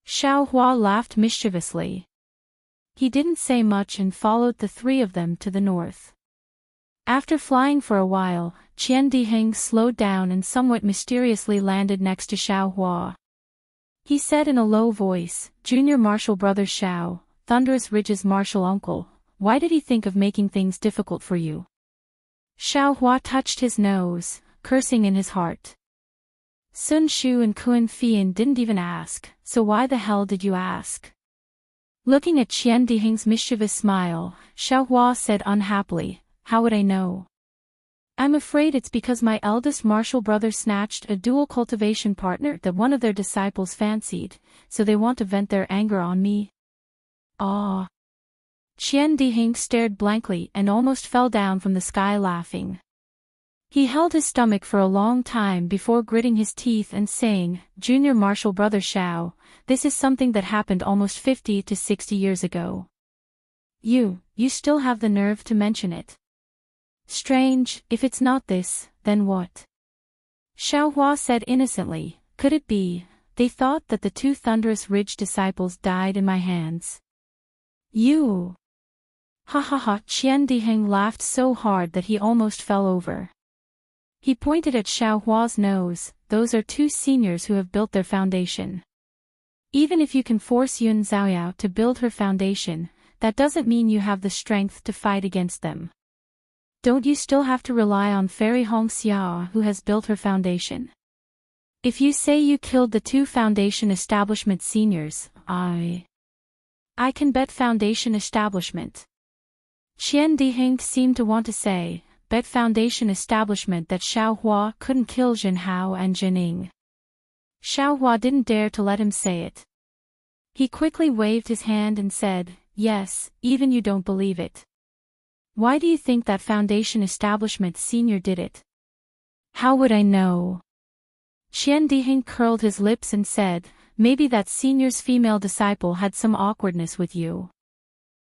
Xiaohua laughed mischievously. He didn't say much and followed the three of them to the north. After flying for a while, Qian Diheng slowed down and somewhat mysteriously landed next to Xiaohua. He said in a low voice, Junior Marshall Brother Xiao, Thunderous Ridge's martial uncle, why did he think of making things difficult for you? Xiaohua touched his nose, cursing in his heart. Sun Shu and Kun Fian didn't even ask, so why the hell did you ask? Looking at Qian Diheng's mischievous smile, Xiaohua said unhappily, how would I know? I'm afraid it's because my eldest martial brother snatched a dual cultivation partner that one of their disciples fancied, so they want to vent their anger on me. Ah! Qian Diheng stared blankly and almost fell down from the sky laughing. He held his stomach for a long time before gritting his teeth and saying, Junior Marshall Brother Xiao, this is something that happened almost 50 to 60 years ago. You still have the nerve to mention it. Strange, if it's not this, then what? Xiaohua said innocently, could it be, they thought that the two Thunderous Ridge disciples died in my hands? You! Qian Diheng laughed so hard that he almost fell over. He pointed at Xiaohua's nose, those are two seniors who have built their foundation. Even if you can force Yun Xiaoyao to build her foundation, that doesn't mean you have the strength to fight against them. Don't you still have to rely on Fairy Hong Xia who has built her foundation? If you say you killed the two foundation establishment seniors, I can bet foundation establishment. Qian Diheng seemed to want to say, bet foundation establishment that Xiao Hua couldn't kill Jin Hao and Jining. Xiao Hua didn't dare to let him say it. He quickly waved his hand and said, yes, even you don't believe it. Why do you think that foundation establishment senior did it? How would I know? Qian Diheng curled his lips and said, maybe that senior's female disciple had some awkwardness with you.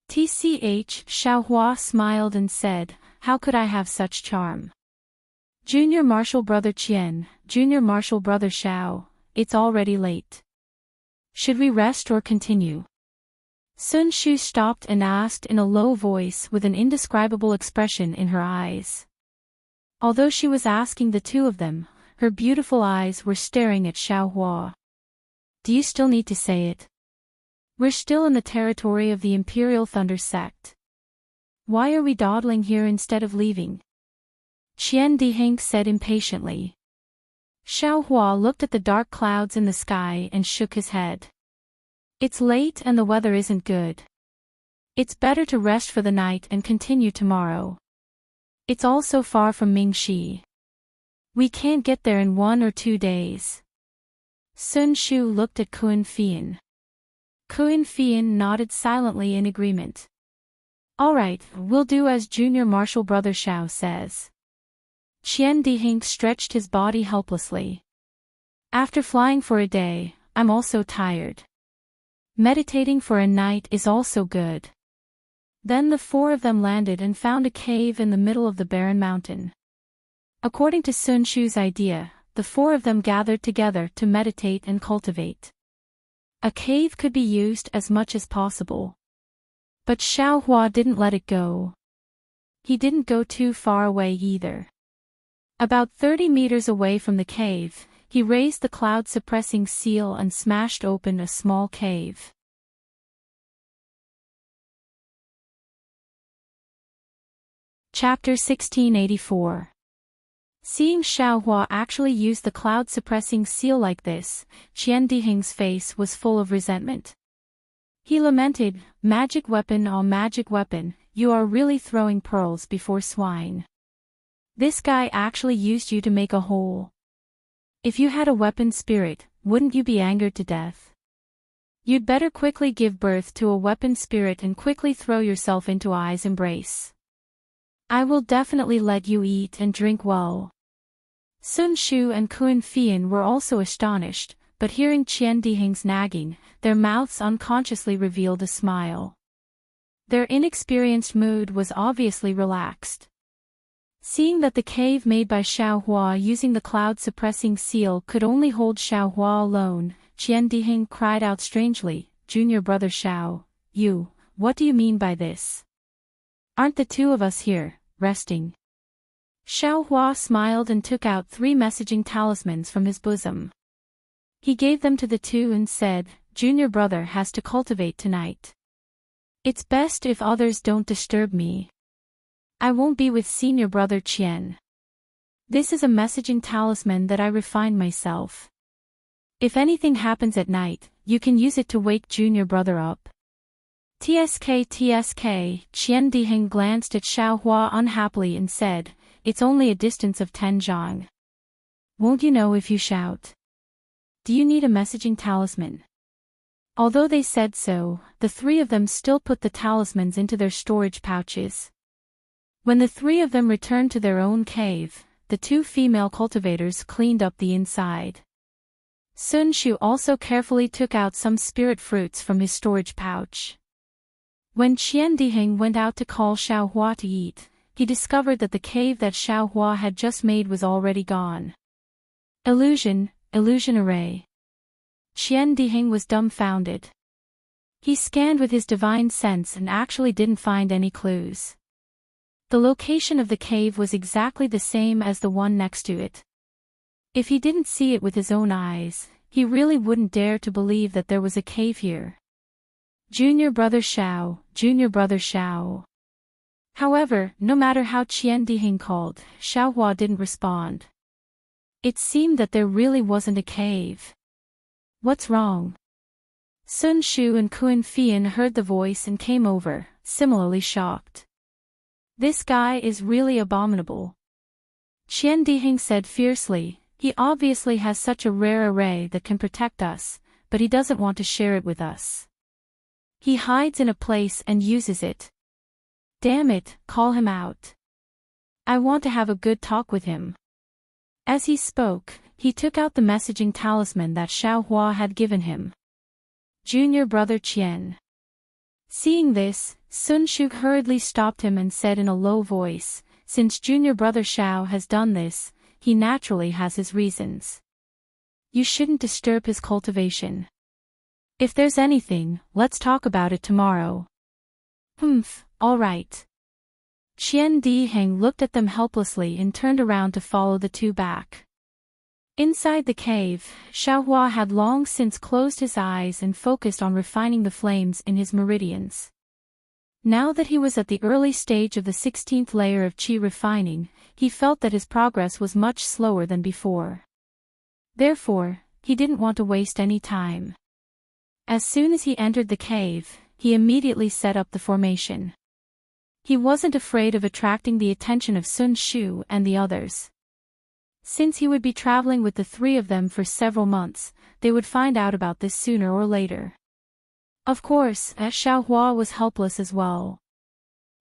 TCH, Xiao Hua smiled and said, how could I have such charm? Junior Marshal Brother Qian, Junior Marshal Brother Xiao, it's already late. Should we rest or continue? Sun Shu stopped and asked in a low voice with an indescribable expression in her eyes. Although she was asking the two of them, her beautiful eyes were staring at Xiao Hua. Do you still need to say it? We're still in the territory of the Imperial Thunder sect. Why are we dawdling here instead of leaving? Qian Diheng said impatiently. Xiao Hua looked at the dark clouds in the sky and shook his head. It's late and the weather isn't good. It's better to rest for the night and continue tomorrow. It's all so far from Mingxi. We can't get there in 1 or 2 days. Sun Shu looked at Kun Fian. Kun Fian nodded silently in agreement. All right, we'll do as Junior Marshal Brother Xiao says. Qian Diheng stretched his body helplessly. After flying for a day, I'm also tired. Meditating for a night is also good. Then the four of them landed and found a cave in the middle of the barren mountain. According to Sun Shu's idea, the four of them gathered together to meditate and cultivate. A cave could be used as much as possible. But Xiao Hua didn't let it go. He didn't go too far away either. About 30 meters away from the cave, he raised the cloud-suppressing seal and smashed open a small cave. Chapter 1684. Seeing Xiao Hua actually use the cloud-suppressing seal like this, Qian Diheng's face was full of resentment. He lamented, magic weapon, oh magic weapon, you are really throwing pearls before swine. This guy actually used you to make a hole. If you had a weapon spirit, wouldn't you be angered to death? You'd better quickly give birth to a weapon spirit and quickly throw yourself into Ai's embrace. I will definitely let you eat and drink well. Sun Shu and Kun Fian were also astonished, but hearing Qian Diheng's nagging, their mouths unconsciously revealed a smile. Their inexperienced mood was obviously relaxed. Seeing that the cave made by Xiao Hua using the cloud-suppressing seal could only hold Xiao Hua alone, Qian Diheng cried out strangely, Junior Brother Xiao, what do you mean by this? Aren't the two of us here, resting? Xiao Hua smiled and took out 3 messaging talismans from his bosom. He gave them to the two and said, Junior brother has to cultivate tonight. It's best if others don't disturb me. I won't be with senior brother Qian. This is a messaging talisman that I refined myself. If anything happens at night, you can use it to wake junior brother up. TSK, Qian Diheng glanced at Xiao Hua unhappily and said, it's only a distance of 10 zhang. Won't you know if you shout? Do you need a messaging talisman? Although they said so, the 3 of them still put the talismans into their storage pouches. When the 3 of them returned to their own cave, the 2 female cultivators cleaned up the inside. Sun Shu also carefully took out some spirit fruits from his storage pouch. When Qian Diheng went out to call Xiao Hua to eat, he discovered that the cave that Xiao Hua had just made was already gone. Illusion array. Qian Diheng was dumbfounded. He scanned with his divine sense and actually didn't find any clues. The location of the cave was exactly the same as the one next to it. If he didn't see it with his own eyes, he really wouldn't dare to believe that there was a cave here. Junior brother Xiao, Junior brother Xiao. However, no matter how Qian Diheng called, Xiao Hua didn't respond. It seemed that there really wasn't a cave. What's wrong? Sun Shu and Kun Fian heard the voice and came over, similarly shocked. This guy is really abominable. Qian Diheng said fiercely. He obviously has such a rare array that can protect us, but he doesn't want to share it with us. He hides in a place and uses it. Damn it, call him out. I want to have a good talk with him. As he spoke, he took out the messaging talisman that Xiaohua had given him. Junior brother Qian. Seeing this, Sun Shu hurriedly stopped him and said in a low voice, since junior brother Xiao has done this, he naturally has his reasons. You shouldn't disturb his cultivation. If there's anything, let's talk about it tomorrow. All right. Qian Diheng looked at them helplessly and turned around to follow the two back. Inside the cave, Xiaohua had long since closed his eyes and focused on refining the flames in his meridians. Now that he was at the early stage of the 16th layer of qi refining, he felt that his progress was much slower than before. Therefore, he didn't want to waste any time. As soon as he entered the cave, he immediately set up the formation. He wasn't afraid of attracting the attention of Sun Shu and the others. Since he would be traveling with the three of them for several months, they would find out about this sooner or later. Of course, Xiaohua was helpless as well.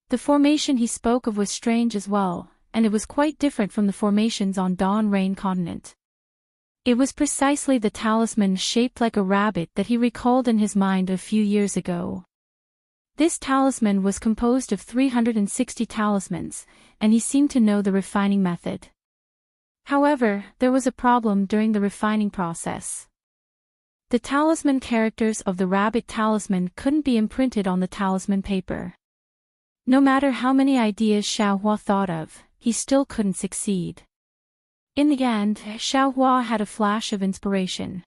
The formation he spoke of was strange as well, and it was quite different from the formations on Dawn Rain Continent. It was precisely the talisman shaped like a rabbit that he recalled in his mind a few years ago. This talisman was composed of 360 talismans, and he seemed to know the refining method. However, there was a problem during the refining process. The talisman characters of the rabbit talisman couldn't be imprinted on the talisman paper. No matter how many ideas Xiaohua thought of, he still couldn't succeed. In the end, Xiaohua had a flash of inspiration.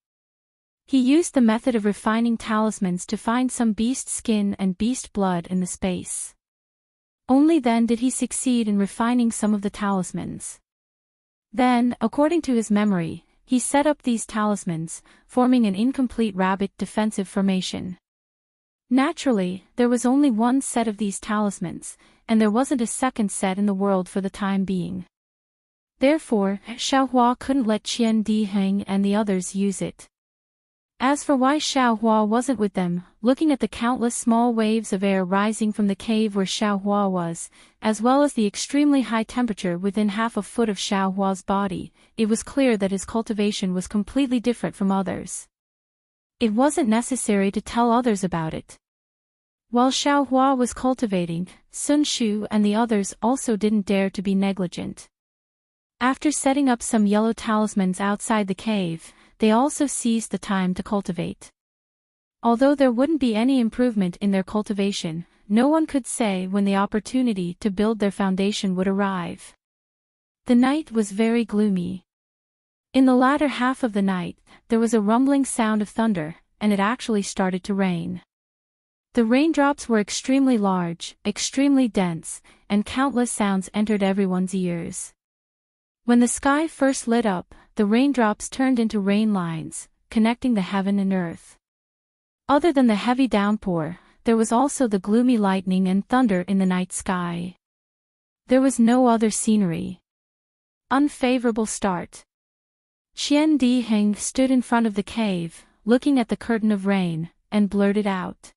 He used the method of refining talismans to find some beast skin and beast blood in the space. Only then did he succeed in refining some of the talismans. Then, according to his memory, he set up these talismans, forming an incomplete rabbit defensive formation. Naturally, there was only one set of these talismans, and there wasn't a second set in the world for the time being. Therefore, Xiaohua couldn't let Qian Diheng and the others use it. As for why Xiaohua wasn't with them, looking at the countless small waves of air rising from the cave where Xiaohua was, as well as the extremely high temperature within half a foot of Xiaohua's body, it was clear that his cultivation was completely different from others. It wasn't necessary to tell others about it. While Xiaohua was cultivating, Sun Shu and the others also didn't dare to be negligent. After setting up some yellow talismans outside the cave, they also seized the time to cultivate. Although there wouldn't be any improvement in their cultivation, no one could say when the opportunity to build their foundation would arrive. The night was very gloomy. In the latter half of the night, there was a rumbling sound of thunder, and it actually started to rain. The raindrops were extremely large, extremely dense, and countless sounds entered everyone's ears. When the sky first lit up, the raindrops turned into rain lines, connecting the heaven and earth. Other than the heavy downpour, there was also the gloomy lightning and thunder in the night sky. There was no other scenery. Unfavorable start. Qian Diheng stood in front of the cave, looking at the curtain of rain, and blurted out.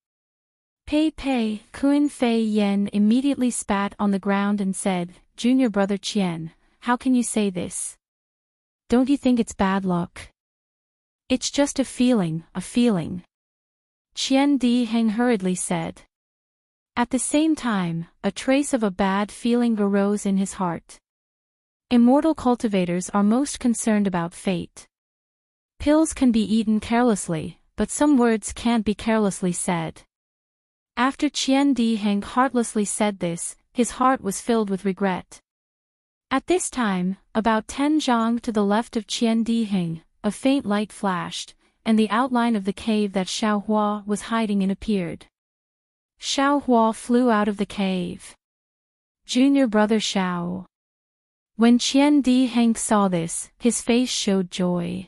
Pei Pei, Kun Fei Yen immediately spat on the ground and said, Junior brother Qian, how can you say this? Don't you think it's bad luck? It's just a feeling, a feeling. Qian Diheng hurriedly said. At the same time, a trace of a bad feeling arose in his heart. Immortal cultivators are most concerned about fate. Pills can be eaten carelessly, but some words can't be carelessly said. After Qian Diheng heartlessly said this, his heart was filled with regret. At this time, about 10 zhang to the left of Qian Diheng, a faint light flashed, and the outline of the cave that Xiaohua was hiding in appeared. Xiaohua flew out of the cave. Junior brother Xiao. When Qian Diheng saw this, his face showed joy.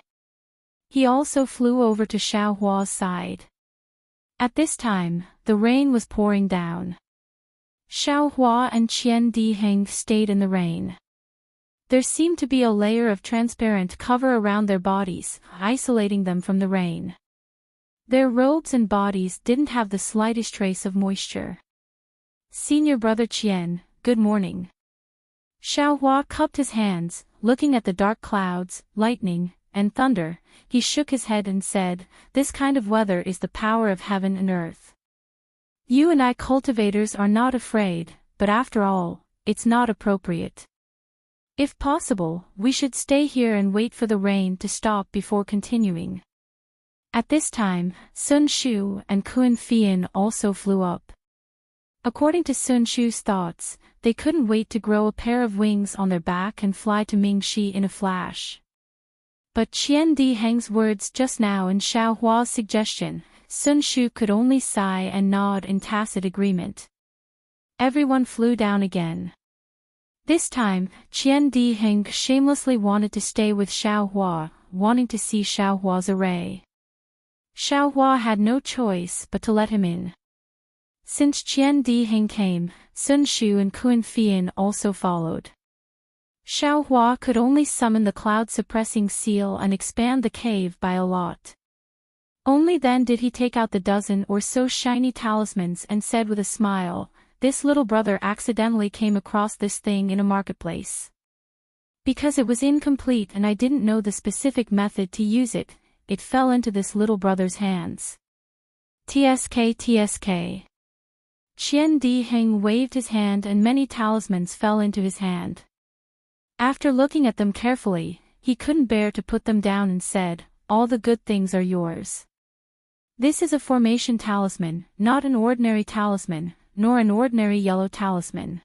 He also flew over to Xiaohua's side. At this time, the rain was pouring down. Xiaohua and Qian Diheng stayed in the rain. There seemed to be a layer of transparent cover around their bodies, isolating them from the rain. Their robes and bodies didn't have the slightest trace of moisture. Senior brother Qian, good morning. Xiaohua cupped his hands, looking at the dark clouds, lightning, and thunder. He shook his head and said, "This kind of weather is the power of heaven and earth. You and I cultivators are not afraid, but after all, it's not appropriate. If possible, we should stay here and wait for the rain to stop before continuing." At this time, Sun Shu and Kun Fian also flew up. According to Sun Shu's thoughts, they couldn't wait to grow a pair of wings on their back and fly to Mingxi in a flash. But Qian Diheng's words just now and Xiaohua's suggestion, Sun Shu could only sigh and nod in tacit agreement. Everyone flew down again. This time, Qian Diheng shamelessly wanted to stay with Xiaohua, wanting to see Xiaohua's array. Xiaohua had no choice but to let him in. Since Qian Diheng came, Sun Shu and Kun Fian also followed. Xiaohua could only summon the cloud-suppressing seal and expand the cave by a lot. Only then did he take out the dozen or so shiny talismans and said with a smile, "This little brother accidentally came across this thing in a marketplace. Because it was incomplete and I didn't know the specific method to use it, it fell into this little brother's hands. TSK TSK. Qian Diheng waved his hand and many talismans fell into his hand. After looking at them carefully, he couldn't bear to put them down and said, "All the good things are yours. This is a formation talisman, not an ordinary talisman, nor an ordinary yellow talisman.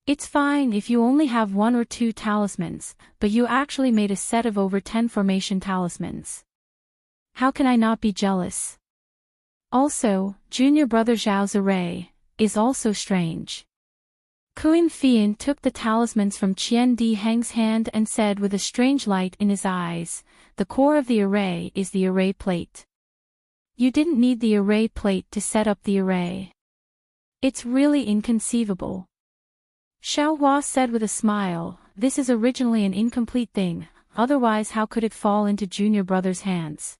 It's fine if you only have 1 or 2 talismans, but you actually made a set of over 10 formation talismans. How can I not be jealous? Also, junior brother Zhao's array is also strange." Kun Fian took the talismans from Qian Diheng's hand and said with a strange light in his eyes, "The core of the array is the array plate. You didn't need the array plate to set up the array. It's really inconceivable." Xiaohua said with a smile, "This is originally an incomplete thing, otherwise how could it fall into junior brother's hands?"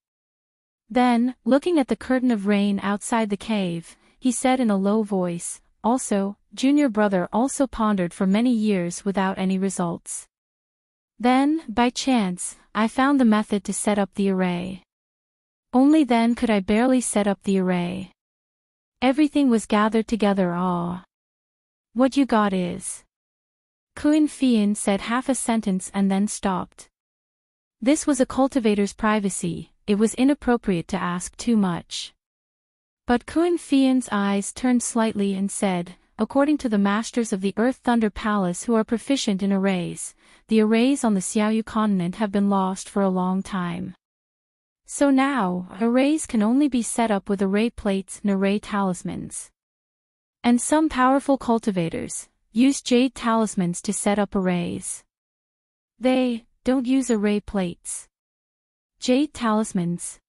Then, looking at the curtain of rain outside the cave, he said in a low voice, "Also, junior brother also pondered for many years without any results. Then, by chance, I found the method to set up the array. Only then could I barely set up the array. Everything was gathered together. What you got is..." Kun Fian said half a sentence and then stopped. This was a cultivator's privacy, it was inappropriate to ask too much. But Kun Fian's eyes turned slightly and said, "According to the masters of the Earth Thunder Palace who are proficient in arrays, the arrays on the Xiaoyu continent have been lost for a long time. So now, arrays can only be set up with array plates and array talismans. And some powerful cultivators use jade talismans to set up arrays. They don't use array plates. Jade talismans."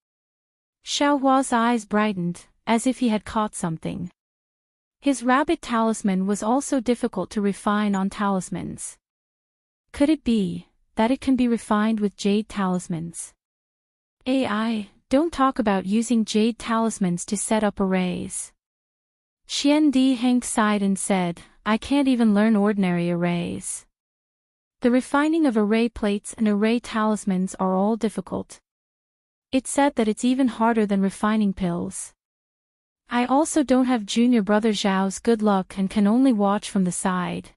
Xiaohua's eyes brightened, as if he had caught something. His rabbit talisman was also difficult to refine on talismans. Could it be that it can be refined with jade talismans? AI, don't talk about using jade talismans to set up arrays. Qian Diheng sighed and said, "I can't even learn ordinary arrays. The refining of array plates and array talismans are all difficult. It's said that it's even harder than refining pills. I also don't have junior brother Zhao's good luck and can only watch from the side."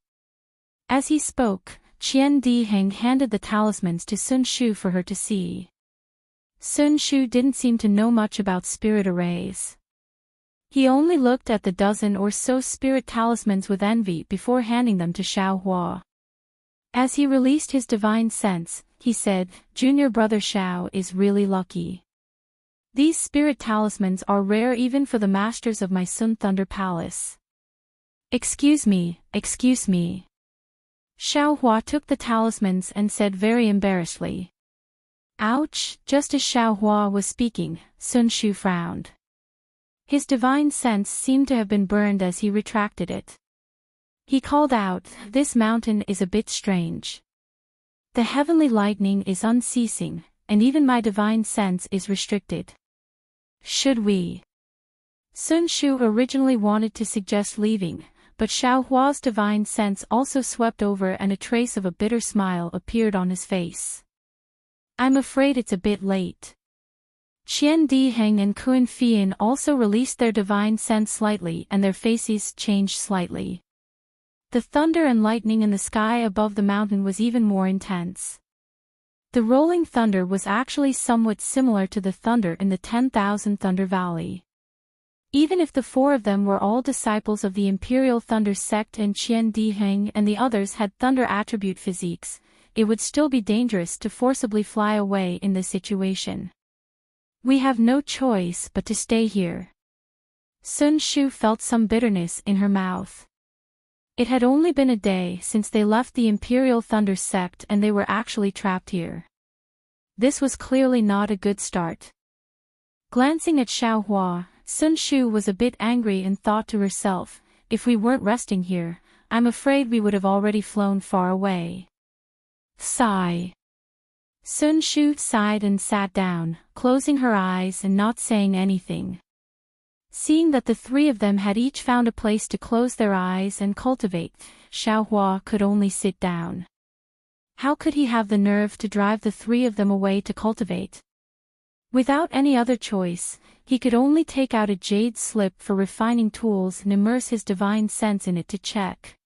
As he spoke, Qian Diheng handed the talismans to Sun Shu for her to see. Sun Shu didn't seem to know much about spirit arrays. He only looked at the dozen or so spirit talismans with envy before handing them to Xiaohua. As he released his divine sense, he said, "Junior brother Xiao is really lucky. These spirit talismans are rare even for the masters of my Sun Thunder Palace." Excuse me. Xiaohua took the talismans and said very embarrassedly. Ouch, just as Xiaohua was speaking, Sun Shu frowned. His divine sense seemed to have been burned as he retracted it. He called out, "This mountain is a bit strange. The heavenly lightning is unceasing, and even my divine sense is restricted. Should we?" Sun Shu originally wanted to suggest leaving, but Xiaohua's divine sense also swept over and a trace of a bitter smile appeared on his face. "I'm afraid it's a bit late." Qian Diheng and Kun Fian also released their divine sense slightly and their faces changed slightly. The thunder and lightning in the sky above the mountain was even more intense. The rolling thunder was actually somewhat similar to the thunder in the 10,000 Thunder Valley. Even if the four of them were all disciples of the Imperial Thunder sect and Qian Diheng and the others had thunder attribute physiques, it would still be dangerous to forcibly fly away in this situation. "We have no choice but to stay here." Sun Shu felt some bitterness in her mouth. It had only been a day since they left the Imperial Thunder sect and they were actually trapped here. This was clearly not a good start. Glancing at Xiaohua, Sun Shu was a bit angry and thought to herself, "If we weren't resting here, I'm afraid we would have already flown far away." Sigh. Sun Shu sighed and sat down, closing her eyes and not saying anything. Seeing that the three of them had each found a place to close their eyes and cultivate, Xiaohua could only sit down. How could he have the nerve to drive the three of them away to cultivate? Without any other choice, he could only take out a jade slip for refining tools and immerse his divine sense in it to check.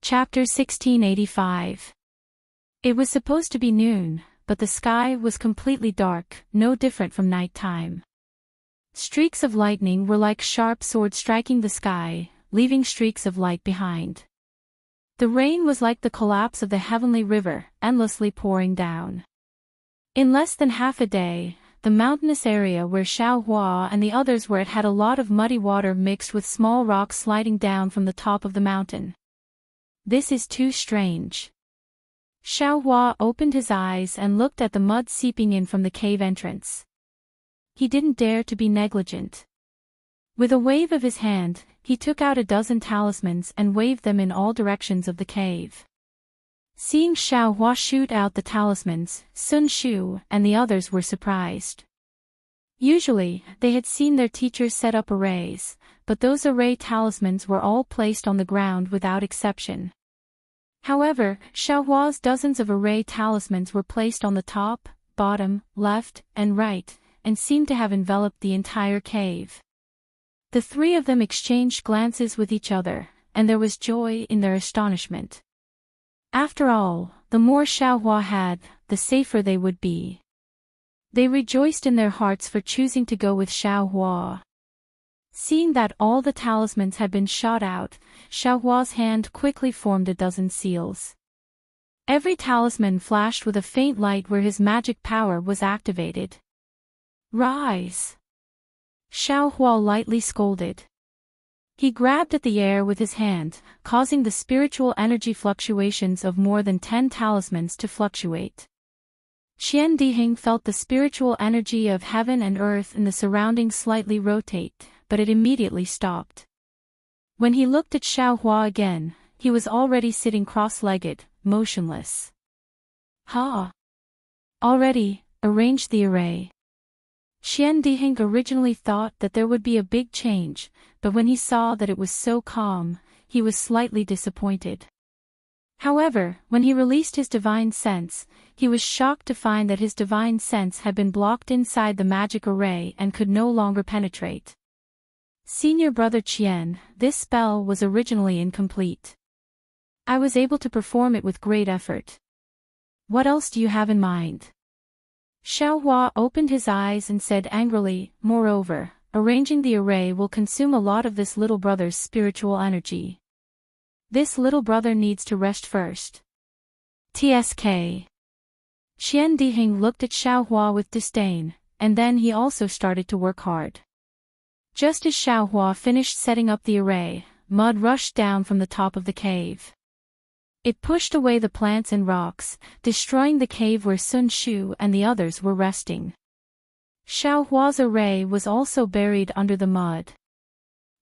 Chapter 1685. It was supposed to be noon, but the sky was completely dark, no different from night time. Streaks of lightning were like sharp swords striking the sky, leaving streaks of light behind. The rain was like the collapse of the heavenly river, endlessly pouring down. In less than half a day, the mountainous area where Xiaohua and the others were at had a lot of muddy water mixed with small rocks sliding down from the top of the mountain. "This is too strange." Xiaohua opened his eyes and looked at the mud seeping in from the cave entrance. He didn't dare to be negligent. With a wave of his hand, he took out a dozen talismans and waved them in all directions of the cave. Seeing Xiaohua shoot out the talismans, Sun Shu and the others were surprised. Usually, they had seen their teachers set up arrays, but those array talismans were all placed on the ground without exception. However, Xiaohua's dozens of array talismans were placed on the top, bottom, left, and right, and seemed to have enveloped the entire cave. The three of them exchanged glances with each other, and there was joy in their astonishment. After all, the more Xiaohua had, the safer they would be. They rejoiced in their hearts for choosing to go with Xiaohua. Seeing that all the talismans had been shot out, Xiaohua's hand quickly formed a dozen seals. Every talisman flashed with a faint light where his magic power was activated. "Rise!" Xiaohua lightly scolded. He grabbed at the air with his hand, causing the spiritual energy fluctuations of more than 10 talismans to fluctuate. Qian Diheng felt the spiritual energy of heaven and earth in the surroundings slightly rotate, but it immediately stopped. When he looked at Xiaohua again, he was already sitting cross-legged, motionless. "Ha! Already, arranged the array." Qian Diheng originally thought that there would be a big change, but when he saw that it was so calm, he was slightly disappointed. However, when he released his divine sense, he was shocked to find that his divine sense had been blocked inside the magic array and could no longer penetrate. "Senior brother Qian, this spell was originally incomplete. I was able to perform it with great effort. What else do you have in mind?" Xiaohua opened his eyes and said angrily, "Moreover, arranging the array will consume a lot of this little brother's spiritual energy. This little brother needs to rest first." "Tsk." Qian Diheng looked at Xiaohua with disdain, and then he also started to work hard. Just as Xiaohua finished setting up the array, mud rushed down from the top of the cave. It pushed away the plants and rocks, destroying the cave where Sun Shu and the others were resting. Xiaohua's array was also buried under the mud.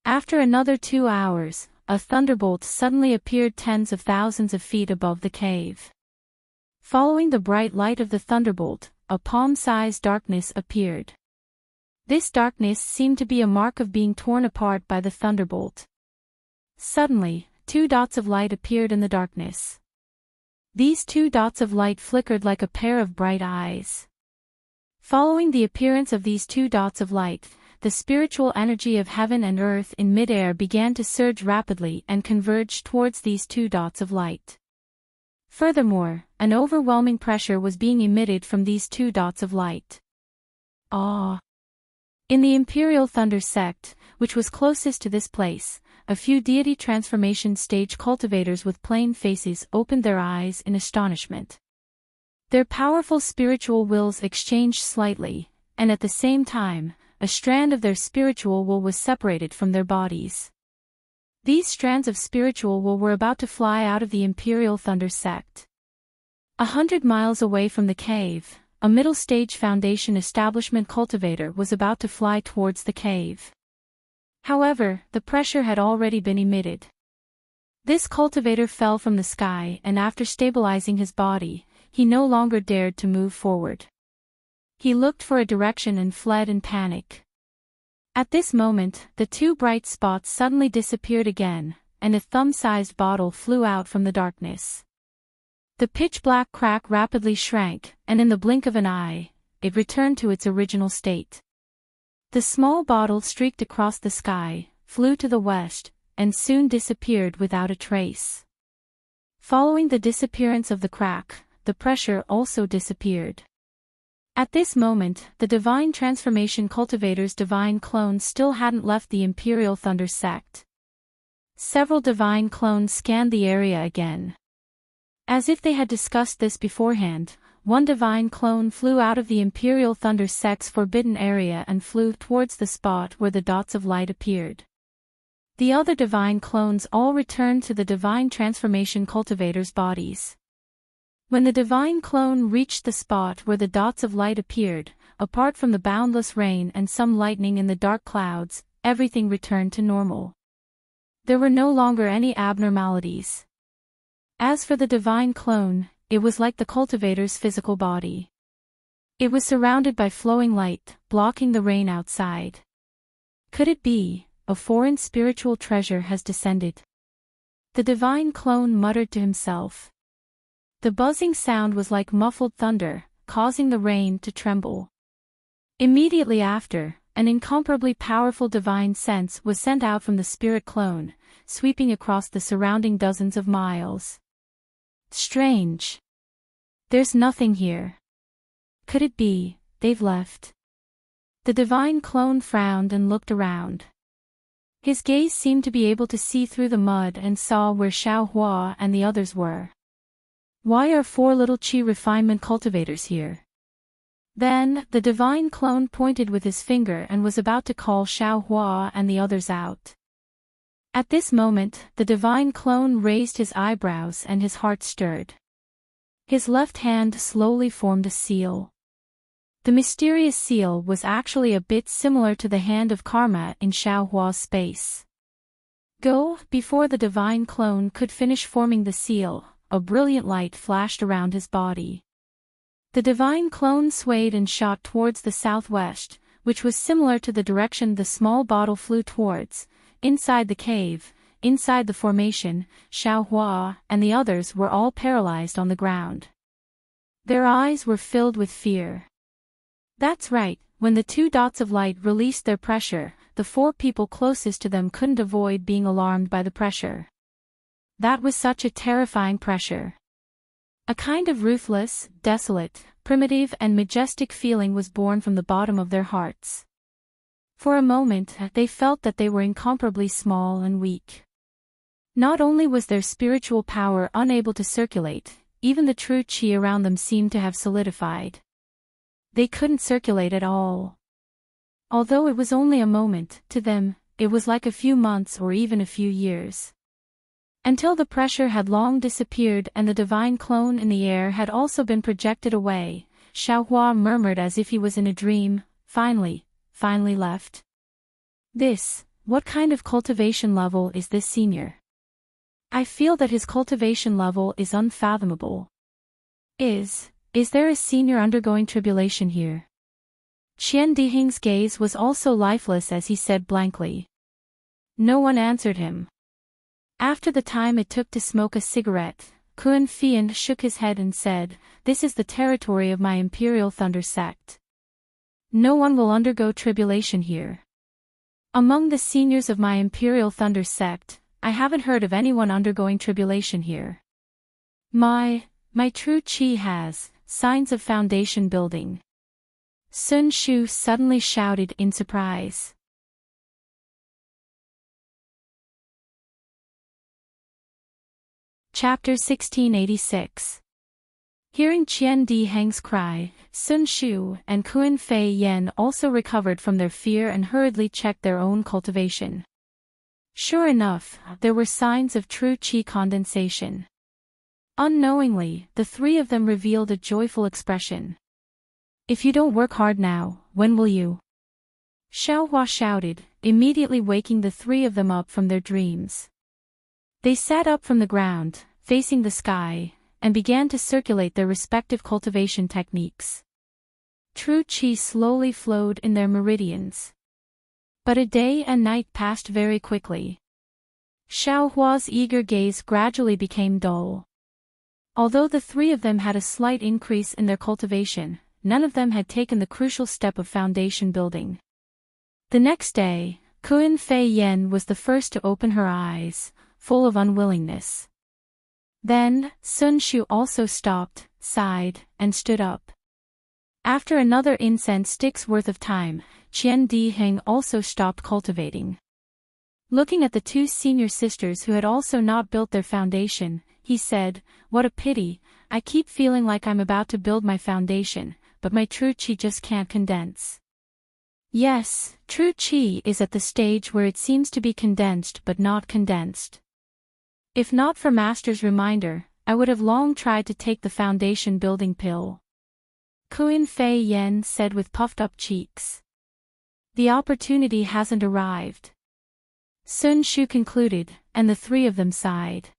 After another 2 hours, a thunderbolt suddenly appeared tens of thousands of feet above the cave. Following the bright light of the thunderbolt, a palm-sized darkness appeared. This darkness seemed to be a mark of being torn apart by the thunderbolt. Suddenly, 2 dots of light appeared in the darkness. These 2 dots of light flickered like a pair of bright eyes. Following the appearance of these 2 dots of light, the spiritual energy of heaven and earth in midair began to surge rapidly and converge towards these 2 dots of light. Furthermore, an overwhelming pressure was being emitted from these 2 dots of light. Ah! In the Imperial Thunder sect, which was closest to this place, a few deity transformation stage cultivators with plain faces opened their eyes in astonishment. Their powerful spiritual wills exchanged slightly, and at the same time, a strand of their spiritual will was separated from their bodies. These strands of spiritual will were about to fly out of the Imperial Thunder sect. 100 miles away from the cave, a middle-stage Foundation establishment cultivator was about to fly towards the cave. However, the pressure had already been emitted. This cultivator fell from the sky and after stabilizing his body, he no longer dared to move forward. He looked for a direction and fled in panic. At this moment, the 2 bright spots suddenly disappeared again, and a thumb-sized bottle flew out from the darkness. The pitch-black crack rapidly shrank, and in the blink of an eye, it returned to its original state. The small bottle streaked across the sky, flew to the west, and soon disappeared without a trace. Following the disappearance of the crack, the pressure also disappeared. At this moment, the Divine Transformation Cultivator's divine clones still hadn't left the Imperial Thunder sect. Several divine clones scanned the area again. As if they had discussed this beforehand, one divine clone flew out of the Imperial Thunder sect's forbidden area and flew towards the spot where the dots of light appeared. The other divine clones all returned to the Divine Transformation Cultivator's bodies. When the divine clone reached the spot where the dots of light appeared, apart from the boundless rain and some lightning in the dark clouds, everything returned to normal. There were no longer any abnormalities. As for the divine clone, it was like the cultivator's physical body. It was surrounded by flowing light, blocking the rain outside. Could it be, a foreign spiritual treasure has descended? The divine clone muttered to himself. The buzzing sound was like muffled thunder, causing the rain to tremble. Immediately after, an incomparably powerful divine sense was sent out from the spirit clone, sweeping across the surrounding dozens of miles. Strange. There's nothing here. Could it be, they've left? The divine clone frowned and looked around. His gaze seemed to be able to see through the mud and saw where Xiaohua and the others were. Why are 4 little chi refinement cultivators here? Then, the divine clone pointed with his finger and was about to call Xiaohua and the others out. At this moment, the divine clone raised his eyebrows and his heart stirred. His left hand slowly formed a seal. The mysterious seal was actually a bit similar to the hand of karma in Xiaohua's space. Before the divine clone could finish forming the seal, a brilliant light flashed around his body. The divine clone swayed and shot towards the southwest, which was similar to the direction the small bottle flew towards. Inside the cave, inside the formation, Xiaohua and the others were all paralyzed on the ground. Their eyes were filled with fear. That's right, when the 2 dots of light released their pressure, the 4 people closest to them couldn't avoid being alarmed by the pressure. That was such a terrifying pressure. A kind of ruthless, desolate, primitive and majestic feeling was born from the bottom of their hearts. For a moment, they felt that they were incomparably small and weak. Not only was their spiritual power unable to circulate, even the true chi around them seemed to have solidified. They couldn't circulate at all. Although it was only a moment, to them, it was like a few months or even a few years. Until the pressure had long disappeared and the divine clone in the air had also been projected away, Xiaohua murmured as if he was in a dream, finally left. What kind of cultivation level is this senior? I feel that his cultivation level is unfathomable. Is there a senior undergoing tribulation here? Qian Dihing's gaze was also lifeless as he said blankly. No one answered him. After the time it took to smoke a cigarette, Kun Fian shook his head and said, "This is the territory of my Imperial Thunder sect. No one will undergo tribulation here. Among the seniors of my Imperial Thunder sect, I haven't heard of anyone undergoing tribulation here. My true chi has signs of foundation building." Sun Shu suddenly shouted in surprise. Chapter 1686. Hearing Qian Diheng's cry, Sun Shu and Kun Fei Yan also recovered from their fear and hurriedly checked their own cultivation. Sure enough, there were signs of true qi condensation. Unknowingly, the three of them revealed a joyful expression. "If you don't work hard now, when will you?" Xiaohua shouted, immediately waking the three of them up from their dreams. They sat up from the ground, facing the sky, and began to circulate their respective cultivation techniques. True qi slowly flowed in their meridians. But a day and night passed very quickly. Xiaohua's eager gaze gradually became dull. Although the three of them had a slight increase in their cultivation, none of them had taken the crucial step of foundation building. The next day, Kun Fei Yan was the first to open her eyes, full of unwillingness. Then, Sun Shu also stopped, sighed, and stood up. After another incense stick's worth of time, Qian Diheng also stopped cultivating. Looking at the two senior sisters who had also not built their foundation, he said, "What a pity, I keep feeling like I'm about to build my foundation, but my true qi just can't condense." Yes, true qi is at the stage where it seems to be condensed but not condensed. If not for Master's reminder, I would have long tried to take the foundation building pill. Kun Fei Yan said with puffed-up cheeks. The opportunity hasn't arrived. Sun Shu concluded, and the three of them sighed.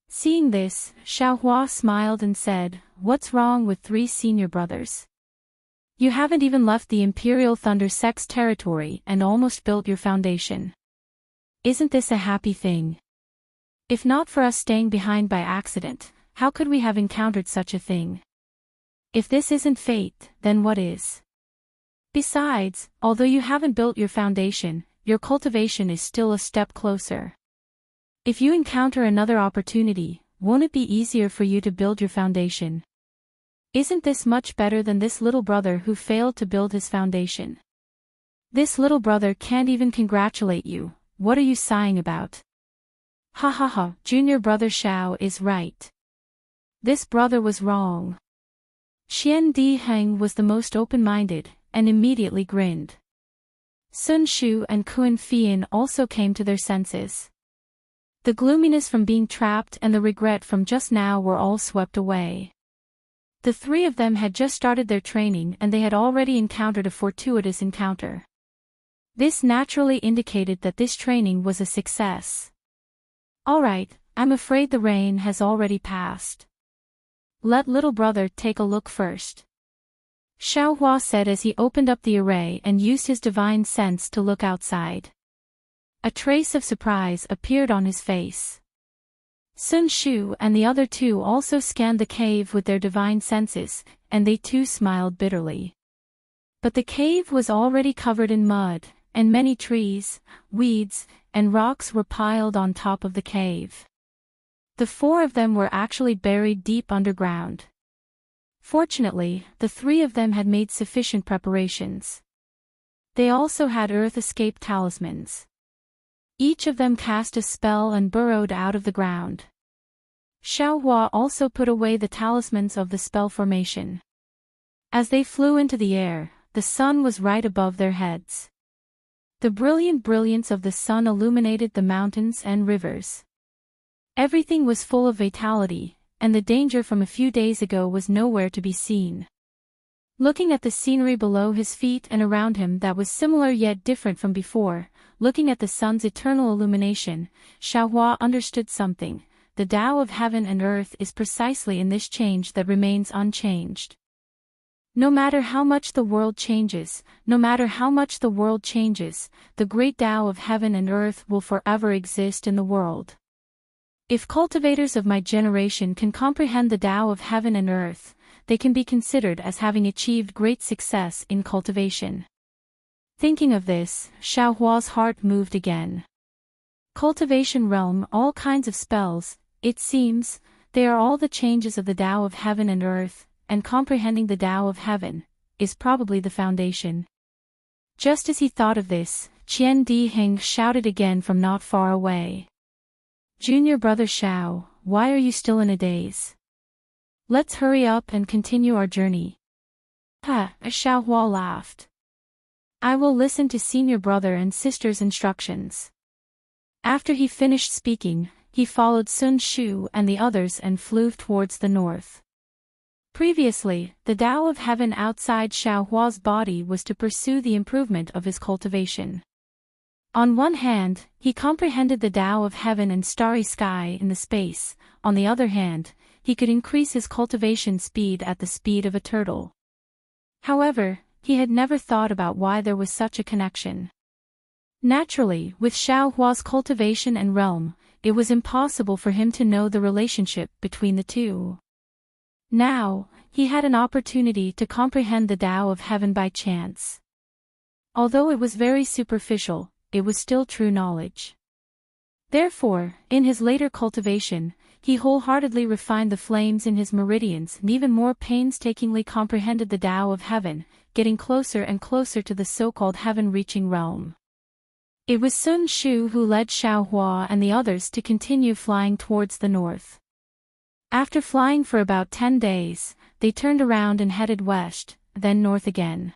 Seeing this, Xiaohua smiled and said, "What's wrong with three senior brothers? You haven't even left the Imperial Thunder Sect's territory and almost built your foundation. Isn't this a happy thing? If not for us staying behind by accident, how could we have encountered such a thing? If this isn't fate, then what is? Besides, although you haven't built your foundation, your cultivation is still a step closer. If you encounter another opportunity, won't it be easier for you to build your foundation? Isn't this much better than this little brother who failed to build his foundation? This little brother can't even congratulate you, what are you sighing about? Ha ha ha, junior brother Xiao is right. This brother was wrong." Qian Diheng was the most open-minded, and immediately grinned. Sun Shu and Kun Fian also came to their senses. The gloominess from being trapped and the regret from just now were all swept away. The three of them had just started their training and they had already encountered a fortuitous encounter. This naturally indicated that this training was a success. "Alright, I'm afraid the rain has already passed. Let little brother take a look first," Xiaohua said as he opened up the array and used his divine sense to look outside. A trace of surprise appeared on his face. Sun Shu and the other two also scanned the cave with their divine senses, and they too smiled bitterly. But the cave was already covered in mud, and many trees, weeds, and rocks were piled on top of the cave. The four of them were actually buried deep underground. Fortunately, the three of them had made sufficient preparations. They also had earth escape talismans. Each of them cast a spell and burrowed out of the ground. Xiaohua also put away the talismans of the spell formation. As they flew into the air, the sun was right above their heads. The brilliant brilliance of the sun illuminated the mountains and rivers. Everything was full of vitality, and the danger from a few days ago was nowhere to be seen. Looking at the scenery below his feet and around him that was similar yet different from before, looking at the sun's eternal illumination, Xiaohua understood something. The Tao of heaven and earth is precisely in this change that remains unchanged. No matter how much the world changes, the great Tao of heaven and earth will forever exist in the world. If cultivators of my generation can comprehend the Tao of heaven and earth, they can be considered as having achieved great success in cultivation. Thinking of this, Xiaohua's heart moved again. Cultivation realm, all kinds of spells, it seems, they are all the changes of the Tao of heaven and earth, and comprehending the Tao of heaven is probably the foundation. Just as he thought of this, Qian Diheng shouted again from not far away. Junior brother Xiao, why are you still in a daze? Let's hurry up and continue our journey. Ha, Xiaohua laughed. I will listen to senior brother and sister's instructions. After he finished speaking, he followed Sun Shu and the others and flew towards the north. Previously, the Tao of heaven outside Xiaohua's body was to pursue the improvement of his cultivation. On one hand, he comprehended the Tao of heaven and starry sky in the space, on the other hand, he could increase his cultivation speed at the speed of a turtle. However, he had never thought about why there was such a connection. Naturally, with Xiaohua's cultivation and realm, it was impossible for him to know the relationship between the two. Now, he had an opportunity to comprehend the Tao of heaven by chance. Although it was very superficial, it was still true knowledge. Therefore, in his later cultivation, he wholeheartedly refined the flames in his meridians and even more painstakingly comprehended the Tao of heaven, getting closer and closer to the so-called heaven-reaching realm. It was Sun Shu who led Xiaohua and the others to continue flying towards the north. After flying for about 10 days, they turned around and headed west, then north again.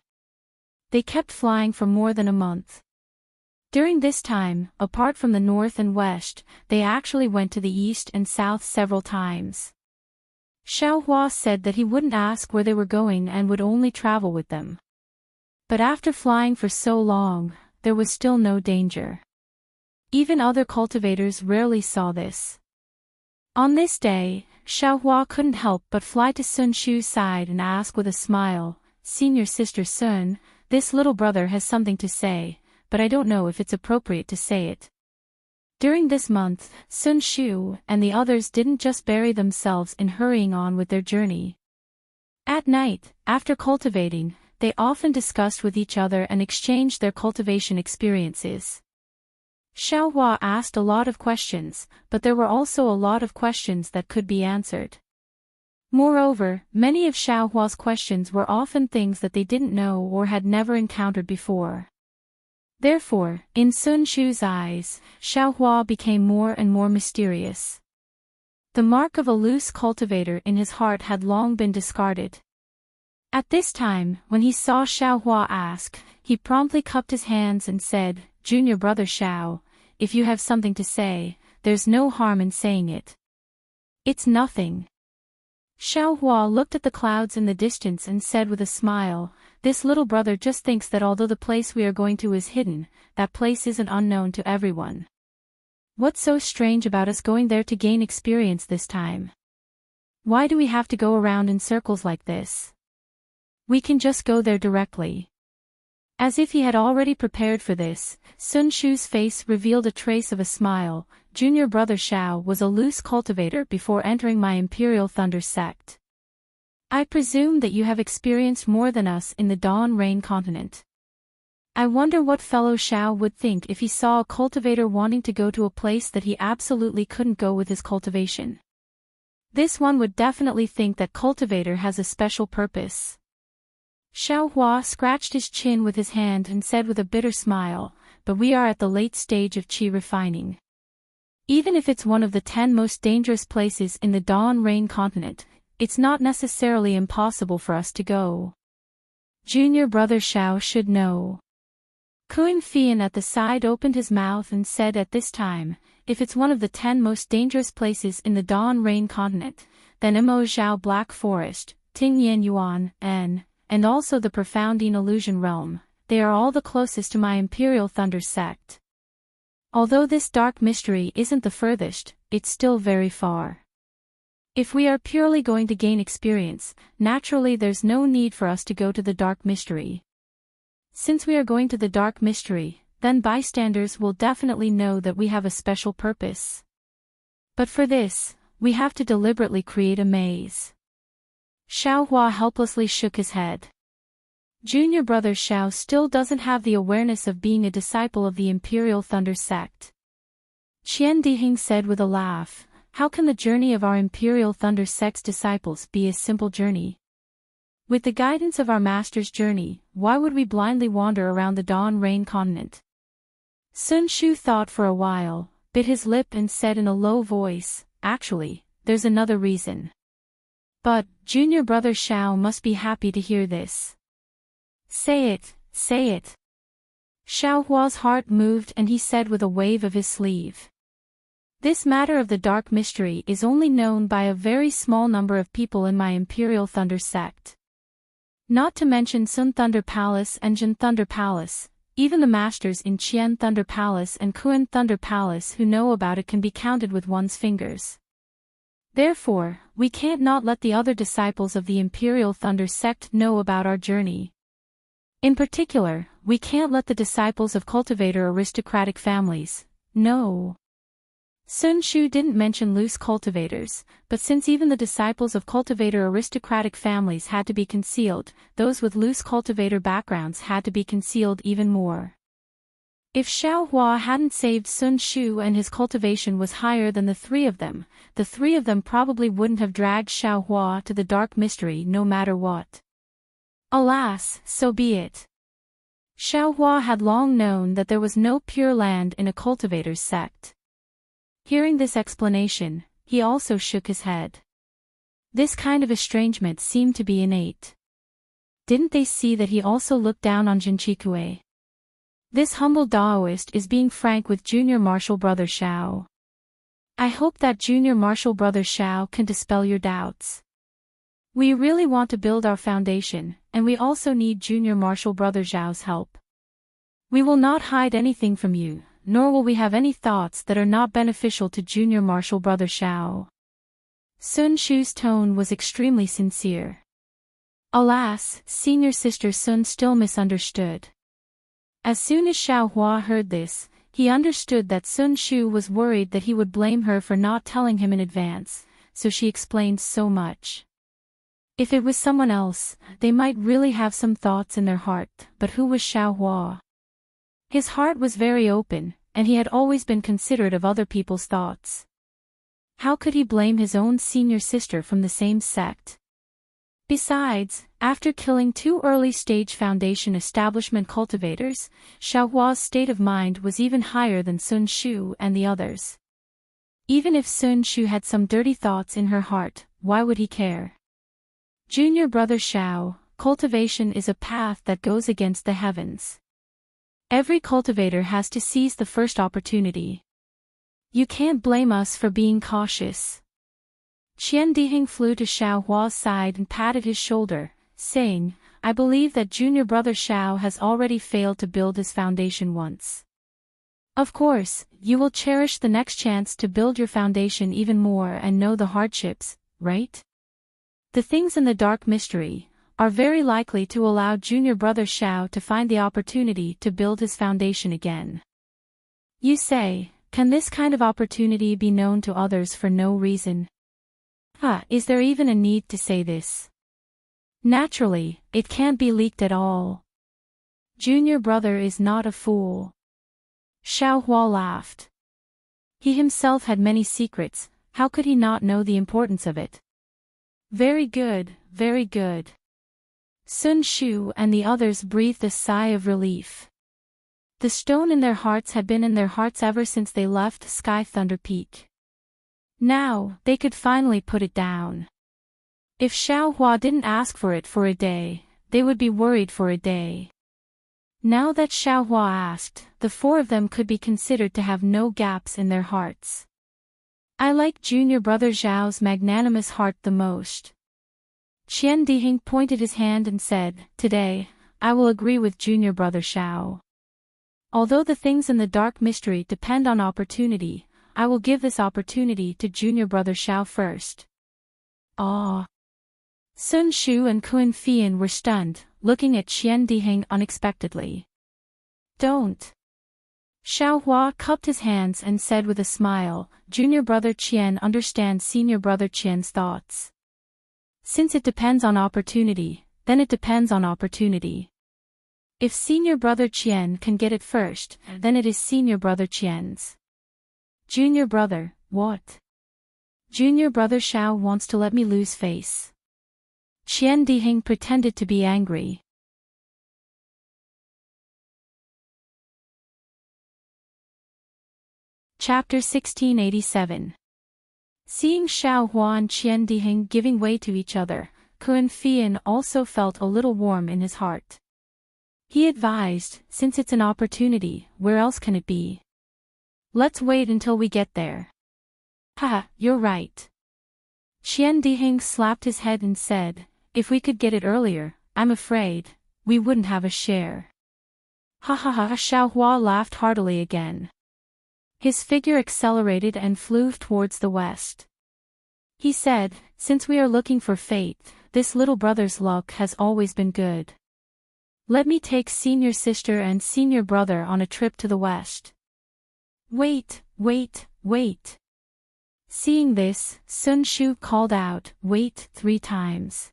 They kept flying for more than a month. During this time, apart from the north and west, they actually went to the east and south several times. Xiaohua said that he wouldn't ask where they were going and would only travel with them. But after flying for so long, there was still no danger. Even other cultivators rarely saw this. On this day, Xiaohua couldn't help but fly to Sun Shu's side and ask with a smile, Senior Sister Sun, this little brother has something to say, but I don't know if it's appropriate to say it. During this month, Sun Shu and the others didn't just bury themselves in hurrying on with their journey. At night, after cultivating, they often discussed with each other and exchanged their cultivation experiences. Xiaohua asked a lot of questions, but there were also a lot of questions that could be answered. Moreover, many of Xiaohua's questions were often things that they didn't know or had never encountered before. Therefore, in Sun Shu's eyes, Xiaohua became more and more mysterious. The mark of a loose cultivator in his heart had long been discarded. At this time, when he saw Xiaohua ask, he promptly cupped his hands and said, Junior brother Xiao, if you have something to say, there's no harm in saying it. It's nothing. Xiaohua looked at the clouds in the distance and said with a smile, this little brother just thinks that although the place we are going to is hidden, that place isn't unknown to everyone. What's so strange about us going there to gain experience this time? Why do we have to go around in circles like this? We can just go there directly. As if he had already prepared for this, Sun Shu's face revealed a trace of a smile. Junior brother Xiao was a loose cultivator before entering my Imperial Thunder sect. I presume that you have experienced more than us in the Dawn Rain continent. I wonder what fellow Xiao would think if he saw a cultivator wanting to go to a place that he absolutely couldn't go with his cultivation. This one would definitely think that cultivator has a special purpose. Xiaohua scratched his chin with his hand and said with a bitter smile, but we are at the late stage of qi refining. Even if it's one of the 10 most dangerous places in the Dawn Rain continent, it's not necessarily impossible for us to go. Junior brother Xiao should know. Kuan Fian at the side opened his mouth and said at this time, if it's one of the 10 most dangerous places in the Dawn Rain continent, then Mo Zhao Black Forest, Ting Yan Yuan, N, and also the Profoundine Illusion Realm, they are all the closest to my Imperial Thunder sect. Although this dark mystery isn't the furthest, it's still very far. If we are purely going to gain experience, naturally there's no need for us to go to the dark mystery. Since we are going to the dark mystery, then bystanders will definitely know that we have a special purpose. But for this, we have to deliberately create a maze. Xiaohua helplessly shook his head. Junior brother Xiao still doesn't have the awareness of being a disciple of the Imperial Thunder sect. Qian Dihing said with a laugh, how can the journey of our Imperial Thunder sect's disciples be a simple journey? With the guidance of our master's journey, why would we blindly wander around the Dawn Rain continent? Sun Shu thought for a while, bit his lip and said in a low voice, actually, there's another reason. But, junior brother Xiao must be happy to hear this. Say it, say it. Xiaohua's heart moved and he said with a wave of his sleeve. This matter of the dark mystery is only known by a very small number of people in my Imperial Thunder sect. Not to mention Sun Thunder Palace and Jin Thunder Palace, even the masters in Qian Thunder Palace and Kuan Thunder Palace who know about it can be counted with one's fingers. Therefore, we can't not let the other disciples of the Imperial Thunder sect know about our journey. In particular, we can't let the disciples of cultivator aristocratic families know. Sun Shu didn't mention loose cultivators, but since even the disciples of cultivator aristocratic families had to be concealed, those with loose cultivator backgrounds had to be concealed even more. If Xiaohua hadn't saved Sun Shu and his cultivation was higher than the three of them probably wouldn't have dragged Xiaohua to the dark mystery no matter what. Alas, so be it. Xiaohua had long known that there was no pure land in a cultivator's sect. Hearing this explanation, he also shook his head. This kind of estrangement seemed to be innate. Didn't they see that he also looked down on Jinchikue? This humble Daoist is being frank with junior martial brother Xiao. I hope that junior martial brother Xiao can dispel your doubts. We really want to build our foundation, and we also need junior martial brother Xiao's help. We will not hide anything from you, nor will we have any thoughts that are not beneficial to junior martial brother Xiao. Sun Shu's tone was extremely sincere. Alas, senior sister Sun still misunderstood. As soon as Xiaohua heard this, he understood that Sun Shu was worried that he would blame her for not telling him in advance, so she explained so much. If it was someone else, they might really have some thoughts in their heart, but who was Xiaohua? His heart was very open, and he had always been considerate of other people's thoughts. How could he blame his own senior sister from the same sect? Besides, after killing 2 early-stage Foundation establishment cultivators, Xiaohua's state of mind was even higher than Sun Shu and the others. Even if Sun Shu had some dirty thoughts in her heart, why would he care? Junior brother Xiao, cultivation is a path that goes against the heavens. Every cultivator has to seize the first opportunity. You can't blame us for being cautious. Qian Dihing flew to Xiaohua's side and patted his shoulder, saying, I believe that junior brother Xiao has already failed to build his foundation once. Of course, you will cherish the next chance to build your foundation even more and know the hardships, right? The things in the dark mystery are very likely to allow junior brother Xiao to find the opportunity to build his foundation again. You say, can this kind of opportunity be known to others for no reason? Is there even a need to say this? Naturally, it can't be leaked at all. Junior brother is not a fool. Xiaohua laughed. He himself had many secrets, how could he not know the importance of it? Very good, very good. Sun Shu and the others breathed a sigh of relief. The stone in their hearts had been in their hearts ever since they left Sky Thunder Peak. Now, they could finally put it down. If Xiaohua didn't ask for it for a day, they would be worried for a day. Now that Xiaohua asked, the 4 of them could be considered to have no gaps in their hearts. I like junior brother Zhao's magnanimous heart the most. Qian Dihing pointed his hand and said, "Today, I will agree with junior brother Xiao. Although the things in the dark mystery depend on opportunity, I will give this opportunity to junior brother Xiao first." Ah! Sun Shu and Kun Fian were stunned, looking at Qian Dihing unexpectedly. "Don't." Xiao Hua cupped his hands and said with a smile, "Junior brother Qian understands senior brother Qian's thoughts. Since it depends on opportunity, then it depends on opportunity. If senior brother Qian can get it first, then it is senior brother Qian's." "Junior brother, what?" "Junior brother Xiao wants to let me lose face." Qian Dihing pretended to be angry. Chapter 1687. Seeing Xiao Hua and Qian Dihing giving way to each other, Kun Fian also felt a little warm in his heart. He advised, "Since it's an opportunity, where else can it be? Let's wait until we get there." "Haha, you're right." Qian Dihing slapped his head and said, "If we could get it earlier, I'm afraid we wouldn't have a share." Ha ha ha! Xiao Hua laughed heartily again. His figure accelerated and flew towards the west. He said, "Since we are looking for fate, this little brother's luck has always been good. Let me take senior sister and senior brother on a trip to the west." "Wait, wait, wait." Seeing this, Sun Shu called out, "Wait," 3 times.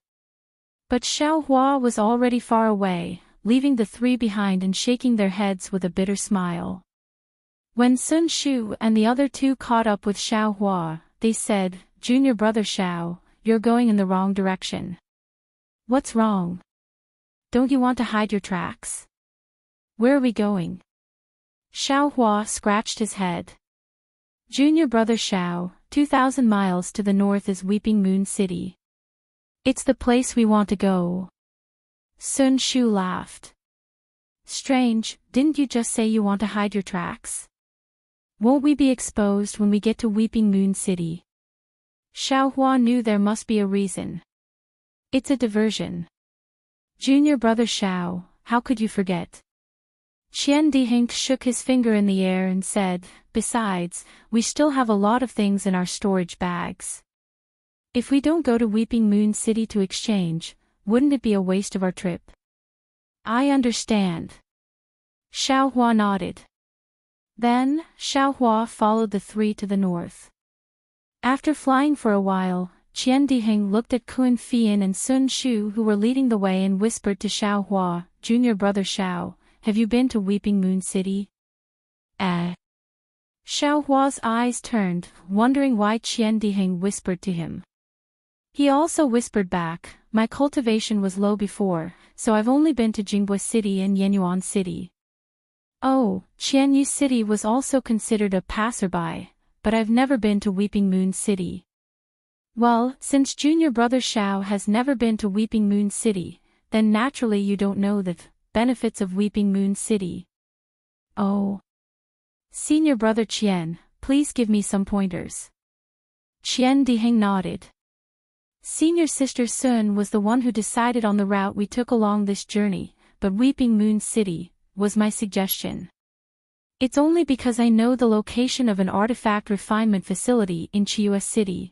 But Xiao Hua was already far away, leaving the 3 behind and shaking their heads with a bitter smile. When Sun Shu and the other 2 caught up with Xiao Hua, they said, "Junior brother Xiao, you're going in the wrong direction." "What's wrong? Don't you want to hide your tracks? Where are we going?" Xiao Hua scratched his head. "Junior brother Xiao, 2,000 miles to the north is Weeping Moon City. It's the place we want to go." Sun Shu laughed. "Strange, didn't you just say you want to hide your tracks? Won't we be exposed when we get to Weeping Moon City?" Xiao Hua knew there must be a reason. "It's a diversion." "Junior brother Xiao, how could you forget?" Qian Dihing shook his finger in the air and said, "Besides, we still have a lot of things in our storage bags. If we don't go to Weeping Moon City to exchange, wouldn't it be a waste of our trip?" "I understand." Xiao Hua nodded. Then, Xiao Hua followed the 3 to the north. After flying for a while, Qian Dihing looked at Kun Fian and Sun Shu who were leading the way and whispered to Xiao Hua, "Junior brother Xiao, have you been to Weeping Moon City?" Xiao Hua's eyes turned, wondering why Qian Dihing whispered to him. He also whispered back, "My cultivation was low before, so I've only been to Jingbei City and Yenyuan City." "Oh, Qianyu City was also considered a passerby, but I've never been to Weeping Moon City." "Well, since junior brother Xiao has never been to Weeping Moon City, then naturally you don't know the benefits of Weeping Moon City." "Oh. Senior brother Qian, please give me some pointers." Qian Dihing nodded. "Senior sister Sun was the one who decided on the route we took along this journey, but Weeping Moon City was my suggestion. It's only because I know the location of an artifact refinement facility in Chiua City.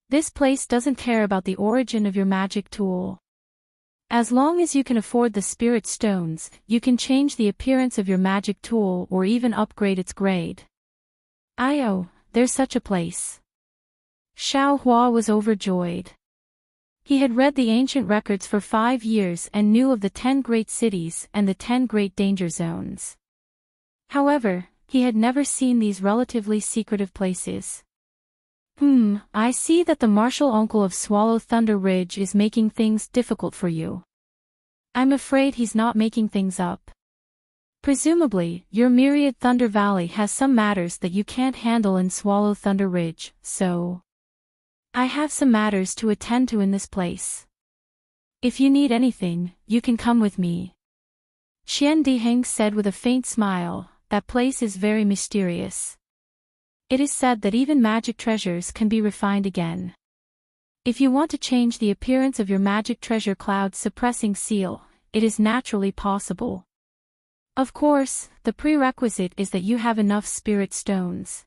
This place doesn't care about the origin of your magic tool. As long as you can afford the spirit stones, you can change the appearance of your magic tool or even upgrade its grade." "Oh, there's such a place." Xiao Hua was overjoyed. He had read the ancient records for 5 years and knew of the 10 great cities and the 10 great danger zones. However, he had never seen these relatively secretive places. I see that the martial uncle of Swallow Thunder Ridge is making things difficult for you. I'm afraid he's not making things up. Presumably, your Myriad Thunder Valley has some matters that you can't handle in Swallow Thunder Ridge, so I have some matters to attend to in this place. If you need anything, you can come with me." Qian Diheng said with a faint smile, "That place is very mysterious. It is said that even magic treasures can be refined again." If you want to change the appearance of your magic treasure cloud suppressing seal, it is naturally possible. Of course, the prerequisite is that you have enough spirit stones.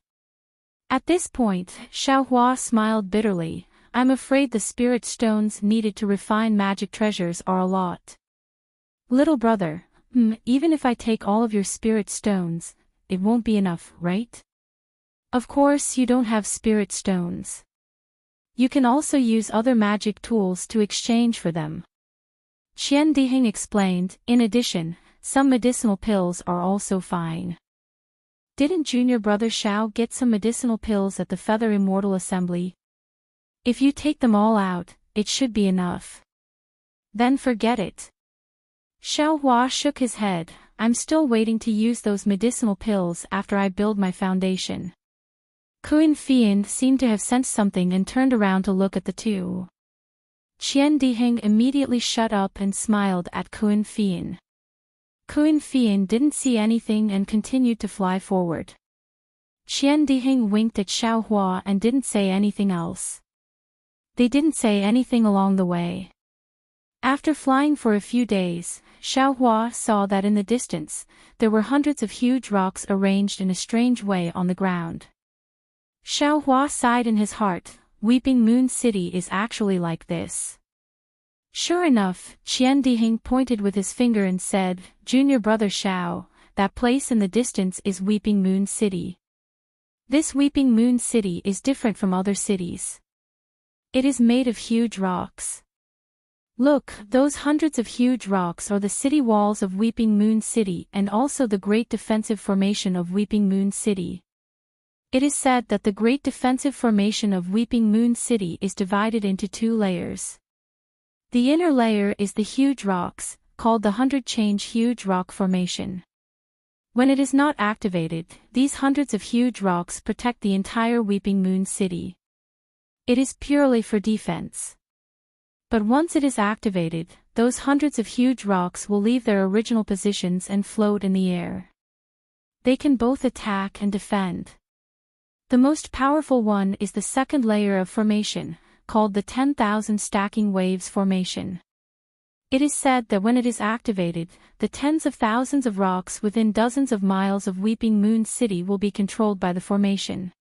At this point, Xiaohua smiled bitterly. I'm afraid the spirit stones needed to refine magic treasures are a lot. Little brother, even if I take all of your spirit stones, it won't be enough, right? Of course you don't have spirit stones. You can also use other magic tools to exchange for them. Qian Dihing explained. In addition, some medicinal pills are also fine. Didn't junior brother Xiao get some medicinal pills at the Feather Immortal Assembly? If you take them all out, it should be enough. Then forget it. Xiaohua shook his head. I'm still waiting to use those medicinal pills after I build my foundation. Kuan Fian seemed to have sensed something and turned around to look at the two. Qian Dihing immediately shut up and smiled at Kuan Fian. Kuan Fian didn't see anything and continued to fly forward. Qian Dihing winked at Xiaohua and didn't say anything else. They didn't say anything along the way. After flying for a few days, Xiaohua saw that in the distance, there were hundreds of huge rocks arranged in a strange way on the ground. Xiaohua sighed in his heart. Weeping Moon City is actually like this. Sure enough, Qian Dihing pointed with his finger and said, Junior brother Xiao, that place in the distance is Weeping Moon City. This Weeping Moon City is different from other cities. It is made of huge rocks. Look, those hundreds of huge rocks are the city walls of Weeping Moon City and also the Great Defensive Formation of Weeping Moon City. It is said that the Great Defensive Formation of Weeping Moon City is divided into 2 layers. The inner layer is the huge rocks, called the 100-change huge rock formation. When it is not activated, these hundreds of huge rocks protect the entire Weeping Moon City. It is purely for defense. But once it is activated, those hundreds of huge rocks will leave their original positions and float in the air. They can both attack and defend. The most powerful one is the second layer of formation, called the 10,000 Stacking Waves Formation. It is said that when it is activated, the tens of thousands of rocks within dozens of miles of Weeping Moon City will be controlled by the formation.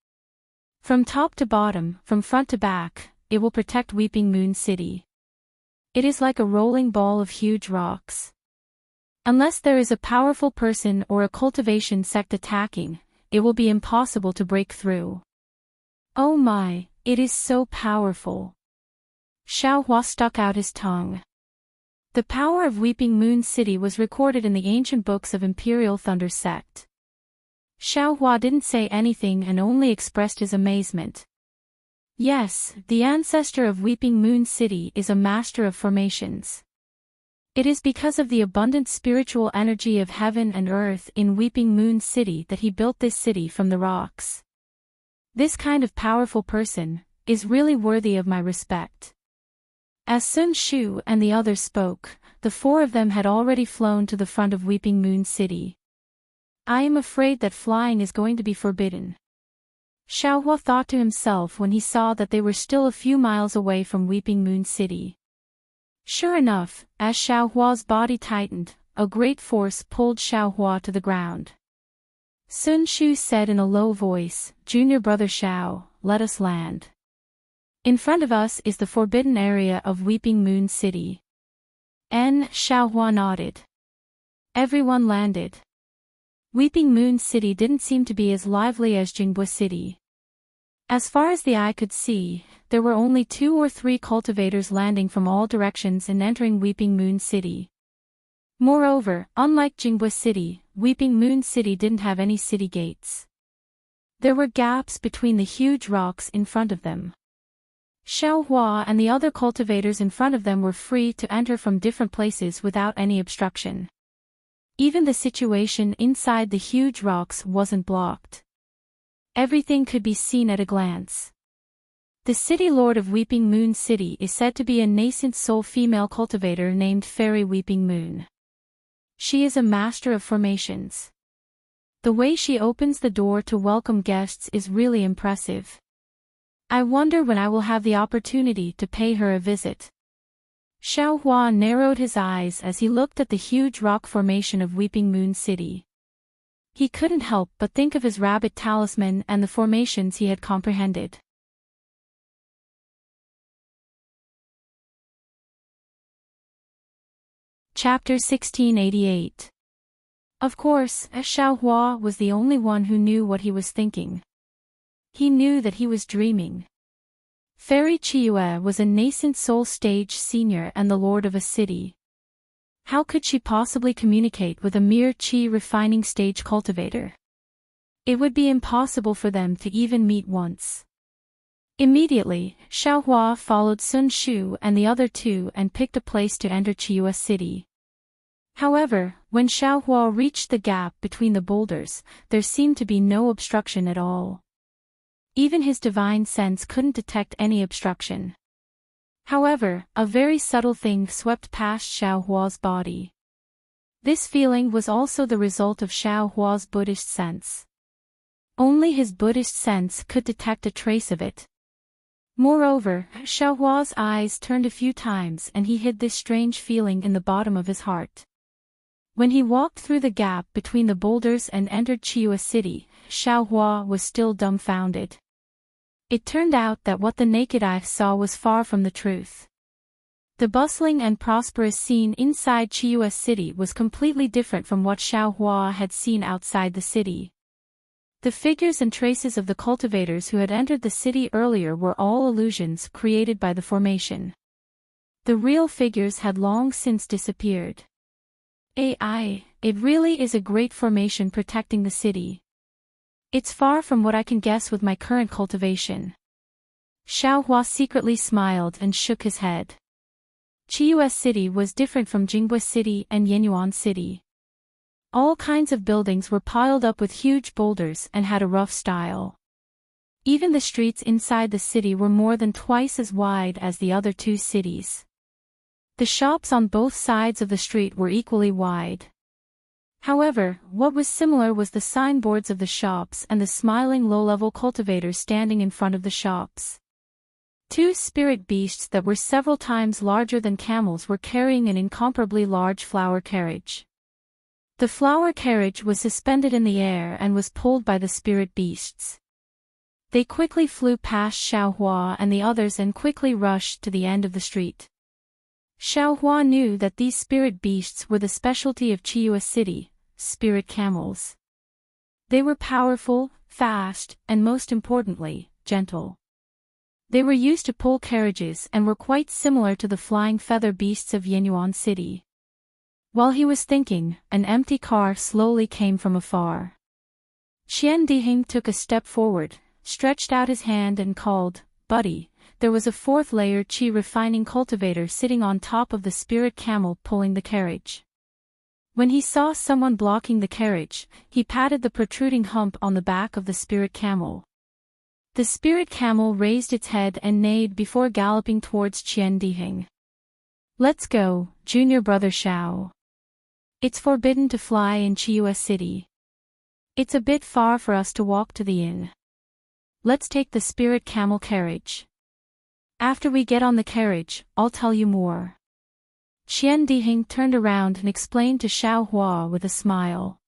From top to bottom, from front to back, it will protect Weeping Moon City. It is like a rolling ball of huge rocks. Unless there is a powerful person or a cultivation sect attacking, it will be impossible to break through. Oh my, it is so powerful. Xiaohua stuck out his tongue. The power of Weeping Moon City was recorded in the ancient books of Imperial Thunder Sect. Xiaohua didn't say anything and only expressed his amazement. Yes, the ancestor of Weeping Moon City is a master of formations. It is because of the abundant spiritual energy of heaven and earth in Weeping Moon City that he built this city from the rocks. This kind of powerful person is really worthy of my respect. As Sun Shu and the others spoke, the 4 of them had already flown to the front of Weeping Moon City. I am afraid that flying is going to be forbidden. Xiaohua thought to himself when he saw that they were still a few miles away from Weeping Moon City. Sure enough, as Xiaohua's body tightened, a great force pulled Xiaohua to the ground. Sun Shu said in a low voice, Junior brother Xiao, let us land. In front of us is the forbidden area of Weeping Moon City. Xiaohua nodded. Everyone landed. Weeping Moon City didn't seem to be as lively as Jingbei City. As far as the eye could see, there were only 2 or 3 cultivators landing from all directions and entering Weeping Moon City. Moreover, unlike Jingbei City, Weeping Moon City didn't have any city gates. There were gaps between the huge rocks in front of them. Xiaohua and the other cultivators in front of them were free to enter from different places without any obstruction. Even the situation inside the huge rocks wasn't blocked. Everything could be seen at a glance. The city lord of Weeping Moon City is said to be a nascent soul female cultivator named Fairy Weeping Moon. She is a master of formations. The way she opens the door to welcome guests is really impressive. I wonder when I will have the opportunity to pay her a visit. Xiao Hua narrowed his eyes as he looked at the huge rock formation of Weeping Moon City. He couldn't help but think of his rabbit talisman and the formations he had comprehended. Chapter 1688. Of course, Xiao Hua was the only one who knew what he was thinking. He knew that he was dreaming. Fairy Chiyue was a nascent soul stage senior and the lord of a city. How could she possibly communicate with a mere chi refining stage cultivator? It would be impossible for them to even meet once. Immediately, Xiao Hua followed Sun Shu and the other two and picked a place to enter Chiyue City. However, when Xiao Hua reached the gap between the boulders, there seemed to be no obstruction at all. Even his divine sense couldn't detect any obstruction. However, a very subtle thing swept past Xiao Hua's body. This feeling was also the result of Xiao Hua's Buddhist sense. Only his Buddhist sense could detect a trace of it. Moreover, Xiao Hua's eyes turned a few times and he hid this strange feeling in the bottom of his heart. When he walked through the gap between the boulders and entered Chiyue City, Xiao Hua was still dumbfounded. It turned out that what the naked eye saw was far from the truth. The bustling and prosperous scene inside Chiyue City was completely different from what Xiao Hua had seen outside the city. The figures and traces of the cultivators who had entered the city earlier were all illusions created by the formation. The real figures had long since disappeared. It really is a great formation protecting the city. It's far from what I can guess with my current cultivation. Xiao Hua secretly smiled and shook his head. Chiyue City was different from Jingbei City and Yenyuan City. All kinds of buildings were piled up with huge boulders and had a rough style. Even the streets inside the city were more than twice as wide as the other two cities. The shops on both sides of the street were equally wide. However, what was similar was the signboards of the shops and the smiling low-level cultivators standing in front of the shops. Two spirit beasts that were several times larger than camels were carrying an incomparably large flower carriage. The flower carriage was suspended in the air and was pulled by the spirit beasts. They quickly flew past Xiao Hua and the others and quickly rushed to the end of the street. Xiao Hua knew that these spirit beasts were the specialty of Chiyue City, spirit camels. They were powerful, fast, and most importantly, gentle. They were used to pull carriages and were quite similar to the flying feather beasts of Yenyuan City. While he was thinking, an empty car slowly came from afar. Qian Dihing took a step forward, stretched out his hand and called, "Buddy." There was a fourth-layer chi refining cultivator sitting on top of the spirit camel pulling the carriage. When he saw someone blocking the carriage, he patted the protruding hump on the back of the spirit camel. The spirit camel raised its head and neighed before galloping towards Qian Dihing. "Let's go, junior brother Xiao. It's forbidden to fly in Chiyue City. It's a bit far for us to walk to the inn. Let's take the spirit camel carriage. After we get on the carriage, I'll tell you more." Qian Dihing turned around and explained to Xiao Hua with a smile.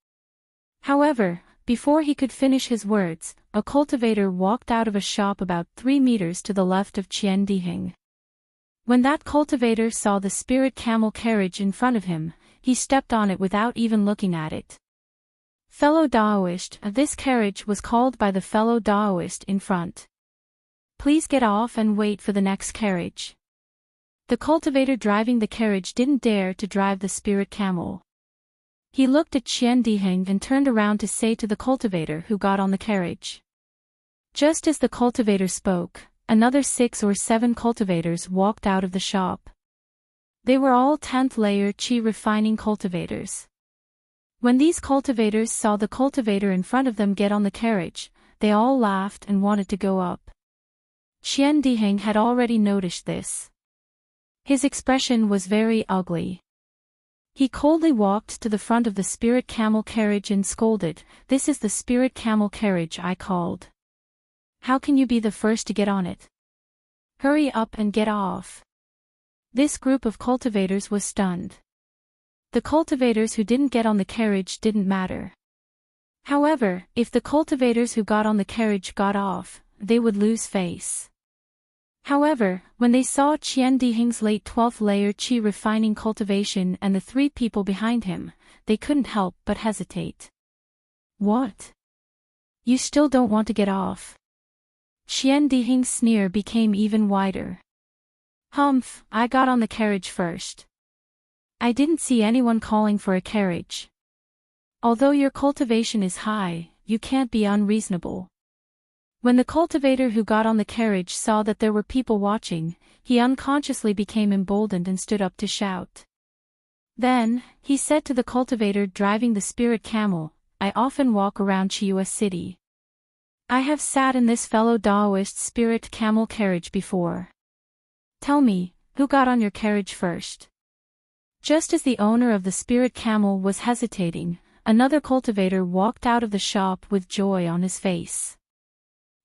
However, before he could finish his words, a cultivator walked out of a shop about 3 meters to the left of Qian Dihing. When that cultivator saw the spirit camel carriage in front of him, he stepped on it without even looking at it. Fellow Daoist, this carriage was called by the fellow Daoist in front. "Please get off and wait for the next carriage." The cultivator driving the carriage didn't dare to drive the spirit camel. He looked at Qian Dihing and turned around to say to the cultivator who got on the carriage. Just as the cultivator spoke, another 6 or 7 cultivators walked out of the shop. They were all 10th layer chi refining cultivators. When these cultivators saw the cultivator in front of them get on the carriage, they all laughed and wanted to go up. Qian Dihing had already noticed this. His expression was very ugly. He coldly walked to the front of the spirit camel carriage and scolded, "This is the spirit camel carriage I called. How can you be the first to get on it? Hurry up and get off. This group of cultivators was stunned. The cultivators who didn't get on the carriage didn't matter. However, if the cultivators who got on the carriage got off, they would lose face. However, when they saw Qian Dihing's late 12th layer qi refining cultivation and the 3 people behind him, they couldn't help but hesitate. What? You still don't want to get off? Qian Dihing's sneer became even wider. Humph, I got on the carriage first. I didn't see anyone calling for a carriage. Although your cultivation is high, you can't be unreasonable. When the cultivator who got on the carriage saw that there were people watching, he unconsciously became emboldened and stood up to shout. Then, he said to the cultivator driving the spirit camel, I often walk around Chiua City. I have sat in this fellow Daoist spirit camel carriage before. Tell me, who got on your carriage first? Just as the owner of the spirit camel was hesitating, another cultivator walked out of the shop with joy on his face.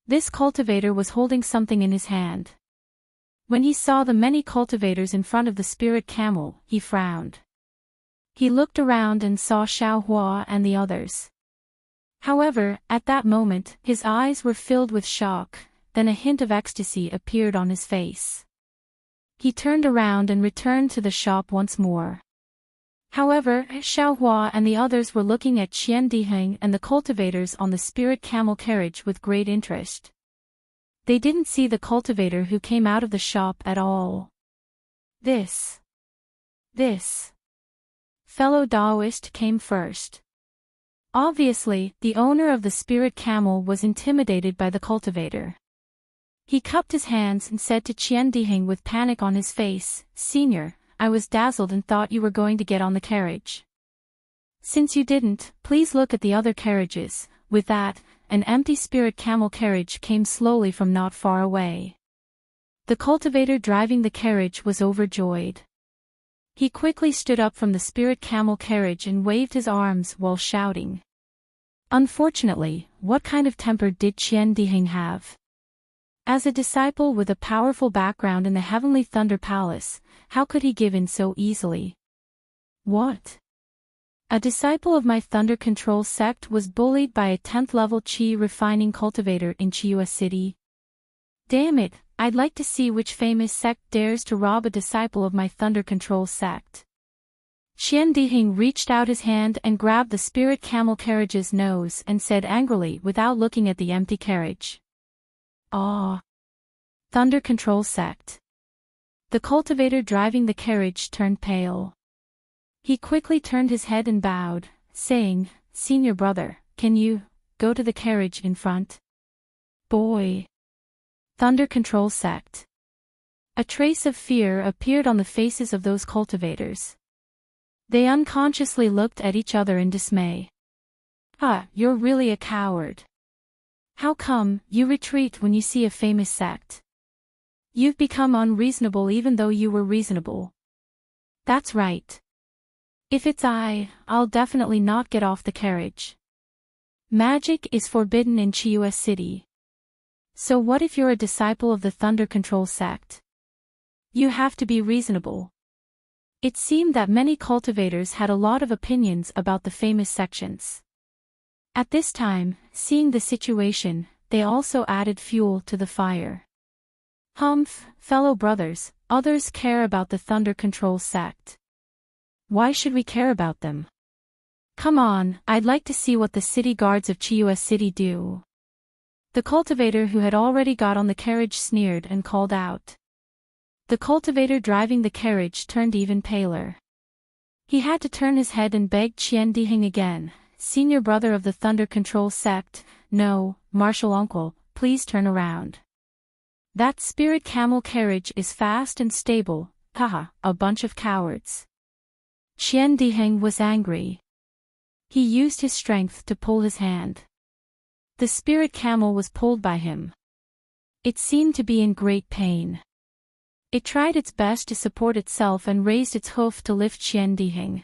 This cultivator was holding something in his hand. When he saw the many cultivators in front of the spirit camel, he frowned. He looked around and saw Xiao Hua and the others. However, at that moment, his eyes were filled with shock, then a hint of ecstasy appeared on his face. He turned around and returned to the shop once more. However, Xiao Hua and the others were looking at Qian Diheng and the cultivators on the spirit camel carriage with great interest. They didn't see the cultivator who came out of the shop at all. This fellow Daoist came first. Obviously, the owner of the spirit camel was intimidated by the cultivator. He cupped his hands and said to Qian Diheng with panic on his face, Senior, I was dazzled and thought you were going to get on the carriage. Since you didn't, please look at the other carriages. With that, an empty spirit camel carriage came slowly from not far away. The cultivator driving the carriage was overjoyed. He quickly stood up from the spirit camel carriage and waved his arms while shouting. Unfortunately, what kind of temper did Qian Diheng have? As a disciple with a powerful background in the Heavenly Thunder Palace, how could he give in so easily? What? A disciple of my Thunder Control sect was bullied by a 10th level Qi refining cultivator in Chiua City? Damn it, I'd like to see which famous sect dares to rob a disciple of my Thunder Control sect. Qian Diheng reached out his hand and grabbed the spirit camel carriage's nose and said angrily without looking at the empty carriage. Ah! Thunder Control sect. The cultivator driving the carriage turned pale. He quickly turned his head and bowed, saying, Senior brother, can you go to the carriage in front? Boy! Thunder Control sect. A trace of fear appeared on the faces of those cultivators. They unconsciously looked at each other in dismay. Ah, you're really a coward. How come you retreat when you see a famous sect? You've become unreasonable even though you were reasonable. That's right. If it's I'll definitely not get off the carriage. Magic is forbidden in Chiua City. So what if you're a disciple of the Thunder Control sect? You have to be reasonable. It seemed that many cultivators had a lot of opinions about the famous sections. At this time, seeing the situation, they also added fuel to the fire. Humph, fellow brothers, others care about the Thunder Control sect. Why should we care about them? Come on, I'd like to see what the city guards of Chiua City do. The cultivator who had already got on the carriage sneered and called out. The cultivator driving the carriage turned even paler. He had to turn his head and beg Qian Diheng again, Senior brother of the Thunder Control sect, no, martial uncle, please turn around. That spirit camel carriage is fast and stable, haha, a bunch of cowards. Qian Diheng was angry. He used his strength to pull his hand. The spirit camel was pulled by him. It seemed to be in great pain. It tried its best to support itself and raised its hoof to lift Qian Diheng.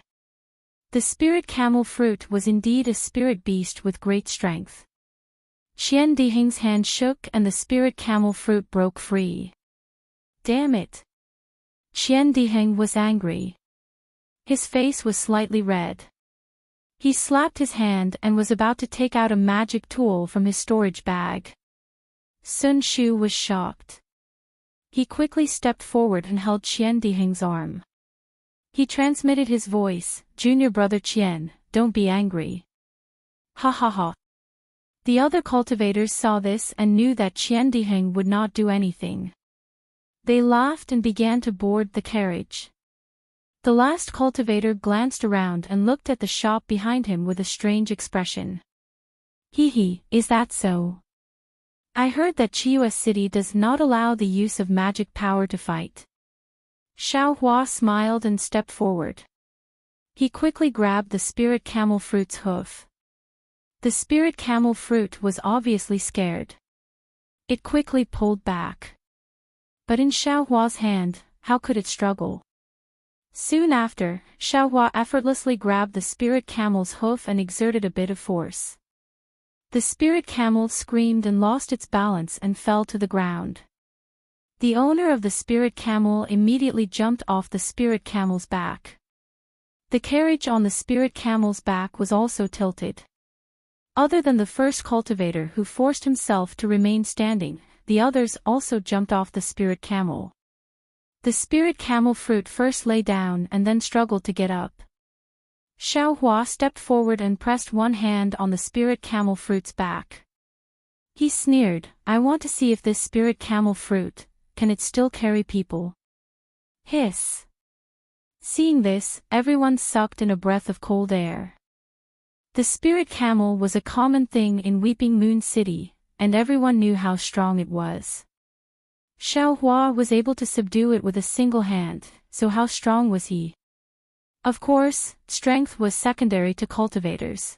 The spirit camel fruit was indeed a spirit beast with great strength. Qian Diheng's hand shook and the spirit camel fruit broke free. Damn it! Qian Diheng was angry. His face was slightly red. He slapped his hand and was about to take out a magic tool from his storage bag. Sun Shu was shocked. He quickly stepped forward and held Qian Diheng's arm. He transmitted his voice, "Junior brother Qian, don't be angry." Ha ha ha. The other cultivators saw this and knew that Qian Diheng would not do anything. They laughed and began to board the carriage. The last cultivator glanced around and looked at the shop behind him with a strange expression. Hee hee, is that so? I heard that Chiu's city does not allow the use of magic power to fight. Xiaohua smiled and stepped forward. He quickly grabbed the spirit camel fruit's hoof. The spirit camel fruit was obviously scared. It quickly pulled back. But in Xiaohua's hand, how could it struggle? Soon after, Xiaohua effortlessly grabbed the spirit camel's hoof and exerted a bit of force. The spirit camel screamed and lost its balance and fell to the ground. The owner of the spirit camel immediately jumped off the spirit camel's back. The carriage on the spirit camel's back was also tilted. Other than the first cultivator who forced himself to remain standing, the others also jumped off the spirit camel. The spirit camel fruit first lay down and then struggled to get up. Xiaohua stepped forward and pressed one hand on the spirit camel fruit's back. He sneered, "I want to see if this spirit camel fruit, can it still carry people?" Hiss. Seeing this, everyone sucked in a breath of cold air. The spirit camel was a common thing in Weeping Moon City, and everyone knew how strong it was. Xiaohua was able to subdue it with a single hand, so how strong was he? Of course, strength was secondary to cultivators.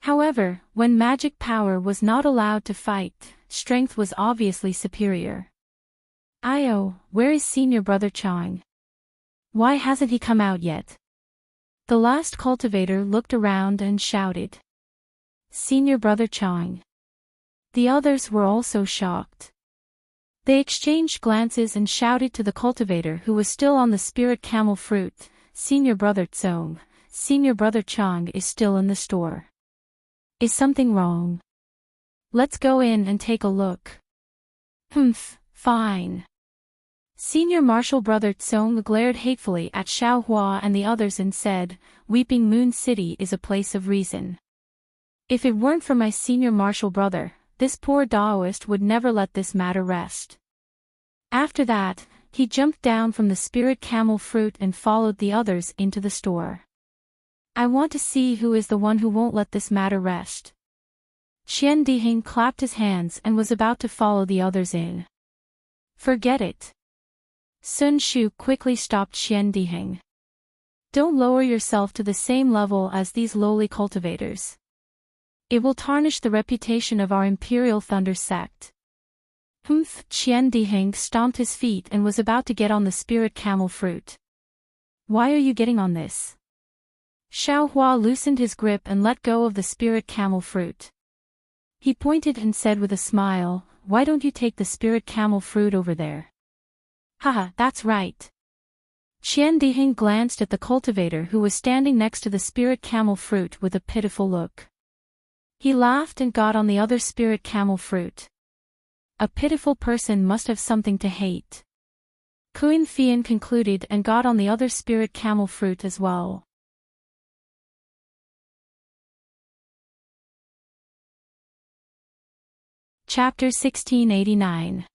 However, when magic power was not allowed to fight, strength was obviously superior. Io, where is senior brother Chang? Why hasn't he come out yet? The last cultivator looked around and shouted. Senior brother Chang. The others were also shocked. They exchanged glances and shouted to the cultivator who was still on the spirit camel fruit, "Senior brother Tsong, senior brother Chang is still in the store. Is something wrong? Let's go in and take a look." "Humph, fine." Senior martial brother Tsong glared hatefully at Xiaohua and the others and said, "Weeping Moon City is a place of reason. If it weren't for my senior martial brother, this poor Daoist would never let this matter rest." After that, he jumped down from the spirit camel fruit and followed the others into the store. "I want to see who is the one who won't let this matter rest." Qian Diheng clapped his hands and was about to follow the others in. "Forget it." Sun Shu quickly stopped Qian Diheng. "Don't lower yourself to the same level as these lowly cultivators. It will tarnish the reputation of our Imperial Thunder sect." Humph! Qian Diheng stomped his feet and was about to get on the spirit camel fruit. "Why are you getting on this?" Xiaohua loosened his grip and let go of the spirit camel fruit. He pointed and said with a smile, "Why don't you take the spirit camel fruit over there?" "Haha, that's right." Qian Diheng glanced at the cultivator who was standing next to the spirit camel fruit with a pitiful look. He laughed and got on the other spirit camel fruit. A pitiful person must have something to hate. Kuin Fian concluded and got on the other spirit camel fruit as well. Chapter 1689.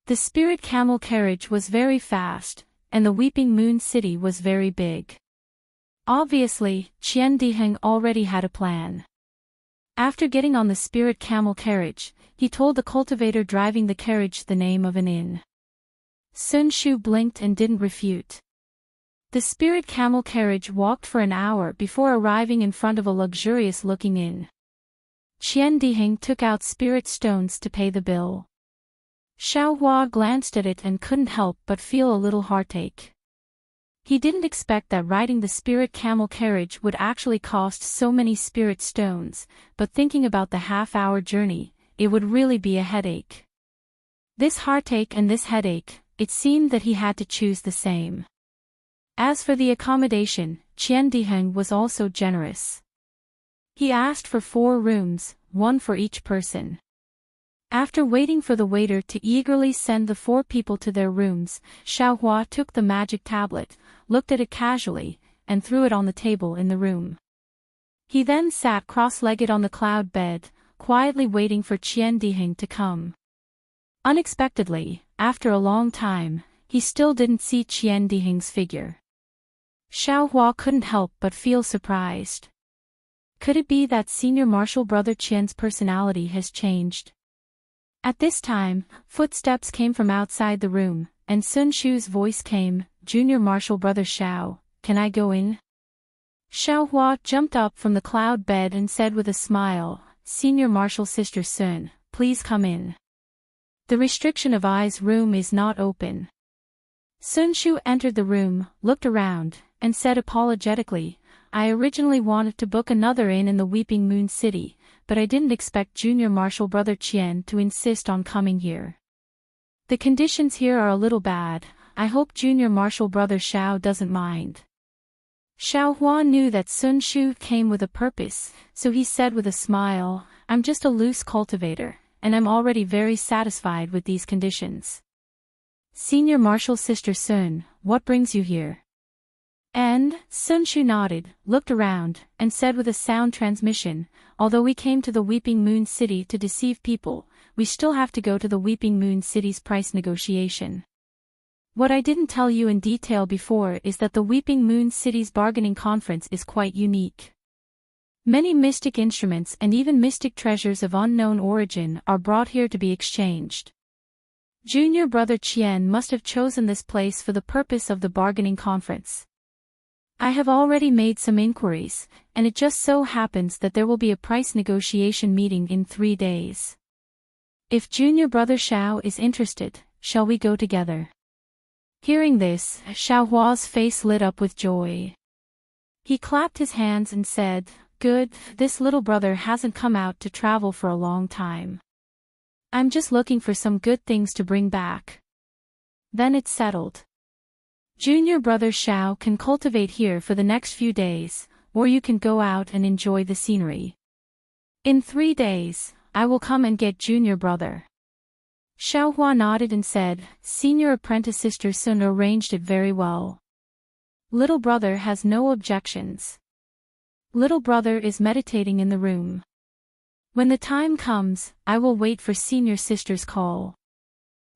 The spirit camel carriage was very fast, and the Weeping Moon City was very big. Obviously, Qian Diheng already had a plan. After getting on the spirit camel carriage, he told the cultivator driving the carriage the name of an inn. Sun Shu blinked and didn't refute. The spirit camel carriage walked for an hour before arriving in front of a luxurious-looking inn. Qian Diheng took out spirit stones to pay the bill. Xiaohua glanced at it and couldn't help but feel a little heartache. He didn't expect that riding the spirit camel carriage would actually cost so many spirit stones, but thinking about the half-hour journey, it would really be a headache. This heartache and this headache, it seemed that he had to choose the same. As for the accommodation, Qian Diheng was also generous. He asked for 4 rooms, 1 for each person. After waiting for the waiter to eagerly send the 4 people to their rooms, Xiaohua took the magic tablet, looked at it casually, and threw it on the table in the room. He then sat cross-legged on the cloud bed, quietly waiting for Qian Diheng to come. Unexpectedly, after a long time, he still didn't see Qian Diheng's figure. Xiaohua couldn't help but feel surprised. Could it be that senior martial brother Qian's personality has changed? At this time, footsteps came from outside the room, and Sun Shu's voice came, "Junior martial brother Xiao, can I go in?" Xiaohua jumped up from the cloud bed and said with a smile, "Senior martial sister Sun, please come in. The restriction of eyes room is not open." Sun Shu entered the room, looked around, and said apologetically, "I originally wanted to book another inn in the Weeping Moon City, but I didn't expect junior martial brother Qian to insist on coming here. The conditions here are a little bad, I hope junior martial brother Xiao doesn't mind." Xiaohua knew that Sun Shu came with a purpose, so he said with a smile, "I'm just a loose cultivator, and I'm already very satisfied with these conditions." "Senior martial sister Sun, what brings you here?" And Sun Shu nodded, looked around, and said with a sound transmission, "Although we came to the Weeping Moon City to deceive people, we still have to go to the Weeping Moon City's price negotiation. What I didn't tell you in detail before is that the Weeping Moon City's bargaining conference is quite unique. Many mystic instruments and even mystic treasures of unknown origin are brought here to be exchanged. Junior brother Qian must have chosen this place for the purpose of the bargaining conference. I have already made some inquiries, and it just so happens that there will be a price negotiation meeting in 3 days. If junior brother Xiao is interested, shall we go together?" Hearing this, Xiaohua's face lit up with joy. He clapped his hands and said, "Good, this little brother hasn't come out to travel for a long time. I'm just looking for some good things to bring back." Then it's settled. Junior brother Xiao can cultivate here for the next few days, or you can go out and enjoy the scenery. In 3 days, I will come and get junior brother. Xiaohua nodded and said, "Senior apprentice sister Sun arranged it very well. Little brother has no objections. Little brother is meditating in the room. When the time comes, I will wait for senior sister's call."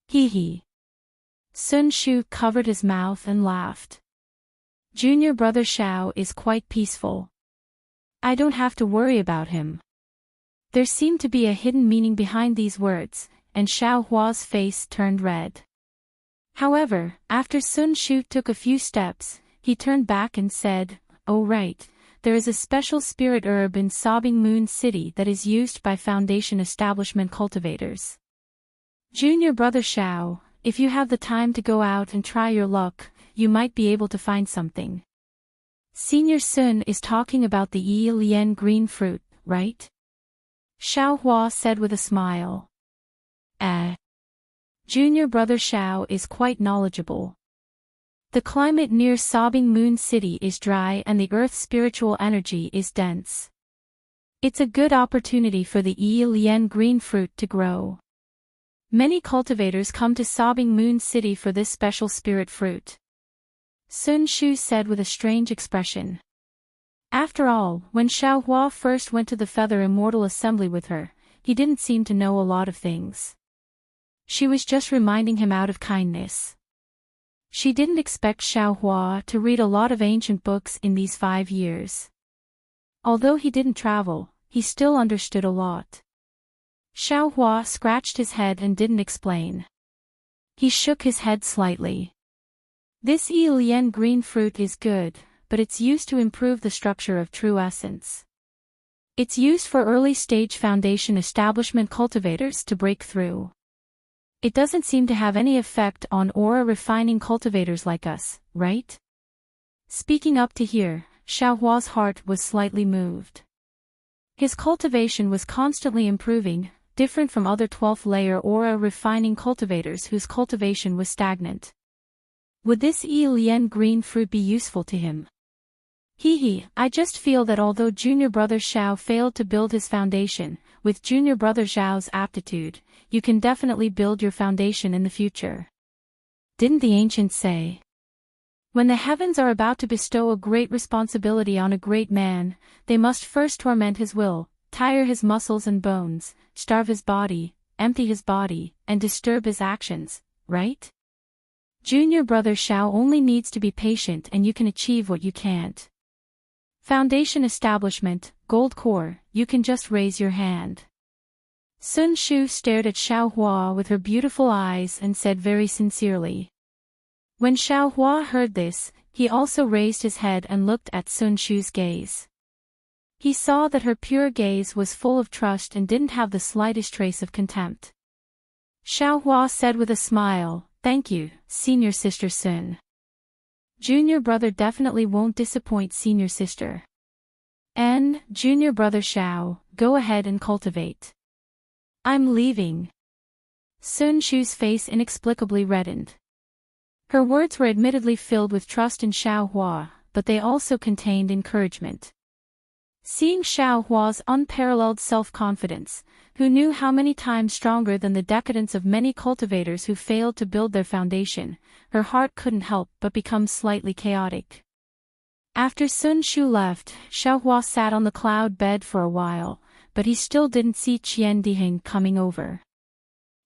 Hee hee. Sun Shu covered his mouth and laughed. Junior brother Xiao is quite peaceful. I don't have to worry about him. There seemed to be a hidden meaning behind these words, and Xiaohua's face turned red. However, after Sun Shu took a few steps, he turned back and said, "Oh right, there is a special spirit herb in Sobbing Moon City that is used by Foundation establishment cultivators. Junior brother Xiao, if you have the time to go out and try your luck, you might be able to find something. Senior Sun is talking about the Yi Lian green fruit, right?" Xiaohua said with a smile. Junior brother Xiao is quite knowledgeable. The climate near Sobbing Moon City is dry and the earth's spiritual energy is dense. It's a good opportunity for the Yi Lian green fruit to grow. Many cultivators come to Sobbing Moon City for this special spirit fruit. Sun Shu said with a strange expression. After all, when Xiaohua first went to the Feather Immortal Assembly with her, he didn't seem to know a lot of things. She was just reminding him out of kindness. She didn't expect Xiaohua to read a lot of ancient books in these 5 years. Although he didn't travel, he still understood a lot. Xiaohua scratched his head and didn't explain. He shook his head slightly. This Yi Lian green fruit is good, but it's used to improve the structure of true essence. It's used for early-stage Foundation establishment cultivators to break through. It doesn't seem to have any effect on aura-refining cultivators like us, right? Speaking up to hear, Xiaohua's heart was slightly moved. His cultivation was constantly improving, different from other 12th-layer aura refining cultivators whose cultivation was stagnant. Would this Lian green fruit be useful to him? I just feel that although junior brother Xiao failed to build his foundation, with junior brother Xiao's aptitude, you can definitely build your foundation in the future. Didn't the ancients say? When the heavens are about to bestow a great responsibility on a great man, they must first torment his will, tire his muscles and bones, starve his body, empty his body, and disturb his actions, right? Junior brother Xiao only needs to be patient and you can achieve what you can't. Foundation establishment, gold core, you can just raise your hand. Sun Shu stared at Xiaohua with her beautiful eyes and said very sincerely. When Xiaohua heard this, he also raised his head and looked at Sun Shu's gaze. He saw that her pure gaze was full of trust and didn't have the slightest trace of contempt. Xiaohua said with a smile, "Thank you, senior sister Sun. Junior brother definitely won't disappoint senior sister. And, junior brother Xiao, go ahead and cultivate. I'm leaving." Sun Shu's face inexplicably reddened. Her words were admittedly filled with trust in Xiaohua, but they also contained encouragement. Seeing Xiaohua's unparalleled self-confidence, who knew how many times stronger than the decadence of many cultivators who failed to build their foundation, her heart couldn't help but become slightly chaotic. After Sun Shu left, Xiaohua sat on the cloud bed for a while, but he still didn't see Qian Diheng coming over.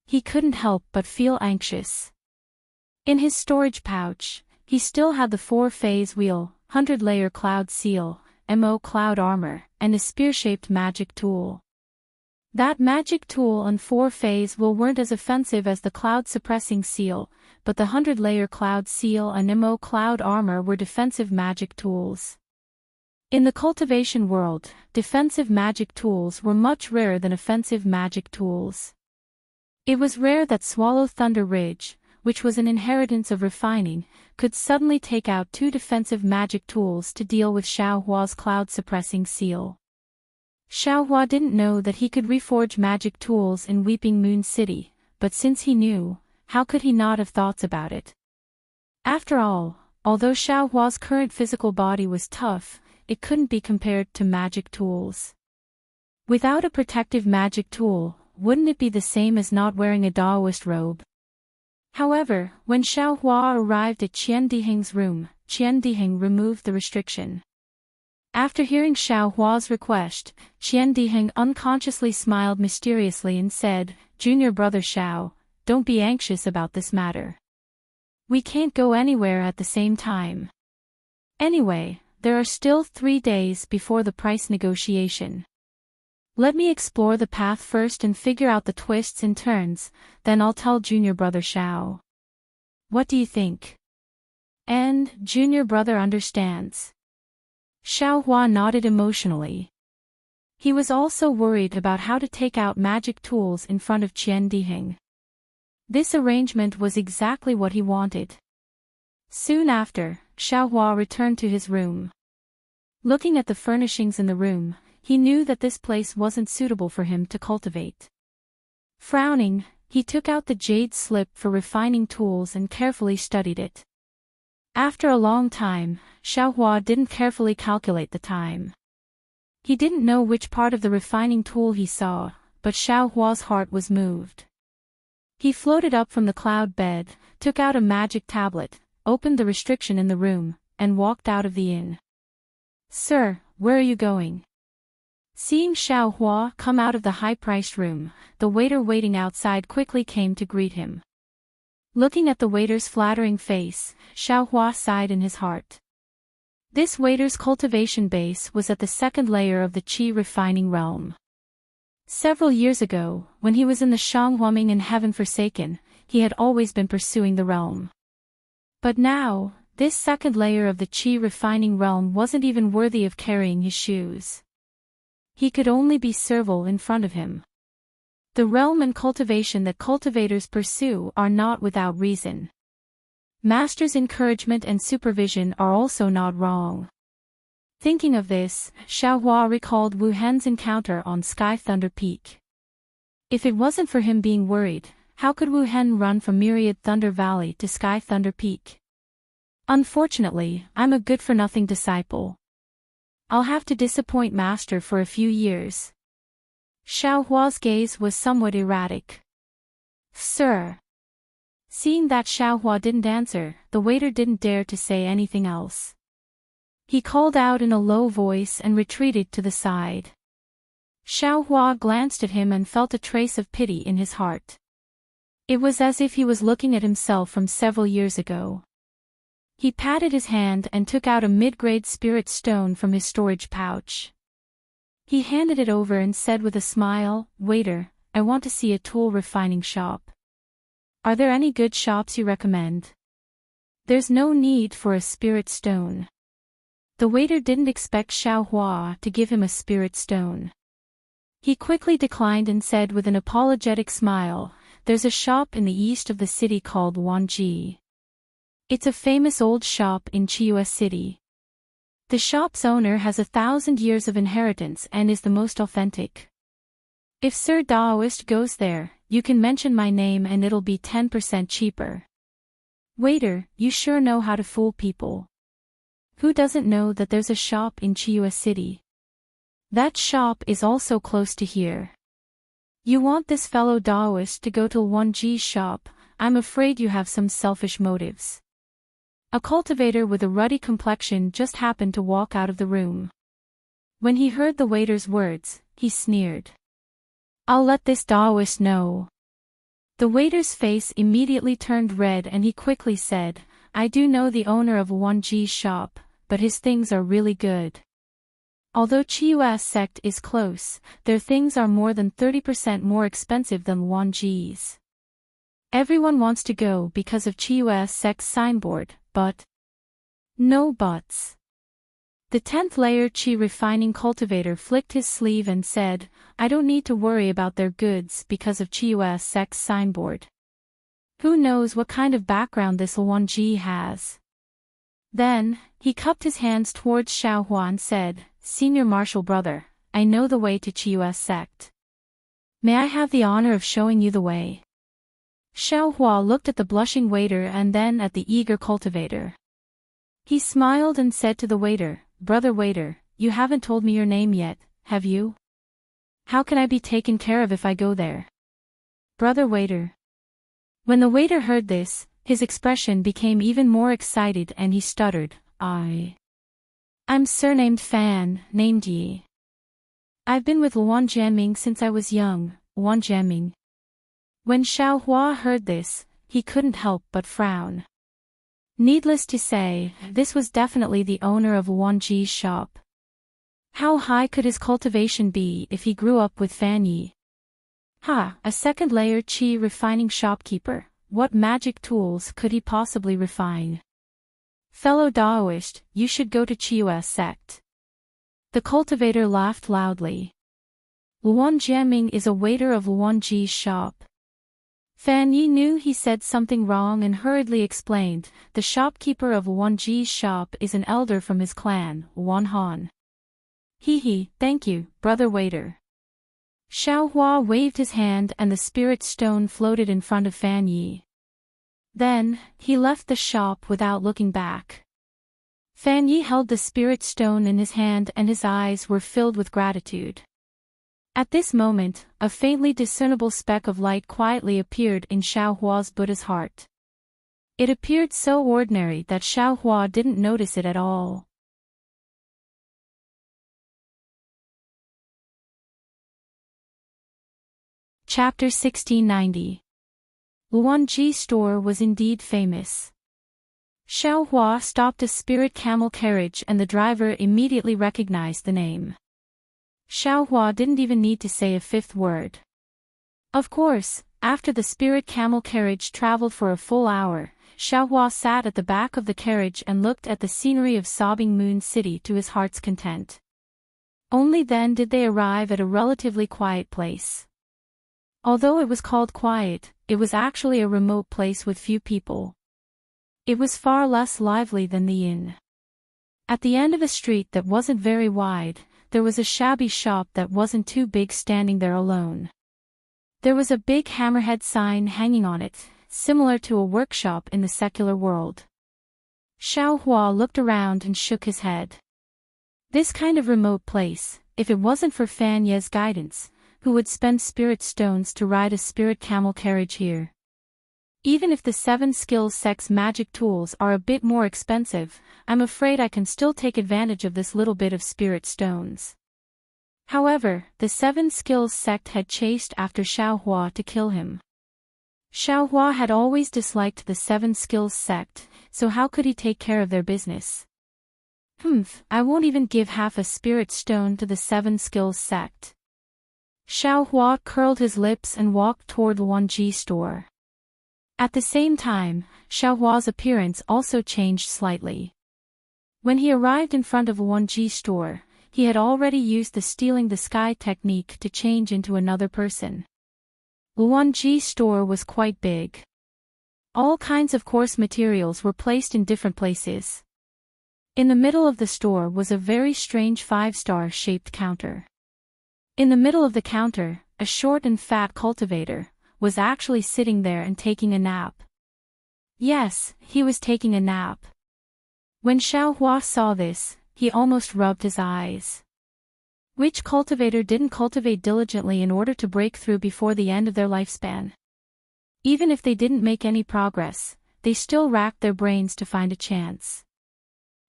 He couldn't help but feel anxious. In his storage pouch, he still had the 4-phase wheel, 100-layer cloud seal, MO cloud armor, and a spear-shaped magic tool. That magic tool and 4-phase wheel weren't as offensive as the cloud-suppressing seal, but the 100-layer cloud seal and MO cloud armor were defensive magic tools. In the cultivation world, defensive magic tools were much rarer than offensive magic tools. It was rare that Swallow Thunder Ridge, which was an inheritance of refining, could suddenly take out 2 defensive magic tools to deal with Xiaohua's cloud-suppressing seal. Xiaohua didn't know that he could reforge magic tools in Weeping Moon City, but since he knew, how could he not have thoughts about it? After all, although Xiaohua's current physical body was tough, it couldn't be compared to magic tools. Without a protective magic tool, wouldn't it be the same as not wearing a Daoist robe? However, when Xiaohua arrived at Qian Diheng's room, Qian Diheng removed the restriction. After hearing Xiaohua's request, Qian Diheng unconsciously smiled mysteriously and said, "Junior brother Xiao, don't be anxious about this matter. We can't go anywhere at the same time. Anyway, there are still 3 days before the price negotiation. Let me explore the path first and figure out the twists and turns, then I'll tell junior brother Xiao. What do you think?" And, junior brother understands. Xiaohua nodded emotionally. He was also worried about how to take out magic tools in front of Qian Diheng. This arrangement was exactly what he wanted. Soon after, Xiaohua returned to his room. Looking at the furnishings in the room, he knew that this place wasn't suitable for him to cultivate. Frowning, he took out the jade slip for refining tools and carefully studied it. After a long time, Xiaohua didn't carefully calculate the time. He didn't know which part of the refining tool he saw, but Xiaohua's heart was moved. He floated up from the cloud bed, took out a magic tablet, opened the restriction in the room, and walked out of the inn. "Sir, where are you going?" Seeing Xiaohua come out of the high-priced room, the waiter waiting outside quickly came to greet him. Looking at the waiter's flattering face, Xiaohua sighed in his heart. This waiter's cultivation base was at the 2nd layer of the Qi refining realm. Several years ago, when he was in the Heartwarming and Heaven Forsaken, he had always been pursuing the realm. But now, this 2nd layer of the Qi refining realm wasn't even worthy of carrying his shoes. He could only be servile in front of him. The realm and cultivation that cultivators pursue are not without reason. Master's encouragement and supervision are also not wrong. Thinking of this, Xiaohua recalled Wu Hen's encounter on Sky Thunder Peak. If it wasn't for him being worried, how could Wu Hen run from Myriad Thunder Valley to Sky Thunder Peak? Unfortunately, I'm a good-for-nothing disciple. I'll have to disappoint Master for a few years. Xiaohua's gaze was somewhat erratic. Sir. Seeing that Xiaohua didn't answer, the waiter didn't dare to say anything else. He called out in a low voice and retreated to the side. Xiaohua glanced at him and felt a trace of pity in his heart. It was as if he was looking at himself from several years ago. He patted his hand and took out a mid-grade spirit stone from his storage pouch. He handed it over and said with a smile, "Waiter, I want to see a tool refining shop. Are there any good shops you recommend?" "There's no need for a spirit stone." The waiter didn't expect Xiaohua to give him a spirit stone. He quickly declined and said with an apologetic smile, "There's a shop in the east of the city called Wanji. It's a famous old shop in Chiuwa City. The shop's owner has 1,000 years of inheritance and is the most authentic. If Sir Daoist goes there, you can mention my name and it'll be 10% cheaper." "Waiter, you sure know how to fool people. Who doesn't know that there's a shop in Chiuwa City? That shop is also close to here. You want this fellow Daoist to go to Wanji's shop? I'm afraid you have some selfish motives." A cultivator with a ruddy complexion just happened to walk out of the room. When he heard the waiter's words, he sneered. "I'll let this Daoist know." The waiter's face immediately turned red and he quickly said, "I do know the owner of Wanji's shop, but his things are really good. Although Chiuwa's sect is close, their things are more than 30% more expensive than Wanji's. Everyone wants to go because of Chiuwa's sect's signboard, but no buts." The 10th layer Qi refining cultivator flicked his sleeve and said, "I don't need to worry about their goods because of Chiuwa's sect's signboard. Who knows what kind of background this Wanji has." Then, he cupped his hands towards Xiaohua and said, "Senior Marshal Brother, I know the way to Chiuwa's sect. May I have the honor of showing you the way?" Xiaohua looked at the blushing waiter and then at the eager cultivator. He smiled and said to the waiter, "Brother waiter, you haven't told me your name yet, have you? How can I be taken care of if I go there?" "Brother waiter." When the waiter heard this, his expression became even more excited and he stuttered, I'm surnamed Fan, named Yi. I've been with Luan Jianming since I was young, Luan Jianming." When Xiaohua heard this, he couldn't help but frown. Needless to say, this was definitely the owner of Wanji's shop. How high could his cultivation be if he grew up with Fan Yi? A 2nd layer Qi refining shopkeeper, what magic tools could he possibly refine? "Fellow Daoist, you should go to Chiuwa's sect." The cultivator laughed loudly. "Luan Jianming is a waiter of Wanji's shop." Fan Yi knew he said something wrong and hurriedly explained, "The shopkeeper of Wanji's shop is an elder from his clan, Wan Han." "Hee, thank you, brother waiter." Xiaohua waved his hand and the spirit stone floated in front of Fan Yi. Then, he left the shop without looking back. Fan Yi held the spirit stone in his hand and his eyes were filled with gratitude. At this moment, a faintly discernible speck of light quietly appeared in Xiaohua's Buddha's heart. It appeared so ordinary that Xiaohua didn't notice it at all. Chapter 1690. Luanji's store was indeed famous. Xiaohua stopped a spirit camel carriage and the driver immediately recognized the name. Xiaohua didn't even need to say a 5th word. Of course, after the spirit camel carriage traveled for a full hour, Xiaohua sat at the back of the carriage and looked at the scenery of Sobbing Moon City to his heart's content. Only then did they arrive at a relatively quiet place. Although it was called quiet, it was actually a remote place with few people. It was far less lively than the inn. At the end of a street that wasn't very wide, there was a shabby shop that wasn't too big standing there alone. There was a big hammerhead sign hanging on it, similar to a workshop in the secular world. Xiaohua looked around and shook his head. This kind of remote place, if it wasn't for Fan Ye's guidance, who would spend spirit stones to ride a spirit camel carriage here? Even if the 7 skills sex magic tools are a bit more expensive, I'm afraid I can still take advantage of this little bit of spirit stones. However, the 7 skills sect had chased after Xiaohua to kill him. Xiaohua had always disliked the 7 skills sect, so how could he take care of their business? I won't even give half a spirit stone to the 7 skills sect. Xiaohua curled his lips and walked toward the 1G store. At the same time, Xiaohua's appearance also changed slightly. When he arrived in front of a 1G store, he had already used the stealing the sky technique to change into another person. The 1G store was quite big. All kinds of coarse materials were placed in different places. In the middle of the store was a very strange 5-star shaped counter. In the middle of the counter, a short and fat cultivator was actually sitting there and taking a nap. Yes, he was taking a nap. When Xiaohua saw this, he almost rubbed his eyes. Which cultivator didn't cultivate diligently in order to break through before the end of their lifespan? Even if they didn't make any progress, they still racked their brains to find a chance.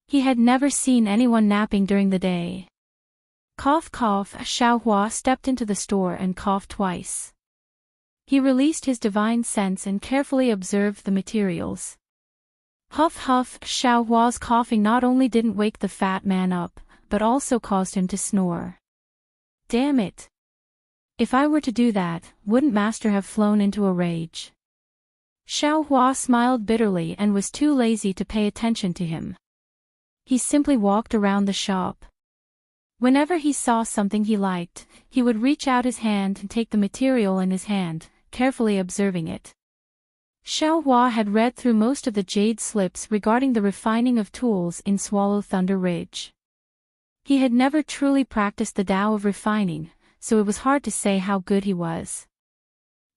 He had never seen anyone napping during the day. Cough cough, Xiaohua stepped into the store and coughed twice. He released his divine sense and carefully observed the materials. Huff huff, Xiaohua's coughing not only didn't wake the fat man up, but also caused him to snore. Damn it! If I were to do that, wouldn't Master have flown into a rage? Xiaohua smiled bitterly and was too lazy to pay attention to him. He simply walked around the shop. Whenever he saw something he liked, he would reach out his hand and take the material in his hand, carefully observing it. Xiaohua had read through most of the jade slips regarding the refining of tools in Swallow Thunder Ridge. He had never truly practiced the Tao of refining, so it was hard to say how good he was.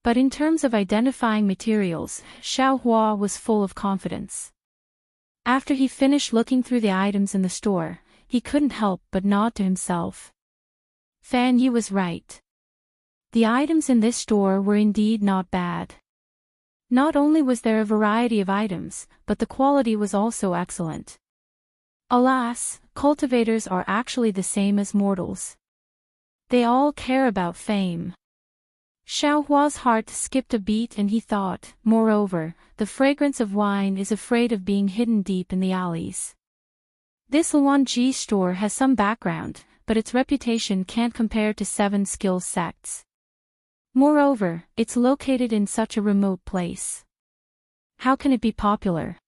But in terms of identifying materials, Xiaohua was full of confidence. After he finished looking through the items in the store, he couldn't help but nod to himself. Fan Yi was right. The items in this store were indeed not bad. Not only was there a variety of items, but the quality was also excellent. Alas, cultivators are actually the same as mortals. They all care about fame. Xiaohua's heart skipped a beat and he thought, moreover, the fragrance of wine is afraid of being hidden deep in the alleys. This Luanji store has some background, but its reputation can't compare to 7 skills sects. Moreover, it's located in such a remote place. How can it be popular?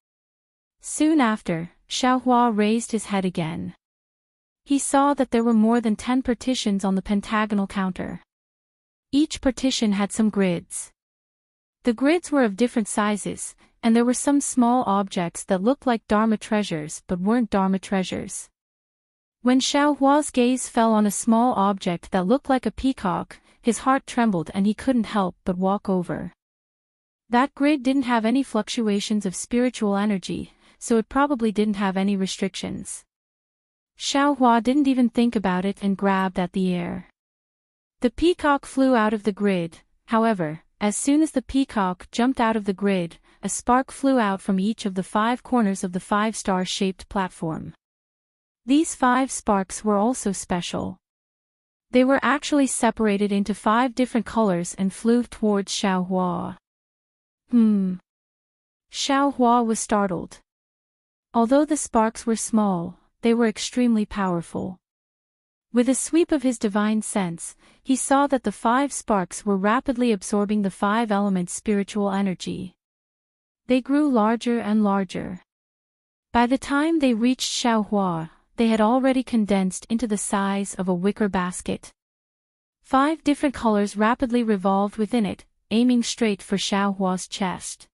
Soon after, Xiaohua raised his head again. He saw that there were more than 10 partitions on the pentagonal counter. Each partition had some grids. The grids were of different sizes, and there were some small objects that looked like Dharma treasures but weren't Dharma treasures. When Xiaohua's gaze fell on a small object that looked like a peacock, his heart trembled and he couldn't help but walk over. That grid didn't have any fluctuations of spiritual energy, so it probably didn't have any restrictions. Xiaohua didn't even think about it and grabbed at the air. The peacock flew out of the grid, however, as soon as the peacock jumped out of the grid, a spark flew out from each of the 5 corners of the 5-star shaped platform. These 5 sparks were also special. They were actually separated into 5 different colors and flew towards Xiaohua. Xiaohua was startled. Although the sparks were small, they were extremely powerful. With a sweep of his divine sense, he saw that the 5 sparks were rapidly absorbing the 5 elements' spiritual energy. They grew larger and larger. By the time they reached Xiaohua, they had already condensed into the size of a wicker basket. 5 different colors rapidly revolved within it, aiming straight for Xiaohua's chest.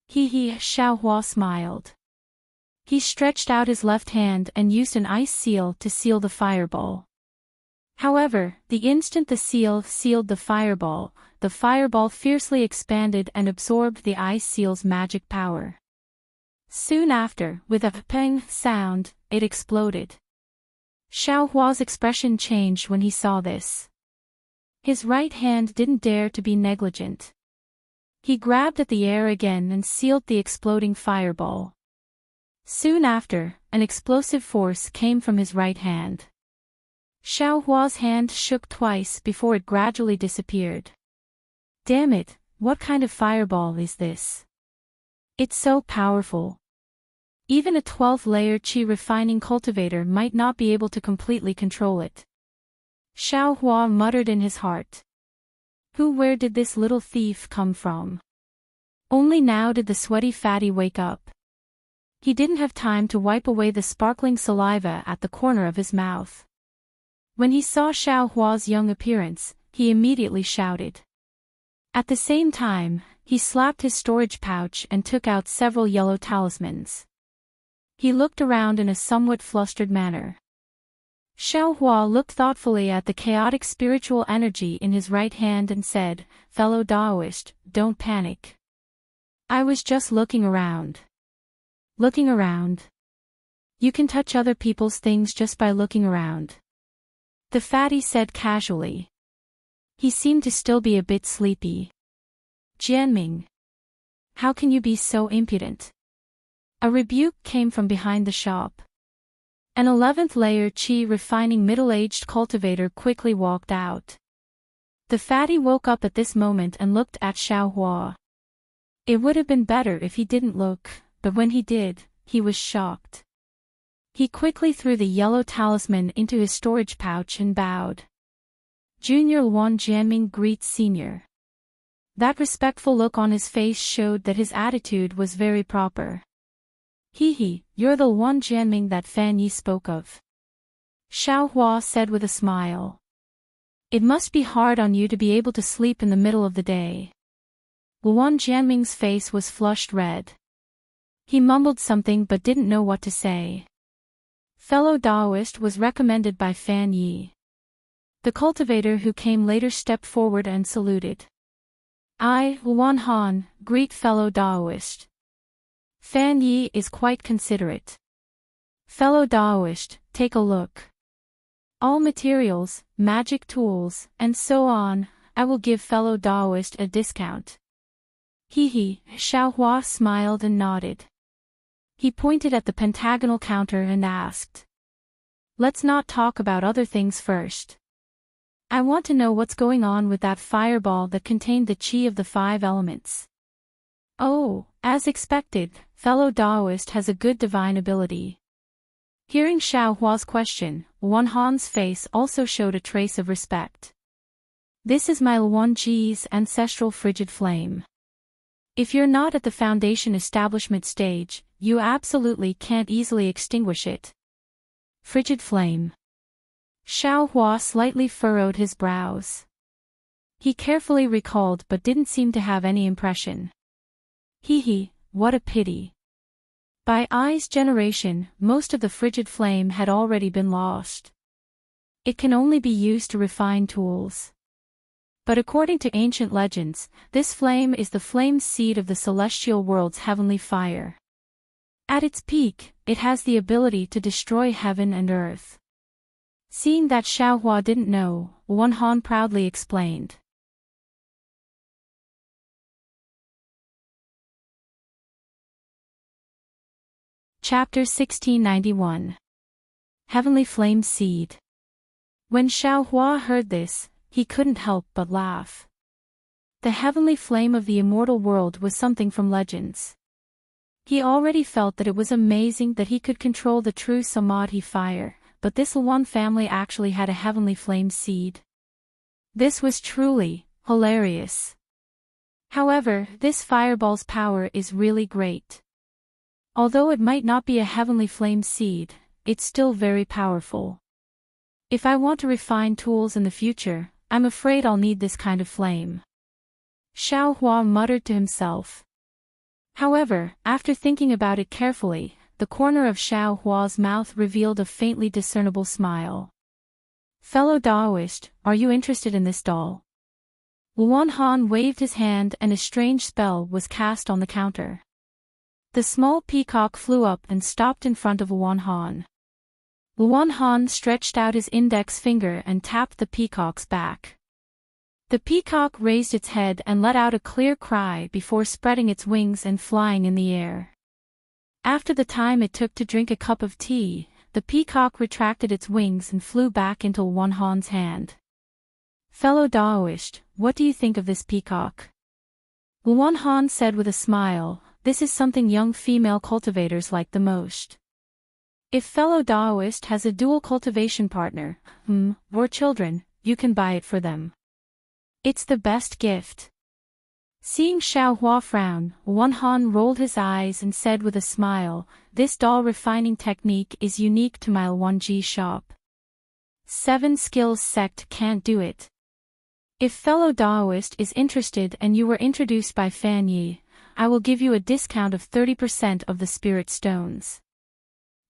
Xiao Hua smiled. He stretched out his left hand and used an ice seal to seal the fireball. However, the instant the seal sealed the fireball fiercely expanded and absorbed the ice seal's magic power. Soon after, with a peng sound, it exploded. Xiao Hua's expression changed when he saw this. His right hand didn't dare to be negligent. He grabbed at the air again and sealed the exploding fireball. Soon after, an explosive force came from his right hand. Xiao Hua's hand shook twice before it gradually disappeared. Damn it, what kind of fireball is this? It's so powerful. Even a 12th-layer qi refining cultivator might not be able to completely control it. Xiao Hua muttered in his heart. Where did this little thief come from? Only now did the sweaty fatty wake up. He didn't have time to wipe away the sparkling saliva at the corner of his mouth. When he saw Xiao Hua's young appearance, he immediately shouted. At the same time, he slapped his storage pouch and took out several yellow talismans. He looked around in a somewhat flustered manner. Xiao Hua looked thoughtfully at the chaotic spiritual energy in his right hand and said, "Fellow Daoist, don't panic. I was just looking around." Looking around? You can touch other people's things just by looking around. The fatty said casually. He seemed to still be a bit sleepy. Jianming. How can you be so impudent? A rebuke came from behind the shop. An 11th-layer qi refining middle-aged cultivator quickly walked out. The fatty woke up at this moment and looked at Xiao Hua. It would have been better if he didn't look, but when he did, he was shocked. He quickly threw the yellow talisman into his storage pouch and bowed. Junior Luan Jianming greets Senior. That respectful look on his face showed that his attitude was very proper. You're the Luan Jianming that Fan Yi spoke of. Xiao Hua said with a smile. It must be hard on you to be able to sleep in the middle of the day. Luan Jianming's face was flushed red. He mumbled something but didn't know what to say. Fellow Daoist was recommended by Fan Yi. The cultivator who came later stepped forward and saluted. I, Luan Han, greet fellow Daoist. Fan Yi is quite considerate. Fellow Daoist, take a look. All materials, magic tools, and so on, I will give fellow Daoist a discount. Xiao Hua smiled and nodded. He pointed at the pentagonal counter and asked. Let's not talk about other things first. I want to know what's going on with that fireball that contained the qi of the 5 elements. Oh, as expected, fellow Daoist has a good divine ability. Hearing Xiao Hua's question, Luan Han's face also showed a trace of respect. This is my Luan Ji's ancestral frigid flame. If you're not at the foundation establishment stage, you absolutely can't easily extinguish it. Frigid flame. Xiao Hua slightly furrowed his brows. He carefully recalled but didn't seem to have any impression. What a pity. By Ai's generation, most of the frigid flame had already been lost. It can only be used to refine tools. But according to ancient legends, this flame is the flame seed of the celestial world's heavenly fire. At its peak, it has the ability to destroy heaven and earth. Seeing that Xiao Hua didn't know, Luan Han proudly explained. Chapter 1691. Heavenly Flame Seed. When Xiao Hua heard this, he couldn't help but laugh. The heavenly flame of the immortal world was something from legends. He already felt that it was amazing that he could control the true Samadhi fire, but this Luan family actually had a heavenly flame seed. This was truly hilarious. However, this fireball's power is really great. Although it might not be a heavenly flame seed, it's still very powerful. If I want to refine tools in the future, I'm afraid I'll need this kind of flame. Xiao Hua muttered to himself. However, after thinking about it carefully, the corner of Xiao Hua's mouth revealed a faintly discernible smile. Fellow Daoist, are you interested in this doll? Luan Han waved his hand and a strange spell was cast on the counter. The small peacock flew up and stopped in front of Luan Han. Luan Han stretched out his index finger and tapped the peacock's back. The peacock raised its head and let out a clear cry before spreading its wings and flying in the air. After the time it took to drink a cup of tea, the peacock retracted its wings and flew back into Luan Han's hand. Fellow Daoist, what do you think of this peacock? Luan Han said with a smile, this is something young female cultivators like the most. If fellow Daoist has a dual cultivation partner, or children, you can buy it for them. It's the best gift. Seeing Xiao Hua frown, Luan Han rolled his eyes and said with a smile, this doll refining technique is unique to my Luanji shop. 7 Skills sect can't do it. If fellow Daoist is interested and you were introduced by Fan Yi, I will give you a discount of 30% of the spirit stones.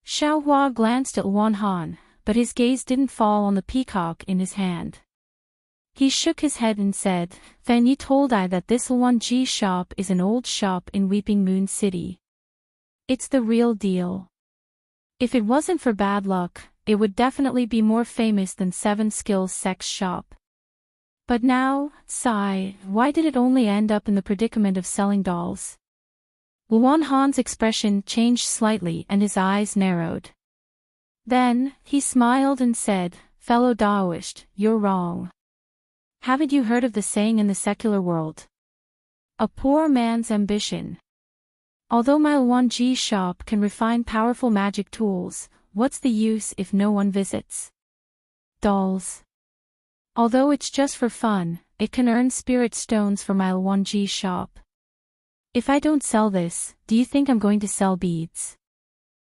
Xiao Hua glanced at Luan Han, but his gaze didn't fall on the peacock in his hand. He shook his head and said, Fan Yi told I that this Luanji shop is an old shop in Weeping Moon City. It's the real deal. If it wasn't for bad luck, it would definitely be more famous than 7 Skills Sect's shop. But now, sigh, why did it only end up in the predicament of selling dolls? Luan Han's expression changed slightly and his eyes narrowed. Then, he smiled and said, fellow Daoist, you're wrong. Haven't you heard of the saying in the secular world? A poor man's ambition. Although my Luanji shop can refine powerful magic tools, what's the use if no one visits? Dolls. Although it's just for fun, it can earn spirit stones for my Luanji shop. If I don't sell this, do you think I'm going to sell beads?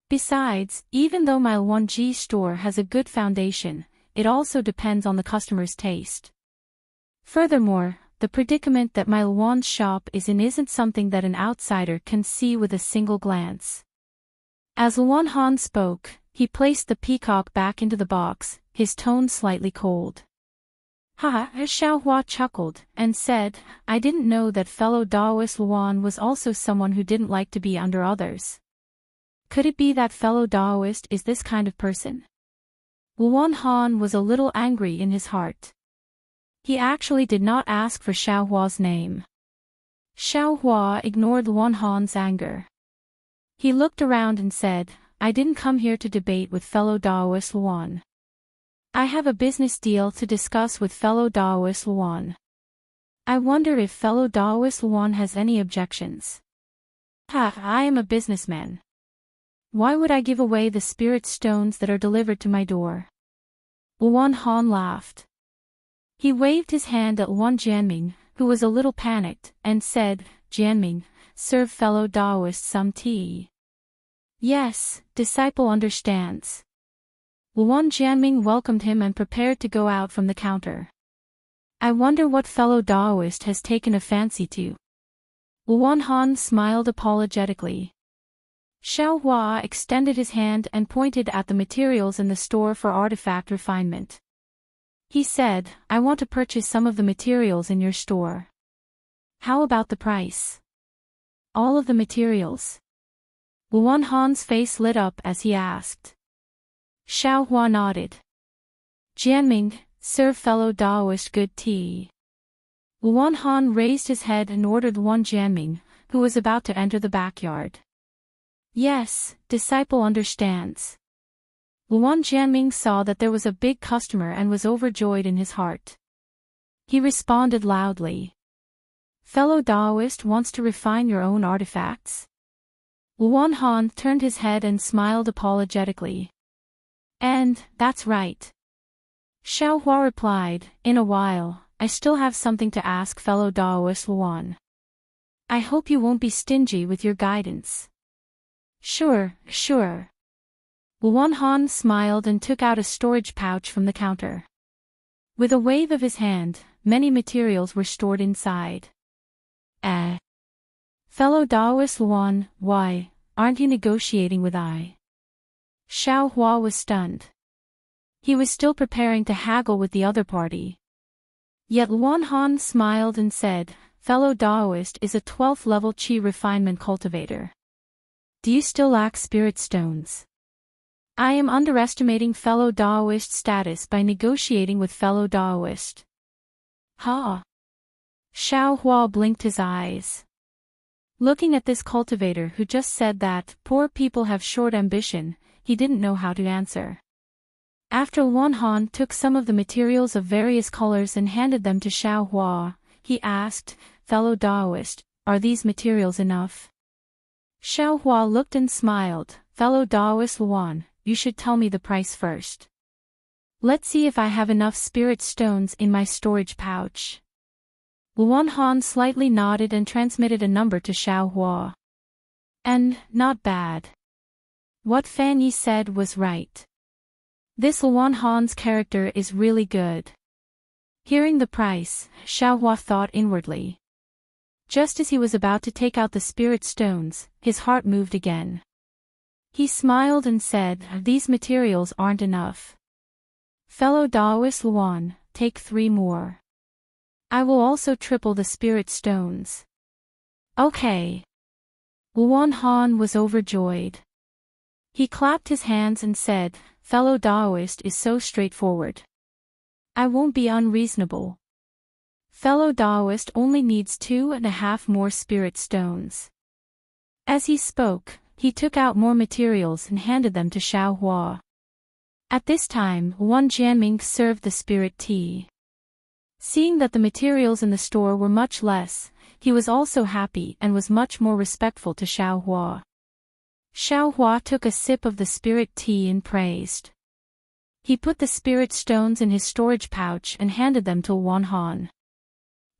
Besides, even though my Luanji store has a good foundation, it also depends on the customer's taste. Furthermore, the predicament that my Luan shop is in isn't something that an outsider can see with a single glance. As Luan Han spoke, he placed the peacock back into the box, his tone slightly cold. Xiao Hua chuckled, and said, I didn't know that fellow Daoist Luan was also someone who didn't like to be under others. Could it be that fellow Daoist is this kind of person? Luan Han was a little angry in his heart. He actually did not ask for Xiao Hua's name. Xiao Hua ignored Luan Han's anger. He looked around and said, I didn't come here to debate with fellow Daoist Luan. I have a business deal to discuss with fellow Daoist Luan. I wonder if fellow Daoist Luan has any objections. I am a businessman. Why would I give away the spirit stones that are delivered to my door? Luan Han laughed. He waved his hand at Luan Jianming, who was a little panicked, and said, Jianming, serve fellow Daoist some tea. Yes, disciple understands. Luan Jianming welcomed him and prepared to go out from the counter. I wonder what fellow Daoist has taken a fancy to. Luan Han smiled apologetically. Xiao Hua extended his hand and pointed at the materials in the store for artifact refinement. He said, I want to purchase some of the materials in your store. How about the price? All of the materials? Luan Han's face lit up as he asked. Xiao Hua nodded. Jianming, serve fellow Daoist good tea. Luan Han raised his head and ordered Luan Jianming, who was about to enter the backyard. Yes, disciple understands. Luan Jianming saw that there was a big customer and was overjoyed in his heart. He responded loudly. Fellow Daoist wants to refine your own artifacts? Luan Han turned his head and smiled apologetically. And, that's right. Xiao Hua replied, in a while, I still have something to ask fellow Daoist Luan. I hope you won't be stingy with your guidance. Sure. Luan Han smiled and took out a storage pouch from the counter. With a wave of his hand, many materials were stored inside. Fellow Daoist Luan, why, aren't you negotiating with I? Xiao Hua was stunned. He was still preparing to haggle with the other party. Yet Luan Han smiled and said, fellow Daoist is a 12th level Qi refinement cultivator. Do you still lack spirit stones? I am underestimating fellow Daoist status by negotiating with fellow Daoist. Ha! Xiao Hua blinked his eyes. Looking at this cultivator who just said that poor people have short ambition, he didn't know how to answer. After Luan Han took some of the materials of various colors and handed them to Xiao Hua, he asked, fellow Daoist, are these materials enough? Xiao Hua looked and smiled, fellow Daoist Luan, you should tell me the price first. Let's see if I have enough spirit stones in my storage pouch. Luan Han slightly nodded and transmitted a number to Xiao Hua. And, not bad. What Fan Yi said was right. This Luan Han's character is really good. Hearing the price, Xiao Hua thought inwardly. Just as he was about to take out the spirit stones, his heart moved again. He smiled and said, these materials aren't enough. Fellow Daoist Luan, take 3 more. I will also triple the spirit stones. Okay. Luan Han was overjoyed. He clapped his hands and said, fellow Daoist is so straightforward. I won't be unreasonable. Fellow Daoist only needs 2.5 more spirit stones. As he spoke, he took out more materials and handed them to Xiao Hua. At this time, Wan Jianming served the spirit tea. Seeing that the materials in the store were much less, he was also happy and was much more respectful to Xiao Hua. Xiao Hua took a sip of the spirit tea and praised. He put the spirit stones in his storage pouch and handed them to Luan Han.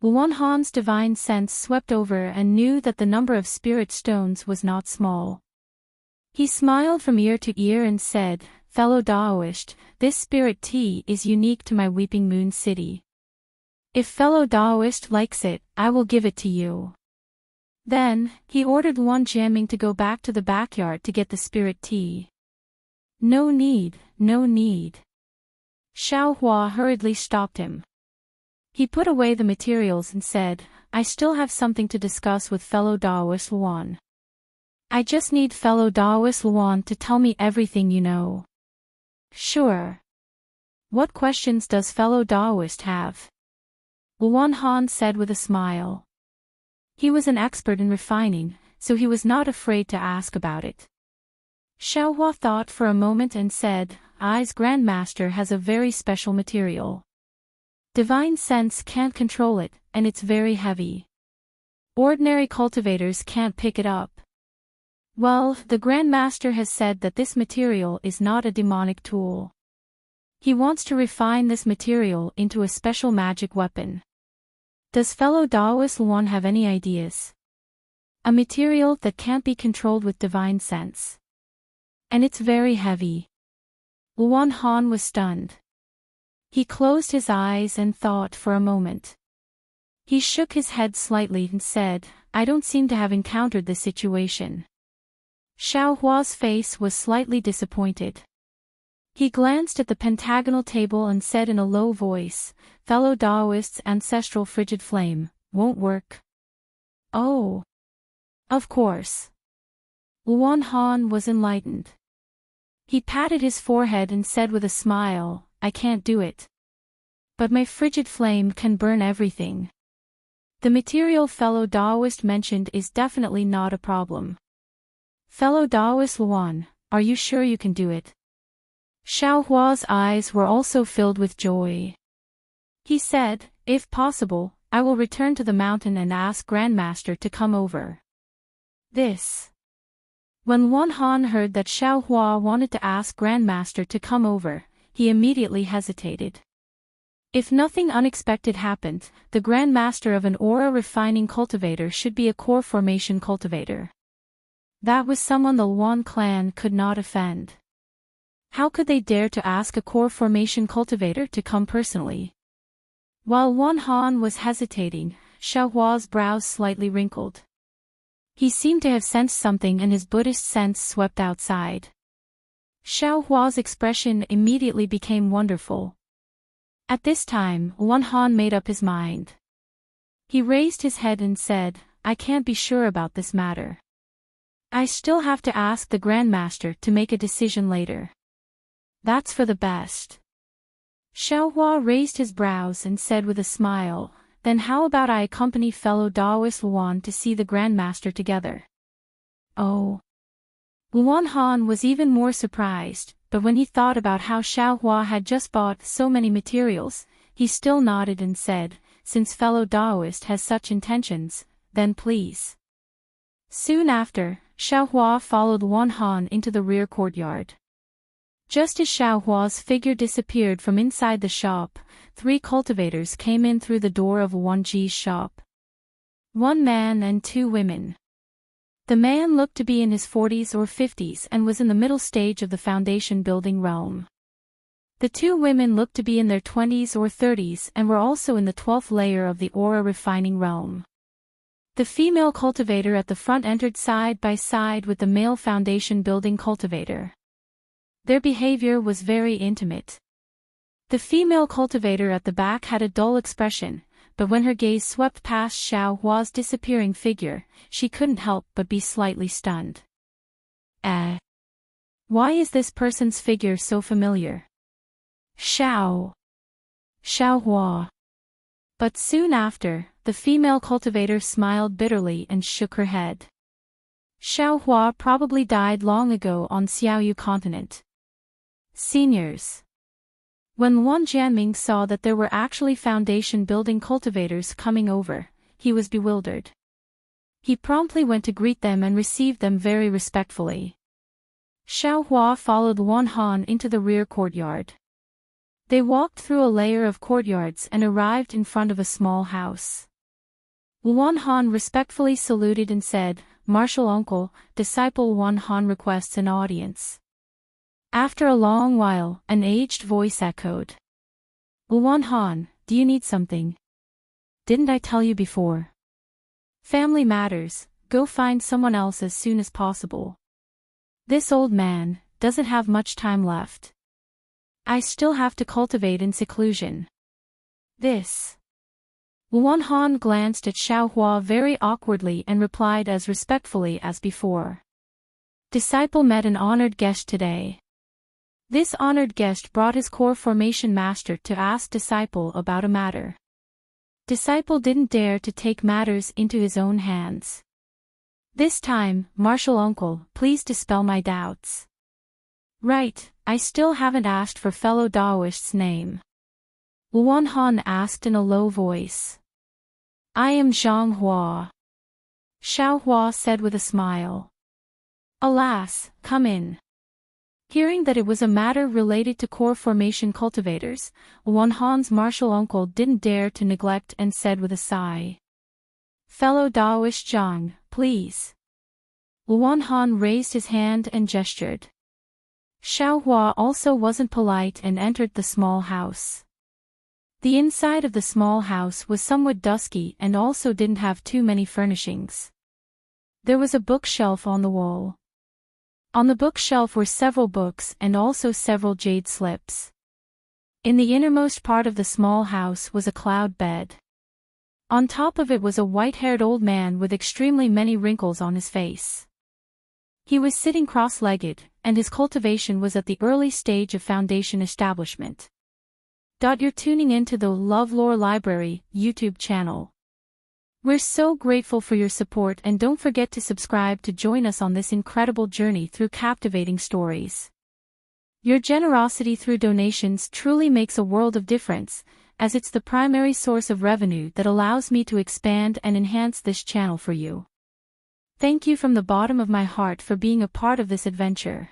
Luan Han's divine sense swept over and knew that the number of spirit stones was not small. He smiled from ear to ear and said, fellow Daoist, this spirit tea is unique to my Weeping Moon City. If fellow Daoist likes it, I will give it to you. Then, he ordered Wan Jianming to go back to the backyard to get the spirit tea. No need, no need. Xiao Hua hurriedly stopped him. He put away the materials and said, I still have something to discuss with fellow Daoist Luan. I just need fellow Daoist Luan to tell me everything you know. Sure. What questions does fellow Daoist have? Luan Han said with a smile. He was an expert in refining, so he was not afraid to ask about it. Xiao Hua thought for a moment and said, I's Grandmaster has a very special material. Divine sense can't control it, and it's very heavy. Ordinary cultivators can't pick it up. Well, the Grandmaster has said that this material is not a demonic tool. He wants to refine this material into a special magic weapon. Does fellow Daoist Luan have any ideas? A material that can't be controlled with divine sense. And it's very heavy. Luan Han was stunned. He closed his eyes and thought for a moment. He shook his head slightly and said, I don't seem to have encountered this situation. Xiao Hua's face was slightly disappointed. He glanced at the pentagonal table and said in a low voice, fellow Daoist's ancestral frigid flame, won't work. Oh. Of course. Luan Han was enlightened. He patted his forehead and said with a smile, I can't do it. But my frigid flame can burn everything. The material fellow Daoist mentioned is definitely not a problem. Fellow Daoist Luan, are you sure you can do it? Xiao Hua's eyes were also filled with joy. He said, if possible, I will return to the mountain and ask Grandmaster to come over. This. When Luan Han heard that Xiao Hua wanted to ask Grandmaster to come over, he immediately hesitated. If nothing unexpected happened, the Grandmaster of an aura refining cultivator should be a core formation cultivator. That was someone the Luan clan could not offend. How could they dare to ask a core formation cultivator to come personally? While Luan Han was hesitating, Xiao Hua's brows slightly wrinkled. He seemed to have sensed something and his Buddhist sense swept outside. Xiao Hua's expression immediately became wonderful. At this time, Wan Han made up his mind. He raised his head and said, I can't be sure about this matter. I still have to ask the Grandmaster to make a decision later. That's for the best. Xiao Hua raised his brows and said with a smile, then how about I accompany fellow Daoist Luan to see the Grandmaster together? Oh. Luan Han was even more surprised, but when he thought about how Xiao Hua had just bought so many materials, he still nodded and said, since fellow Daoist has such intentions, then please. Soon after, Xiao Hua followed Luan Han into the rear courtyard. Just as Xiao Hua's figure disappeared from inside the shop, 3 cultivators came in through the door of Wan Ji's shop. 1 man and 2 women. The man looked to be in his 40s or 50s and was in the middle stage of the foundation building realm. The 2 women looked to be in their 20s or 30s and were also in the 12th layer of the aura refining realm. The female cultivator at the front entered side by side with the male foundation building cultivator. Their behavior was very intimate. The female cultivator at the back had a dull expression, but when her gaze swept past Xiao Hua's disappearing figure, she couldn't help but be slightly stunned. Why is this person's figure so familiar? Xiao Hua. But soon after, the female cultivator smiled bitterly and shook her head. Xiao Hua probably died long ago on Xiaoyu continent. Seniors. When Wan Jianming saw that there were actually foundation building cultivators coming over, he was bewildered. He promptly went to greet them and received them very respectfully. Xiao Hua followed Wan Han into the rear courtyard. They walked through a layer of courtyards and arrived in front of a small house. Wan Han respectfully saluted and said, Martial Uncle, disciple Wan Han requests an audience. After a long while, an aged voice echoed. Wan Han, do you need something? Didn't I tell you before? Family matters, go find someone else as soon as possible. This old man doesn't have much time left. I still have to cultivate in seclusion. This. Wan Han glanced at Xiao Hua very awkwardly and replied as respectfully as before. Disciple met an honored guest today. This honored guest brought his core formation master to ask Disciple about a matter. Disciple didn't dare to take matters into his own hands. This time, Martial Uncle, please dispel my doubts. Right, I still haven't asked for fellow Daoist's name. Wan Han asked in a low voice. I am Zhang Hua. Xiao Hua said with a smile. Alas, come in. Hearing that it was a matter related to core formation cultivators, Wan Han's martial uncle didn't dare to neglect and said with a sigh. Fellow Daoist Zhang, please. Wan Han raised his hand and gestured. Xiao Hua also wasn't polite and entered the small house. The inside of the small house was somewhat dusky and also didn't have too many furnishings. There was a bookshelf on the wall. On the bookshelf were several books and also several jade slips. In the innermost part of the small house was a cloud bed. On top of it was a white-haired old man with extremely many wrinkles on his face. He was sitting cross-legged, and his cultivation was at the early stage of foundation establishment. You're tuning into the LoveLore Library YouTube channel. We're so grateful for your support and don't forget to subscribe to join us on this incredible journey through captivating stories. Your generosity through donations truly makes a world of difference, as it's the primary source of revenue that allows me to expand and enhance this channel for you. Thank you from the bottom of my heart for being a part of this adventure.